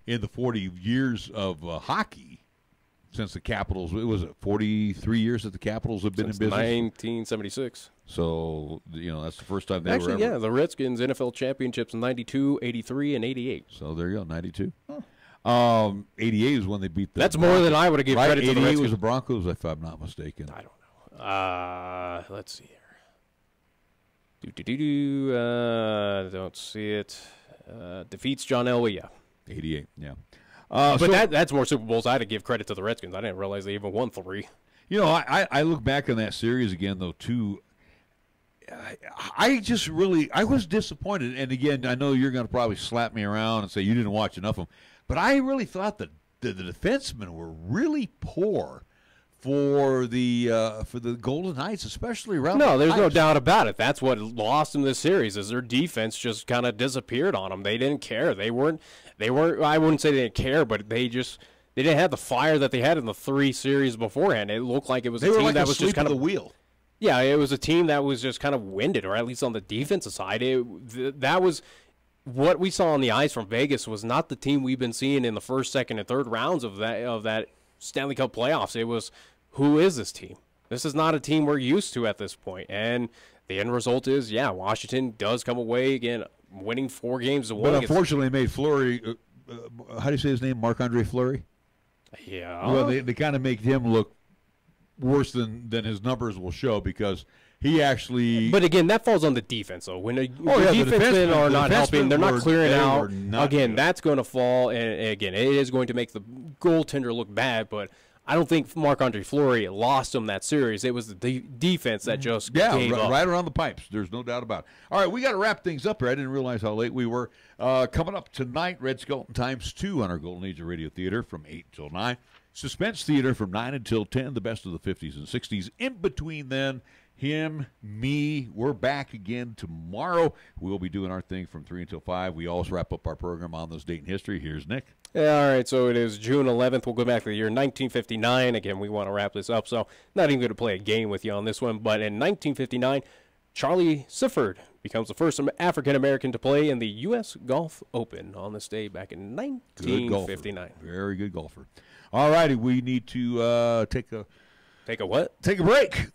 in the 40 years of hockey, since the Capitals, it was 43 years that the Capitals have been
Since
in business?
1976.
So, that's the first time they were ever.
Yeah, the Redskins NFL championships in 92, 83, and 88.
So there you go, 92. 88 is when they beat the
That's more than I would have given credit to the
88
Redskins.
was the Broncos, if I'm not mistaken.
I don't know. Let's see here. Don't see it. Defeats John Elway, yeah.
88, yeah.
But that's more Super Bowls. I had to give credit to the Redskins. I didn't realize they even won 3.
I look back on that series again, though, too. I was disappointed. And, again, I know you're going to probably slap me around and say you didn't watch enough of them. But I really thought that the defensemen were really poor for the Golden Knights, especially around the
there's no
pipes.
doubt about it. That's what lost them this series is their defense just kind of disappeared on them. They didn't care. They weren't I wouldn't say they didn't care, but they didn't have the fire that they had in the 3 series beforehand. It looked like it was a team that was just kind of
the wheel.
Yeah, it was a team that was just kind of winded, or at least on the defensive side. That was what we saw on the ice from Vegas was not the team we've been seeing in the first, second, and third rounds of that Stanley Cup playoffs. It was, who is this team? This is not a team we're used to at this point. And the end result is, Washington does come away, again, winning 4 games to 1.
But unfortunately, made Fleury, how do you say his name, Marc-Andre Fleury?
Yeah.
Well, they kind of make him look worse than his numbers will show because he actually.
But again, that falls on the defense, though. When the defensemen are not helping, they're not clearing out. Again, that's going to fall, and again, it is going to make the goaltender look bad. But I don't think Marc-Andre Fleury lost him that series. It was the defense that just gave up.
Right around the pipes. There's no doubt about it. All right, we got to wrap things up here. I didn't realize how late we were. Coming up tonight, Red Skelton times 2 on our Golden Age of Radio Theater from 8 till 9. Suspense Theater from 9 until 10, the best of the 50s and 60s. In between then, him, me, we're back again tomorrow. We'll be doing our thing from 3 until 5. We always wrap up our program on this date in history. Here's Nick.
Yeah, all right, so it is June 11th. We'll go back to the year 1959. Again, we want to wrap this up, so not even going to play a game with you on this one. But in 1959, Charlie Sifford becomes the first African-American to play in the U.S. Golf Open on this day back in 1959.
Very good golfer. All righty, we need to take a
what?
Take a break.